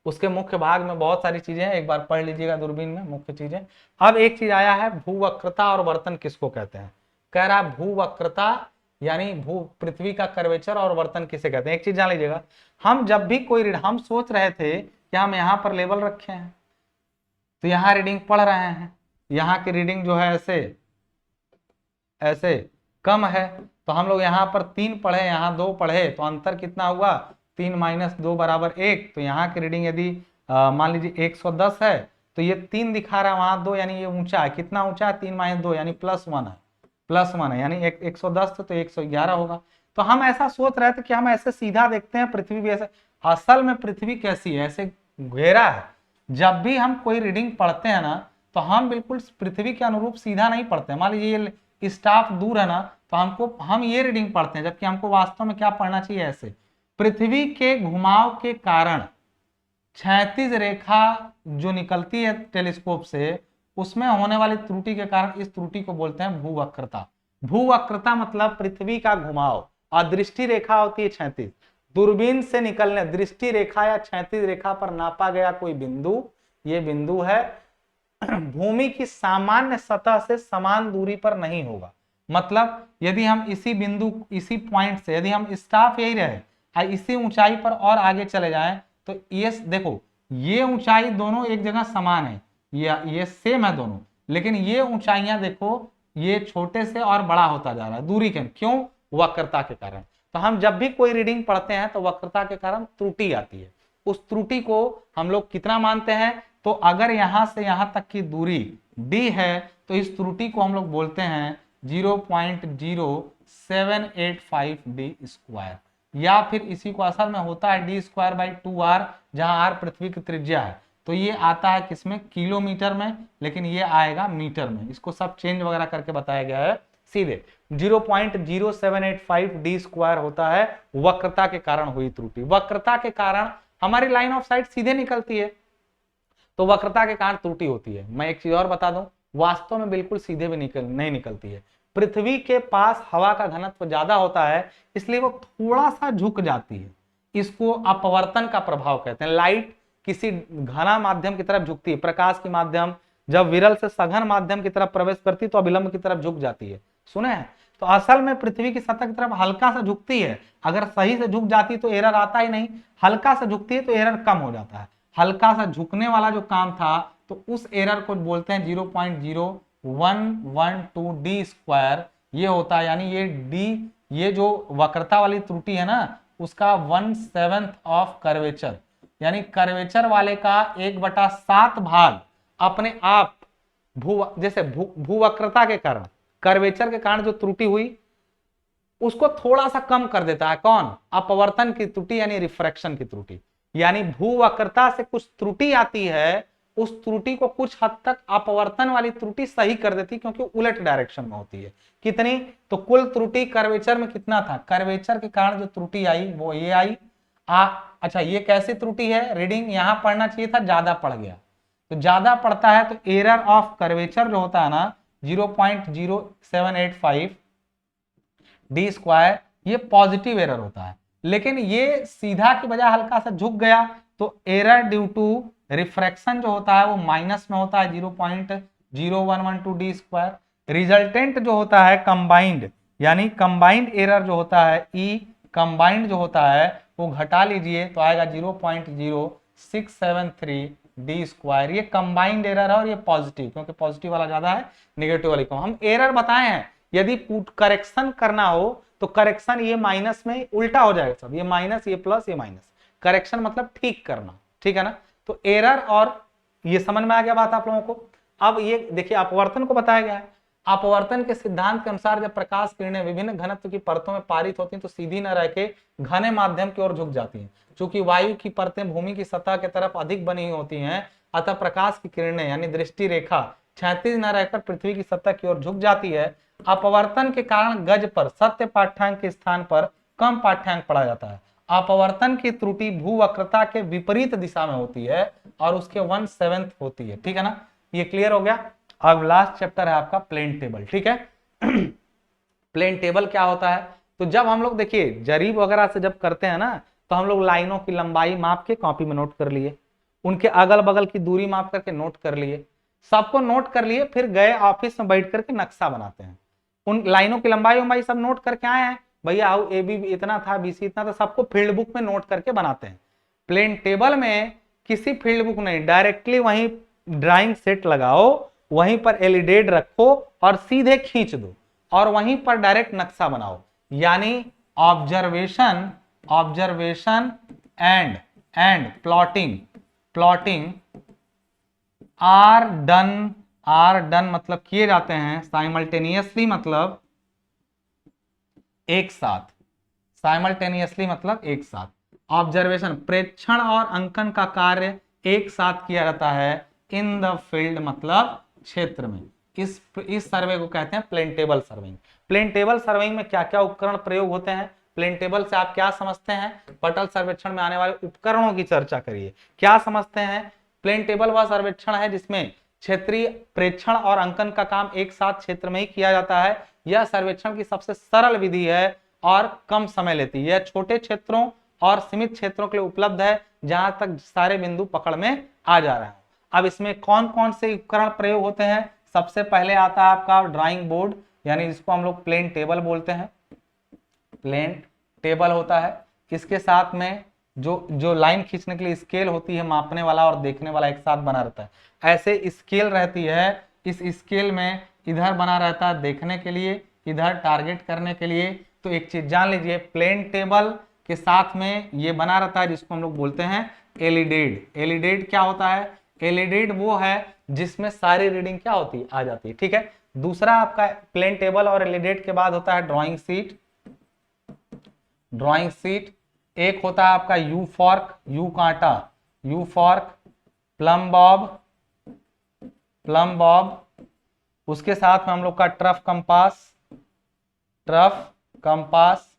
उसके मुख्य भाग में बहुत सारी चीजें हैं, एक बार पढ़ लीजिएगा दूरबीन में मुख्य चीजें। अब एक चीज आया है, भूवक्रता और वर्तन किसको कहते हैं? कह रहा भूवक्रता यानी भू पृथ्वी का कर्वेचर, और वर्तन किसे कहते हैं? एक चीज जान लीजिएगा, हम जब भी कोई हम सोच रहे थे कि हम यहाँ पर लेवल रखे हैं तो यहाँ रीडिंग पढ़ रहे हैं, यहाँ की रीडिंग जो है ऐसे ऐसे कम है, तो हम लोग यहाँ पर 3 पढ़े, यहाँ 2 पढ़े, तो अंतर कितना हुआ, 3 - 2 = 1। तो यहाँ की रीडिंग यदि मान लीजिए 110 है, तो ये 3 दिखा रहा है, वहां 2, यानी ये ऊंचा है। कितना ऊंचा है, 3 - 2 यानी +1 है, +1 है, यानी 110 तो 111 होगा। तो हम ऐसा सोच रहे थे कि हम ऐसे सीधा देखते हैं, पृथ्वी भी ऐसे, असल में पृथ्वी कैसी है, ऐसे घेरा है। जब भी हम कोई रीडिंग पढ़ते हैं ना, तो हम बिल्कुल पृथ्वी के अनुरूप सीधा नहीं पढ़ते हैं। मान लीजिए ये स्टाफ दूर है ना, तो हम ये रीडिंग पढ़ते हैं, जबकि हमको वास्तव में क्या पढ़ना चाहिए, ऐसे। पृथ्वी के घुमाव के कारण क्षैतिज रेखा जो निकलती है टेलीस्कोप से, उसमें होने वाली त्रुटि के कारण इस त्रुटि को बोलते हैं भूवक्रता। भूवक्रता मतलब पृथ्वी का घुमाव, और दृष्टि रेखा होती है क्षैतिज। दूरबीन से निकलने दृष्टि रेखा या क्षैतिज रेखा पर नापा गया कोई बिंदु, ये बिंदु है, भूमि की सामान्य सतह से समान दूरी पर नहीं होगा। मतलब यदि हम इसी बिंदु, इसी पॉइंट से यदि हम स्टाफ यही रहे और इसी ऊंचाई पर और आगे चले जाएं, तो ये देखो, ये ऊंचाई दोनों एक जगह समान है, ये सेम है दोनों, लेकिन ये ऊंचाइयां देखो, ये छोटे से और बड़ा होता जा रहा है दूरी के, क्यों, वक्रता के कारण। तो हम जब भी कोई रीडिंग पढ़ते हैं तो वक्रता के कारण त्रुटि आती है। उस त्रुटि को हम लोग कितना मानते हैं, तो अगर यहां से यहां तक की दूरी d है, तो इस त्रुटि को हम लोग बोलते हैं 0.0785 d², या फिर इसी को असल में होता है d²/2r, जहां r पृथ्वी की त्रिज्या है। तो ये आता है किसमें, किलोमीटर में, लेकिन ये आएगा मीटर में। इसको सब चेंज वगैरह करके बताया गया है। सीधे 0.0785 d² होता है वक्रता के कारण हुई त्रुटि। वक्रता के कारण हमारी लाइन ऑफ साइट सीधे निकलती है, तो वक्रता के कारण त्रुटि होती है। मैं एक चीज और बता दूं, वास्तव में बिल्कुल सीधे भी नहीं निकलती है। पृथ्वी के पास हवा का घनत्व ज्यादा होता है, इसलिए वो थोड़ा सा झुक जाती है। इसको अपवर्तन का प्रभाव कहते हैं। लाइट किसी घना माध्यम की तरफ झुकती है, प्रकाश की माध्यम जब विरल से सघन माध्यम की तरफ प्रवेश करती है तो अभिलंब की तरफ झुक जाती है, सुने हैं। तो असल में पृथ्वी की सतह की तरफ हल्का सा झुकती है। अगर सही से झुक जाती तो एरर आता ही नहीं, हल्का सा झुकती है तो एरर कम हो जाता है। हल्का सा झुकने वाला जो काम था, तो उस एरर को बोलते हैं 0.0112 d²। ये होता है, यानी ये d, ये जो वक्रता वाली त्रुटि है ना, उसका 1/7 ऑफ कर्वेचर, यानी कर्वेचर वाले का 1/7 भाग अपने आप जैसे भूवक्रता के कारण, कर्वेचर के कारण जो त्रुटि हुई, उसको थोड़ा सा कम कर देता है। कौन, अपवर्तन की त्रुटि यानी रिफ्रैक्शन की त्रुटि। यानी भूवक्रता से कुछ त्रुटि आती है, उस त्रुटि को कुछ हद तक अपवर्तन वाली त्रुटि सही कर देती, क्योंकि उलट डायरेक्शन में होती है। कितनी, तो कुल त्रुटि कर्वेचर में कितना था, कर्वेचर के कारण जो त्रुटि आई वो ये आई। अच्छा, ये कैसी त्रुटि है, रीडिंग यहां पढ़ना चाहिए था, ज्यादा पड़ गया। तो ज्यादा पड़ता है तो एरर ऑफ कर्वेचर जो होता है ना 0.0785 d², ये पॉजिटिव एरर होता है। लेकिन ये सीधा की बजाय हल्का सा झुक गया, तो एरर ड्यू टू रिफ्रैक्शन जो होता है वो माइनस में होता है 0.0112 d²। रिजल्टेंट जो होता है कंबाइंड, यानी कंबाइंड एरर जो होता है ई कंबाइंड जो होता है वो घटा लीजिए तो आएगा 0.0673 d²। ये कंबाइंड एरर है और ये पॉजिटिव, क्योंकि पॉजिटिव वाला ज्यादा है, नेगेटिव वाली कम। हम एरर बताए हैं, यदि करेक्शन करना हो तो करेक्शन ये माइनस में उल्टा हो जाएगा सब, ये माइनस, ये प्लस, ये माइनस। करेक्शन मतलब ठीक करना, ठीक है ना। तो एरर, और ये समझ में आ गया बात आप लोगों को। अब ये देखिए अपवर्तन को बताया गया है। अपवर्तन के सिद्धांत के अनुसार जब प्रकाश किरणें विभिन्न घनत्व की परतों में पारित होती हैं तो सीधी न रह के घने माध्यम की ओर झुक जाती हैं। चूंकि वायु की परतें भूमि की सतह की तरफ अधिक बनी होती हैं, अतः प्रकाश की किरणें यानी दृष्टि रेखा क्षैतिज न रहकर पृथ्वी की सतह की ओर झुक जाती है। अपवर्तन के कारण गज पर सत्य पाठ्यांक के स्थान पर कम पाठ्यांक पढ़ा जाता है। अपवर्तन की त्रुटि भूवक्रता के विपरीत दिशा में होती है और उसके 1/7 होती है, ठीक है ना। ये क्लियर हो गया। अब लास्ट चैप्टर है आपका प्लेन टेबल, ठीक है। प्लेन टेबल क्या होता है, तो जब हम लोग देखिए जरीब वगैरह से जब करते हैं ना, तो हम लोग लाइनों की लंबाई माप के कॉपी में नोट कर लिए, उनके अगल बगल की दूरी माप करके नोट कर लिए, सबको नोट कर लिए, फिर गए ऑफिस में बैठ करके नक्शा बनाते हैं। उन लाइनों की लंबाई सब नोट करके आए हैं, भैया ए बी इतना था, BC इतना था, सबको फील्ड बुक में नोट करके बनाते हैं। प्लेन टेबल में किसी फील्ड बुक नहीं, डायरेक्टली वहीं ड्राइंग सेट लगाओ, वहीं पर एलिडेड रखो और सीधे खींच दो और वहीं पर डायरेक्ट नक्शा बनाओ। यानी observation observation and plotting are done मतलब किए जाते हैं साइमल्टेनियसली मतलब एक साथ, साइमल्टेनियसली मतलब एक साथ। ऑब्जर्वेशन प्रेक्षण और अंकन का कार्य एक साथ किया जाता है इन द फील्ड मतलब क्षेत्र में। इस सर्वे को कहते हैं plane table surveying. Plane table surveying में क्या क्या उपकरण प्रयोग होते हैं, प्लेन टेबल से आप क्या समझते हैं, पटल सर्वेक्षण में आने वाले उपकरणों की चर्चा करिए। क्या समझते हैं, प्लेन टेबल वह सर्वेक्षण है जिसमें क्षेत्रीय प्रेक्षण और अंकन का काम एक साथ क्षेत्र में ही किया जाता है। यह सर्वेक्षण की सबसे सरल विधि है और कम समय लेती है। यह छोटे क्षेत्रों और सीमित क्षेत्रों के लिए उपलब्ध है जहां तक सारे बिंदु पकड़ में आ जा रहे हैं। अब इसमें कौन कौन से उपकरण प्रयोग होते हैं, सबसे पहले आता है आपका ड्राइंग बोर्ड, यानी जिसको हम लोग प्लेन टेबल बोलते हैं, प्लेन टेबल होता है। इसके साथ में जो लाइन खींचने के लिए स्केल होती है, मापने वाला और देखने वाला एक साथ बना रहता है। ऐसे स्केल रहती है, इस स्केल में इधर बना रहता है देखने के लिए, इधर टारगेट करने के लिए। तो एक चीज जान लीजिए, प्लेन टेबल के साथ में ये बना रहता है जिसको हम लोग बोलते हैं एलिडेड। एलिडेड क्या होता है, एलिडेड वो है जिसमें सारी रीडिंग क्या होती है, आ जाती है। ठीक है, दूसरा आपका प्लेन टेबल और एलिडेड के बाद होता है ड्राइंग शीट। ड्राइंग शीट एक होता है आपका यू फॉर्क, यू कांटा, यू फॉर्क, प्लम बॉब, उसके साथ में हम लोग का ट्रफ कंपास।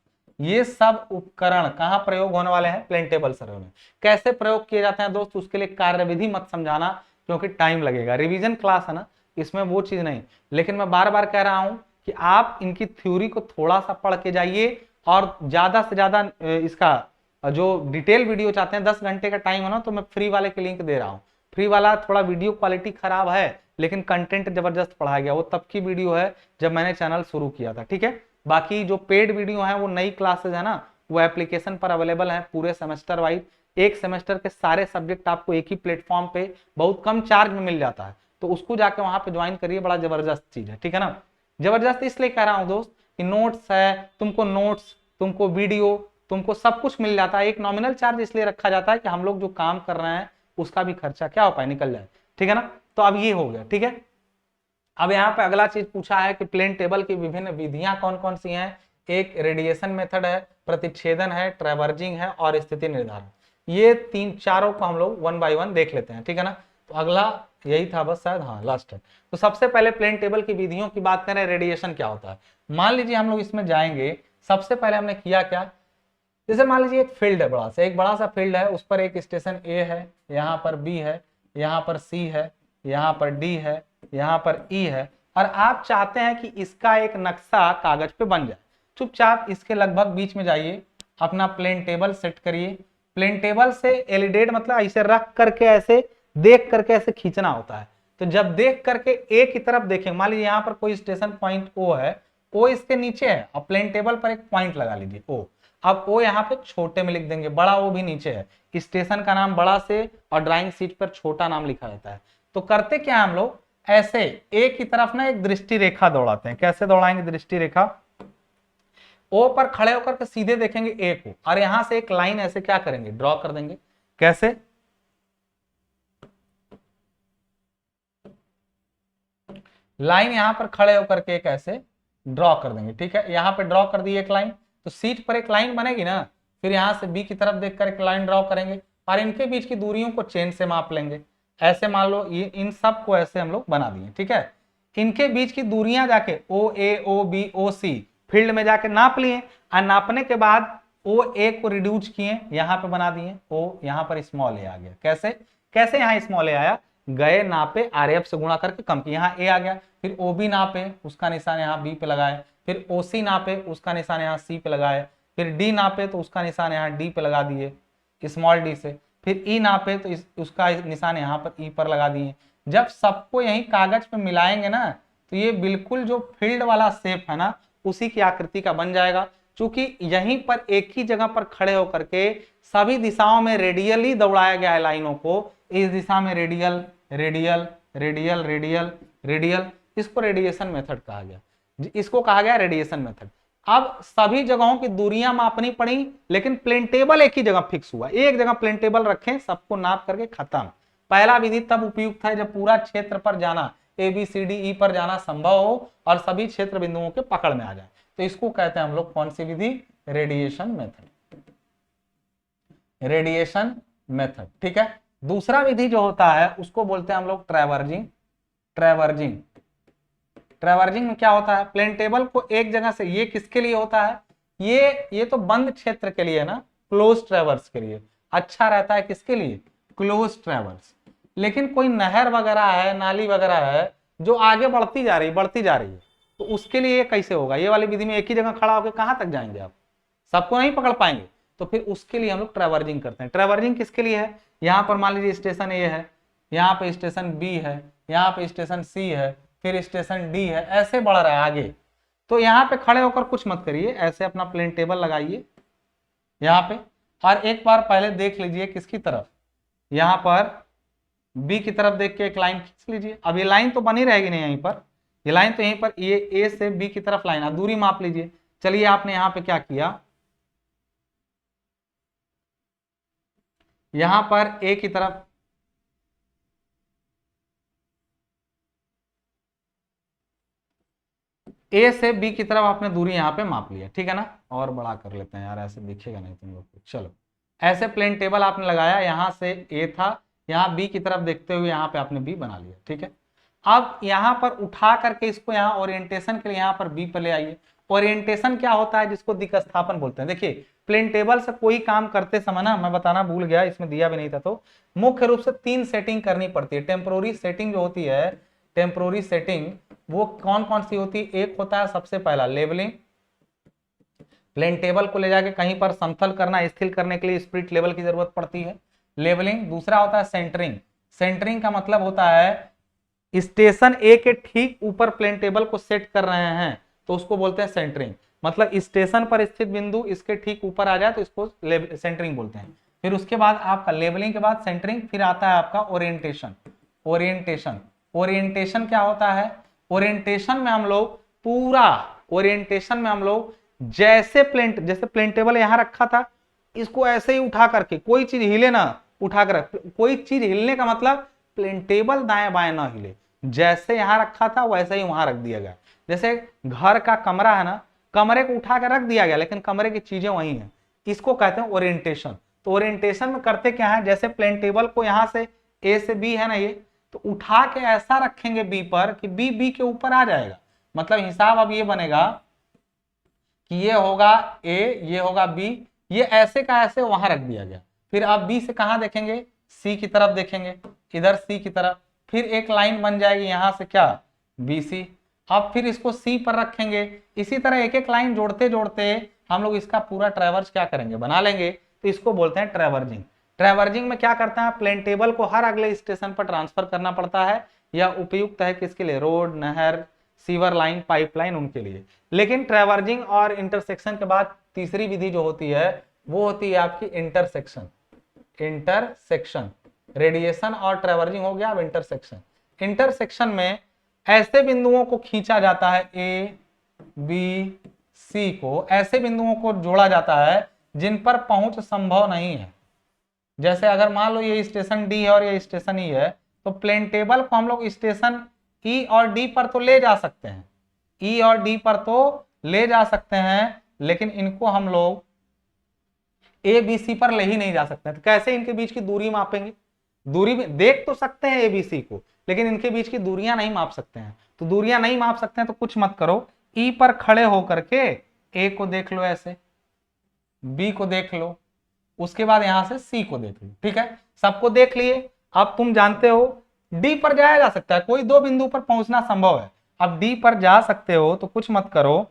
ये सब उपकरण कहां प्रयोग होने वाले हैं, प्लेन टेबल सर्वे में। कैसे प्रयोग किए जाते हैं दोस्त, उसके लिए कार्यविधि मत समझाना क्योंकि टाइम लगेगा, रिवीजन क्लास है ना, इसमें वो चीज नहीं। लेकिन मैं बार बार कह रहा हूं कि आप इनकी थ्योरी को थोड़ा सा पढ़ के जाइए और ज्यादा से ज्यादा इसका जो डिटेल वीडियो चाहते हैं, 10 घंटे का टाइम है ना, तो मैं फ्री वाले के लिंक दे रहा हूँ। फ्री वाला थोड़ा वीडियो क्वालिटी खराब है लेकिन कंटेंट जबरदस्त पढ़ाया गया। वो तब की वीडियो है जब मैंने चैनल शुरू किया था। ठीक है, बाकी जो पेड वीडियो है वो नई क्लासेज है ना, वो एप्लीकेशन पर अवेलेबल है पूरे सेमेस्टर वाइज। एक सेमेस्टर के सारे सब्जेक्ट आपको एक ही प्लेटफॉर्म पे बहुत कम चार्ज में मिल जाता है, तो उसको जाके वहां पे ज्वाइन करिए, बड़ा जबरदस्त चीज है। ठीक है ना, जबरदस्त इसलिए कह रहा हूँ दोस्त कि नोट्स है, तुमको वीडियो, तुमको सब कुछ मिल जाता है। एक नॉमिनल चार्ज इसलिए रखा जाता है कि हम लोग जो काम कर रहे हैं उसका भी खर्चा क्या हो पाए, निकल जाए। ठीक है ना, तो अब ये हो गया। ठीक है, अब यहाँ पे अगला चीज पूछा है कि प्लेन टेबल की विभिन्न विधियां कौन कौन सी हैं। एक रेडिएशन मेथड है, प्रतिच्छेदन है, ट्रैवर्जिंग है और स्थिति निर्धारण। ये चारों को हम लोग 1 बाय 1 देख लेते हैं। ठीक है ना, तो अगला यही था बस, शायद हाँ लास्ट है। तो सबसे पहले प्लेन टेबल की विधियों की बात करें, रेडिएशन क्या होता है। मान लीजिए हम लोग इसमें जाएंगे, सबसे पहले हमने किया क्या, जैसे मान लीजिए एक फील्ड है, एक बड़ा सा फील्ड है, उस पर एक स्टेशन ए है, यहाँ पर बी है, यहाँ पर सी है, यहाँ पर डी है, यहाँ पर ई है, और आप चाहते हैं कि इसका एक नक्शा कागज पे बन जाए। चुपचाप इसके लगभग बीच में जाइए, अपना प्लेन टेबल सेट करिए। प्लेन टेबल से एलिडेट मतलब ऐसे रख करके, ऐसे देख करके ऐसे खींचना होता है। तो जब देख करके ए की तरफ देखें, मान लीजिए यहाँ पर कोई स्टेशन पॉइंट ओ है, ओ इसके नीचे है, और प्लेन टेबल पर एक पॉइंट लगा लीजिए ओ। अब ओ यहाँ पे छोटे में लिख देंगे, बड़ा ओ भी नीचे है, स्टेशन का नाम बड़ा से और ड्राइंग शीट पर छोटा नाम लिखा जाता है। तो करते क्या हम लोग, ऐसे ए की तरफ ना एक दृष्टि रेखा दौड़ाते हैं। कैसे दौड़ाएंगे दृष्टि रेखा, ओ पर खड़े होकर के सीधे देखेंगे ए को, और यहां से एक लाइन ऐसे क्या करेंगे, ड्रॉ कर देंगे। कैसे, लाइन यहां पर खड़े होकर के एक ऐसे ड्रॉ कर देंगे। ठीक है, यहां पे ड्रॉ कर दी एक लाइन, तो सीट पर एक लाइन बनेगी ना, फिर यहां से बी की तरफ देखकर एक लाइन ड्रॉ करेंगे और इनके बीच की दूरियों को चेन से माप लेंगे। ऐसे मान लो ये इन सब को ऐसे हम लोग बना दिए। ठीक है, इनके बीच की दूरियां जाके ओ ए, ओ बी, ओ सी फील्ड में जाके नाप लिए, और नापने के बाद ओ ए को रिड्यूस किए, यहाँ पे बना दिए ओ, यहाँ पर स्मॉल ए आ गया। कैसे यहाँ स्मॉल ए आया, गए नापे आरएफ से गुणा करके कम किया, यहाँ ए आ गया। फिर ओ बी नापे, उसका निशान यहाँ बी पे लगाए, फिर ओ सी नापे, उसका निशान यहाँ सी पे लगाए, फिर डी नापे तो उसका निशान यहाँ डी पे लगा दिए स्मॉल डी से, फिर ई नापे तो उसका निशान यहाँ पर ई पर लगा दिए। जब सबको यही कागज पे मिलाएंगे ना, तो ये बिल्कुल जो फील्ड वाला शेप है ना, उसी की आकृति का बन जाएगा। चूंकि यहीं पर एक ही जगह पर खड़े होकर के सभी दिशाओं में रेडियली दौड़ाया गया है लाइनों को, इस दिशा में radial radial radial radial radial, इसको रेडिएशन मेथड कहा गया। इसको कहा गया रेडिएशन मेथड। अब सभी जगहों की दूरियां मापनी पड़ी, लेकिन प्लेन टेबल एक ही जगह फिक्स हुआ, एक जगह प्लेन टेबल रखें, सबको नाप करके खत्म। पहला विधि तब उपयुक्त है जब पूरा क्षेत्र पर जाना, A B C D E पर जाना संभव हो और सभी क्षेत्र बिंदुओं के पकड़ में आ जाए। तो इसको कहते हैं हम लोग कौन सी विधि? Radiation method, radiation method. ठीक है। दूसरा विधि जो होता है उसको बोलते हैं हम लोग ट्रैवर्जिंग। ट्रैवर्जिंग, ट्रैवर्जिंग में क्या होता है? प्लेन टेबल को एक जगह से, ये किसके लिए होता है? ये तो बंद क्षेत्र के लिए ना, क्लोज ट्रैवर्स के लिए अच्छा रहता है। किसके लिए? Close traverse. लेकिन कोई नहर वगैरह है, नाली वगैरह है जो आगे बढ़ती जा रही है, तो उसके लिए ये कैसे होगा? ये वाली विधि में एक ही जगह खड़ा होकर कहां तक जाएंगे आप? सबको नहीं पकड़ पाएंगे। तो फिर उसके लिए हम लोग ट्रैवर्जिंग करते हैं। ट्रैवर्जिंग किसके लिए है? यहाँ पर मान लीजिए स्टेशन ए है, यहाँ पे स्टेशन बी है, यहाँ पे स्टेशन सी है, फिर स्टेशन डी है, ऐसे बढ़ रहा है आगे। तो यहाँ पे खड़े होकर कुछ मत करिए, ऐसे अपना प्लेन टेबल लगाइए यहाँ पे, और एक बार पहले देख लीजिए किसकी तरफ, यहाँ पर बी की तरफ देख के एक लाइन खींच लीजिए। अब ये लाइन तो बनी रहेगी नहीं यहीं पर, ये लाइन तो यहीं पर, ये ए से बी की तरफ लाइन, अब दूरी माप लीजिए। चलिए आपने यहाँ पे क्या किया, यहां पर ए की तरफ ए से बी की तरफ आपने दूरी यहां पे माप लिया, ठीक है ना। और बड़ा कर लेते हैं यार, ऐसे दिखेगा नहीं तुम लोग को। चलो, ऐसे प्लेन टेबल आपने लगाया, यहां से ए था, यहां बी की तरफ देखते हुए यहां पे आपने बी बना लिया, ठीक है। अब यहां पर उठा करके इसको यहां ओरिएंटेशन के लिए यहां पर बी पर ले आइए। ओरिएंटेशन क्या होता है? जिसको दिक्स्थापन बोलते हैं। देखिए, प्लेन टेबल से कोई काम करते समय ना, मैं बताना भूल गया, इसमें दिया भी नहीं था, तो मुख्य रूप से 3 सेटिंग करनी पड़ती है। टेम्पोररी सेटिंग जो होती है, टेम्पोररी सेटिंग वो कौन कौन सी होती है? एक होता है सबसे पहला लेवलिंग, प्लेन टेबल को ले जाके कहीं पर समतल करना, स्थिर करने के लिए स्प्रिट लेवल की जरूरत पड़ती है, लेवलिंग। दूसरा होता है सेंटरिंग। सेंटरिंग का मतलब होता है स्टेशन ए के ठीक ऊपर प्लेन टेबल को सेट कर रहे हैं, तो उसको बोलते हैं सेंटरिंग। मतलब स्टेशन पर स्थित बिंदु इसके ठीक ऊपर आ जाए तो इसको सेंटरिंग बोलते हैं। फिर उसके बाद आपका लेवलिंग के बाद सेंटरिंग, फिर आता है आपका ओरिएंटेशन। ओरिएंटेशन, ओरिएंटेशन क्या होता है? ओरिएंटेशन में हम लोग पूरा, ओरिएंटेशन में हम लोग जैसे प्लेन टेबल यहां रखा था, इसको ऐसे ही उठा करके, कोई चीज हिले ना, उठा कर, कोई चीज हिलने का मतलब प्लेन टेबल दाएं बाएं ना हिले, जैसे यहां रखा था वैसे ही वहां रख दिया गया। जैसे घर का कमरा है ना, कमरे को उठा कर रख दिया गया लेकिन कमरे की चीजें वही हैं, इसको कहते हैं ओरिएंटेशन। तो ओरिएंटेशन में करते क्या है, जैसे प्लेन टेबल को यहां से ए से बी है ना, ये तो उठा के ऐसा रखेंगे बी पर कि बी बी के ऊपर आ जाएगा। मतलब हिसाब अब ये बनेगा कि ये होगा ए, ये होगा बी, ये ऐसे का ऐसे वहां रख दिया गया। फिर आप बी से कहां देखेंगे? सी की तरफ देखेंगे, इधर सी की तरफ, फिर एक लाइन बन जाएगी यहां से क्या? B C. अब फिर इसको सी पर रखेंगे। इसी तरह एक एक लाइन जोड़ते जोड़ते हम लोग इसका पूरा ट्रैवर्स क्या करेंगे? बना लेंगे। तो इसको बोलते हैं ट्रैवर्जिंग। ट्रैवर्जिंग में क्या करते हैं? प्लेन टेबल को हर अगले स्टेशन पर ट्रांसफर करना पड़ता है। यह उपयुक्त है किसके लिए? रोड, नहर, सीवर लाइन, पाइपलाइन, उनके लिए। लेकिन ट्रैवर्जिंग और इंटरसेक्शन के बाद तीसरी विधि जो होती है वो होती है आपकी इंटरसेक्शन। इंटरसेक्शन, रेडिएशन और ट्रैवर्जिंग हो गया, अब इंटरसेक्शन। इंटरसेक्शन में ऐसे बिंदुओं को खींचा जाता है, ए बी सी को, ऐसे बिंदुओं को जोड़ा जाता है जिन पर पहुंच संभव नहीं है। जैसे अगर मान लो ये स्टेशन डी है और ये स्टेशन ई है, तो प्लेन टेबल को हम लोग स्टेशन ई और डी पर तो ले जा सकते हैं, ई और डी पर तो ले जा सकते हैं, लेकिन इनको हम लोग ए बी सी पर ले ही नहीं जा सकते हैं। तो कैसे इनके बीच की दूरी मापेंगे? दूरी में देख तो सकते हैं ए बी सी को, लेकिन इनके बीच की दूरियां नहीं माप सकते हैं। तो दूरियां नहीं माप सकते हैं तो कुछ मत करो, ई पर खड़े होकर के ए को देख लो ऐसे, बी को देख लो, उसके बाद यहां से सी को देख लो, ठीक है। सबको देख लिए। अब तुम जानते हो डी पर जाया जा सकता है, कोई दो बिंदु पर पहुंचना संभव है। अब डी पर जा सकते हो तो कुछ मत करो,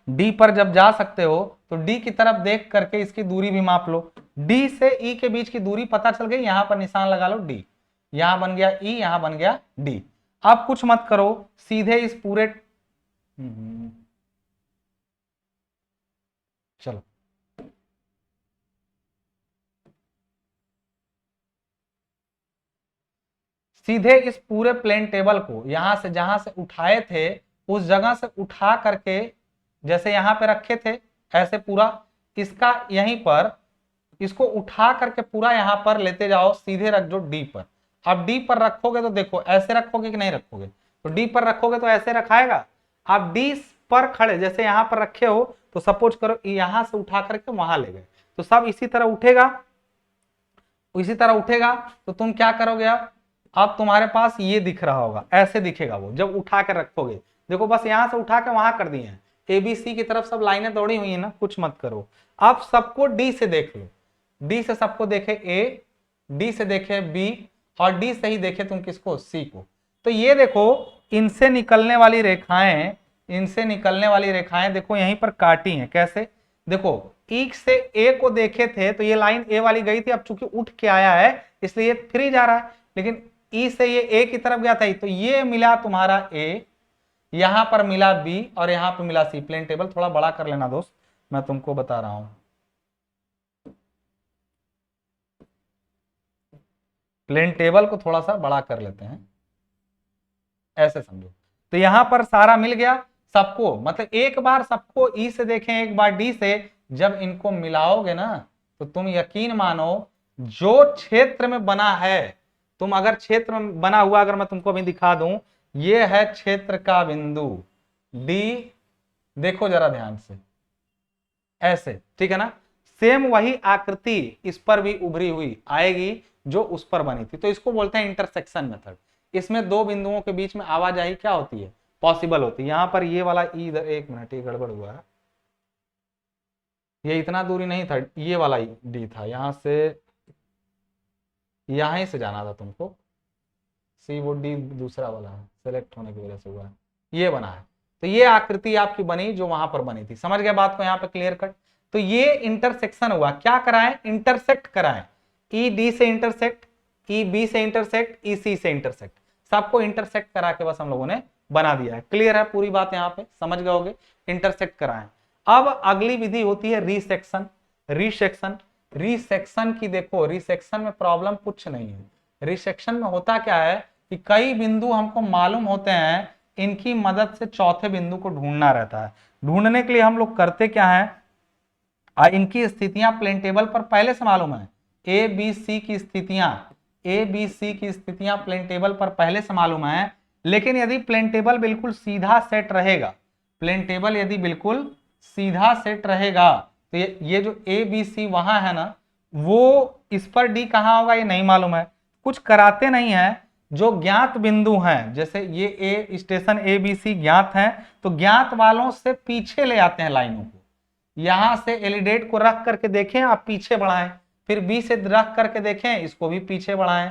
डी पर जब जा सकते हो तो डी की तरफ देख करके इसकी दूरी भी माप लो। डी से ई के बीच की दूरी पता चल गई, यहां पर निशान लगा लो डी, यहां बन गया ई, यहां बन गया डी। अब कुछ मत करो, सीधे इस पूरे चलो सीधे इस पूरे प्लेन टेबल को यहां से जहां से उठाए थे उस जगह से उठा करके जैसे यहाँ पे रखे थे ऐसे पूरा, इसका यहीं पर इसको उठा करके पूरा यहाँ पर लेते जाओ, सीधे रख दो डी पर। अब डी पर रखोगे तो देखो ऐसे रखोगे कि नहीं रखोगे, तो डी पर रखोगे तो ऐसे रखाएगा। आप डी पर खड़े जैसे यहाँ पर रखे हो तो सपोज करो यहां से उठा करके वहां ले गए, तो सब इसी तरह उठेगा, इसी तरह उठेगा। तो तुम क्या करोगे, अब तुम्हारे पास ये दिख रहा होगा, ऐसे दिखेगा वो जब उठा के रखोगे। देखो बस यहां से उठा के वहां कर दिए हैं, एबीसी की तरफ सब लाइनें दौड़ी हुई है ना, कुछ मत करो। अब सबको डी से देख लो, डी से सबको देखे ए, डी से देखे बी, और डी से ही देखे तुम किसको, सी को। तो ये देखो इनसे निकलने वाली रेखाएं, इनसे निकलने वाली रेखाएं देखो यहीं पर काटी हैं, कैसे देखो, ई से ए को देखे थे तो ये लाइन ए वाली गई थी, अब चूंकि उठ के आया है इसलिए ये फ्री जा रहा है, लेकिन ई से ये ए की तरफ गया था, तो ये मिला तुम्हारा ए, यहां पर मिला बी और यहां पर मिला सी। प्लेन टेबल थोड़ा बड़ा कर लेना दोस्त, मैं तुमको बता रहा हूं, प्लेन टेबल को थोड़ा सा बड़ा कर लेते हैं, ऐसे समझो। तो यहां पर सारा मिल गया सबको, मतलब एक बार सबको ई से देखें, एक बार डी से, जब इनको मिलाओगे ना तो तुम यकीन मानो जो क्षेत्र में बना है, तुम अगर क्षेत्र में बना हुआ अगर मैं तुमको अभी दिखा दूं, ये है क्षेत्र का बिंदु डी, देखो जरा ध्यान से, ऐसे, ठीक है ना। सेम वही आकृति इस पर भी उभरी हुई आएगी जो उस पर बनी थी, तो इसको बोलते हैं इंटरसेक्शन मेथड। इसमें दो बिंदुओं के बीच में आवाजाही क्या होती है, पॉसिबल होती है। यहां पर ये वाला ई, इधर एक मिनट, ये गड़बड़ हुआ है, ये इतना दूरी नहीं था, ये वाला डी था, यहां से यहीं से जाना था तुमको, सी वो डी दूसरा वाला है, सेलेक्ट होने की वजह से हुआ है, ये बना है। तो ये आकृति आपकी बनी जो वहां पर बनी थी, समझ गए बात को यहाँ पे क्लियर कट। तो ये इंटरसेक्शन हुआ, क्या कराएं, इंटरसेक्ट कराएं, ई डी से इंटरसेक्ट, ई बी से इंटरसेक्ट, ई सी से इंटरसेक्ट, सबको इंटरसेक्ट करा के बस हम लोगों ने बना दिया है। क्लियर है पूरी बात, यहाँ पे समझ गए होगे, इंटरसेक्ट कराएं। अब अगली विधि होती है रीसेक्शन। रीसेक्शन, रीसेक्शन की देखो, रीसेक्शन में प्रॉब्लम कुछ नहीं है। रीसेक्शन में होता क्या है कि कई बिंदु हमको मालूम होते हैं, इनकी मदद से चौथे बिंदु को ढूंढना रहता है। ढूंढने के लिए हम लोग करते क्या है, इनकी स्थितियां प्लेन टेबल पर पहले से मालूम है, ए बी सी की स्थितियां, ए बी सी की स्थितियां प्लेन टेबल पर पहले से मालूम है। लेकिन यदि प्लेन टेबल बिल्कुल सीधा सेट रहेगा, प्लेन टेबल यदि बिल्कुल सीधा सेट रहेगा, तो ये जो ए बी सी वहां है ना, वो इस पर डी कहां होगा ये नहीं मालूम है, कुछ कराते नहीं है। जो ज्ञात बिंदु हैं, जैसे ये ए स्टेशन ए बी सी ज्ञात हैं, तो ज्ञात वालों से पीछे ले आते हैं लाइनों को। यहां से एलिडेट को रख करके देखें, आप पीछे बढ़ाएं, फिर बी से रख करके देखें, इसको भी पीछे बढ़ाएं,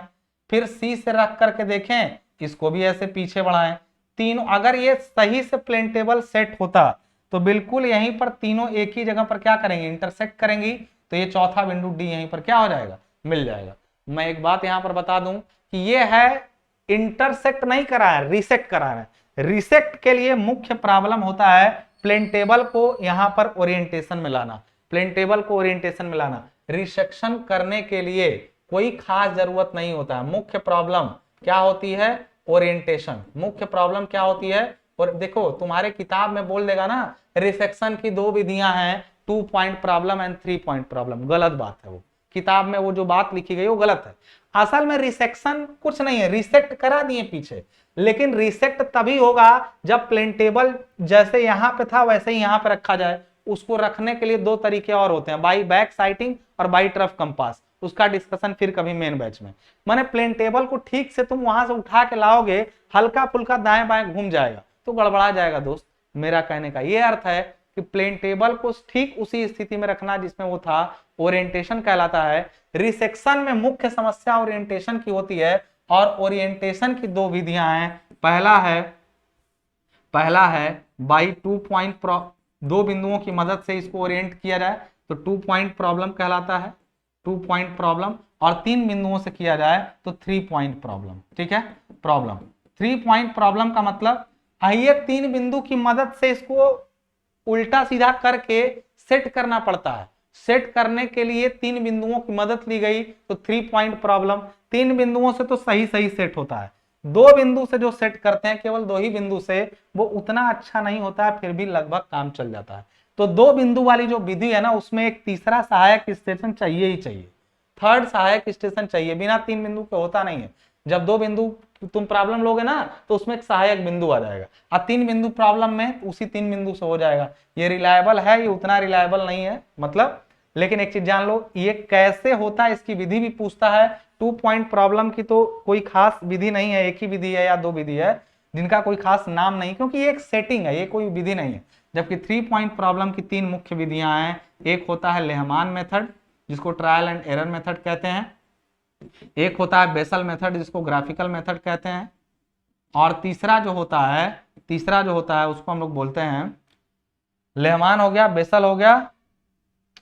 फिर सी से रख करके देखें, इसको भी ऐसे पीछे बढ़ाएं। तीनों अगर ये सही से प्लेन टेबल सेट होता तो बिल्कुल यहीं पर तीनों एक ही जगह पर क्या करेंगे, इंटरसेक्ट करेंगी, तो ये चौथा बिंदु डी यहीं पर क्या हो जाएगा, मिल जाएगा। मैं एक बात यहां पर बता दूं कि ये है इंटरसेक्ट नहीं करा है, रिसेक्ट करा है। रिसेक्ट के लिए मुख्य प्रॉब्लम होता है प्लेन टेबल को यहां पर ओरिएंटेशन में लाना, प्लेन टेबल को ओरिएंटेशन में लाना। रिसेक्शन करने के लिए कोई खास जरूरत नहीं होता है, मुख्य प्रॉब्लम क्या होती है, ओरिएंटेशन। मुख्य प्रॉब्लम क्या होती है, और देखो तुम्हारे किताब में बोल देगा ना रिसेक्शन की दो विधियां हैं, 2 point problem and 3 point problem, गलत बात है। वो किताब में वो जो बात लिखी गई वो गलत है। असल में रिसेक्शन कुछ नहीं है, रिसेक्ट करा दिए पीछे, लेकिन रिसेक्ट तभी होगा जब प्लेन टेबल जैसे यहां पे था वैसे ही यहां पे रखा जाए। उसको रखने के लिए दो तरीके और होते हैं, बाई बैक साइटिंग और बाई ट्रफ कंपास। उसका डिस्कशन फिर कभी मेन बैच में। माने प्लेन टेबल को ठीक से तुम वहां से उठा के लाओगे, हल्का फुल्का दाएं बाएं घूम जाएगा तो गड़बड़ा जाएगा दोस्त। मेरा कहने का ये अर्थ है कि प्लेन टेबल को ठीक उसी स्थिति में रखना जिसमें वो था, ओरिएंटेशन कहलाता है। रिसेक्शन में मुख्य समस्या ओरिएंटेशन की होती है, और ओरिएंटेशन की दो विधियां हैं। पहला है बाई 2 पॉइंट, दो बिंदुओं की मदद से इसको ओरिएंट किया जाए तो 2 पॉइंट प्रॉब्लम कहलाता है, 2 पॉइंट प्रॉब्लम। और 3 बिंदुओं से किया जाए तो 3 पॉइंट प्रॉब्लम। ठीक है, प्रॉब्लम 3 पॉइंट प्रॉब्लम का मतलब आइए 3 बिंदु की मदद से इसको उल्टा सीधा करके सेट करना पड़ता है। सेट करने के लिए 3 बिंदुओं की मदद ली गई तो 3 पॉइंट प्रॉब्लम। 3 बिंदुओं से तो सही सही सेट होता है, दो बिंदु से जो सेट करते हैं, केवल दो ही बिंदु से, वो उतना अच्छा नहीं होता है, फिर भी लगभग काम चल जाता है। तो दो बिंदु वाली जो विधि है ना, उसमें एक तीसरा सहायक स्टेशन चाहिए ही चाहिए, थर्ड सहायक स्टेशन चाहिए, बिना तीन बिंदु के होता नहीं है। जब दो बिंदु तुम प्रॉब्लम लोगे ना, तो उसमें एक सहायक बिंदु आ जाएगा, और तीन बिंदु प्रॉब्लम में उसी तीन बिंदु से हो जाएगा। ये रिलायबल है, ये उतना रिलायबल नहीं है मतलब, लेकिन एक चीज जान लो, ये कैसे होता है इसकी विधि भी पूछता है। 2 पॉइंट प्रॉब्लम की तो कोई खास विधि नहीं है, एक ही विधि है या दो विधि है जिनका कोई खास नाम नहीं, क्योंकि ये एक सेटिंग है, ये कोई विधि नहीं है। जबकि 3 पॉइंट प्रॉब्लम की तीन मुख्य विधियां हैं, एक होता है लेहमान मेथड जिसको ट्रायल एंड एरर मेथड कहते हैं, एक होता है बेसल मेथड जिसको ग्राफिकल मेथड कहते हैं, और तीसरा जो होता है उसको हम लोग बोलते हैं लेहमान हो गया, बेसल हो गया,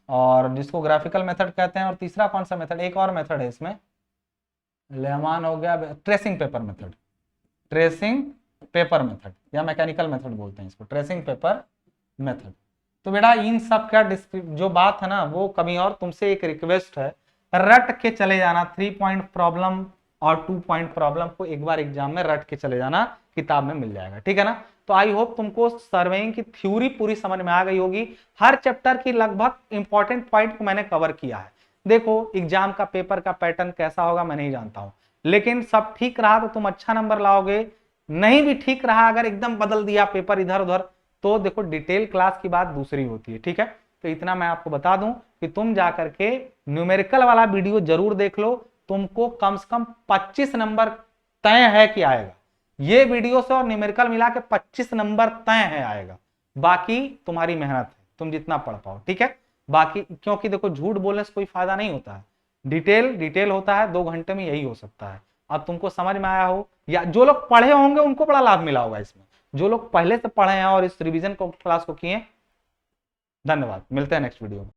और जिसको ग्राफिकल मेथड कहते हैं। और तीसरा कौन सा मेथड, एक और मेथड है इसमें, लेहमान हो गया, tracing paper method, tracing paper method या मैकेनिकल मेथड बोलते हैं इसको, ट्रेसिंग पेपर मेथड। तो बेटा इन सब का जो बात है ना, वो कभी और तुमसे एक रिक्वेस्ट है, रट के चले जाना 3 पॉइंट प्रॉब्लम और 2 पॉइंट प्रॉब्लम को एक बार एग्जाम में रट के चले जाना, किताब में मिल जाएगा, ठीक है ना। तो आई होप तुमको सर्वेइंग की थ्योरी पूरी समझ में आ गई होगी, हर चैप्टर की लगभग इंपॉर्टेंट पॉइंट को मैंने कवर किया है। देखो एग्जाम का पेपर का पैटर्न कैसा होगा मैं नहीं जानता हूं, लेकिन सब ठीक रहा तो तुम अच्छा नंबर लाओगे, नहीं भी ठीक रहा, अगर एकदम बदल दिया पेपर इधर उधर, तो देखो डिटेल क्लास की बात दूसरी होती है, ठीक है। तो इतना मैं आपको बता दूं कि तुम जाकर के न्यूमेरिकल वाला वीडियो जरूर देख लो, तुमको कम से कम 25 नंबर तय है कि आएगा, ये वीडियो से और न्यूमेरिकल मिला के 25 नंबर तय है आएगा। बाकी तुम्हारी मेहनत है, तुम जितना पढ़ पाओ, ठीक है। बाकी क्योंकि देखो झूठ बोलने से कोई फायदा नहीं होता है, डिटेल होता है, 2 घंटे में यही हो सकता है। अब तुमको समझ में आया हो, या जो लोग पढ़े होंगे उनको बड़ा लाभ मिला होगा इसमें, जो लोग पहले से पढ़े हैं और इस रिवीजन को क्लास को किए, धन्यवाद। मिलते हैं नेक्स्ट वीडियो में।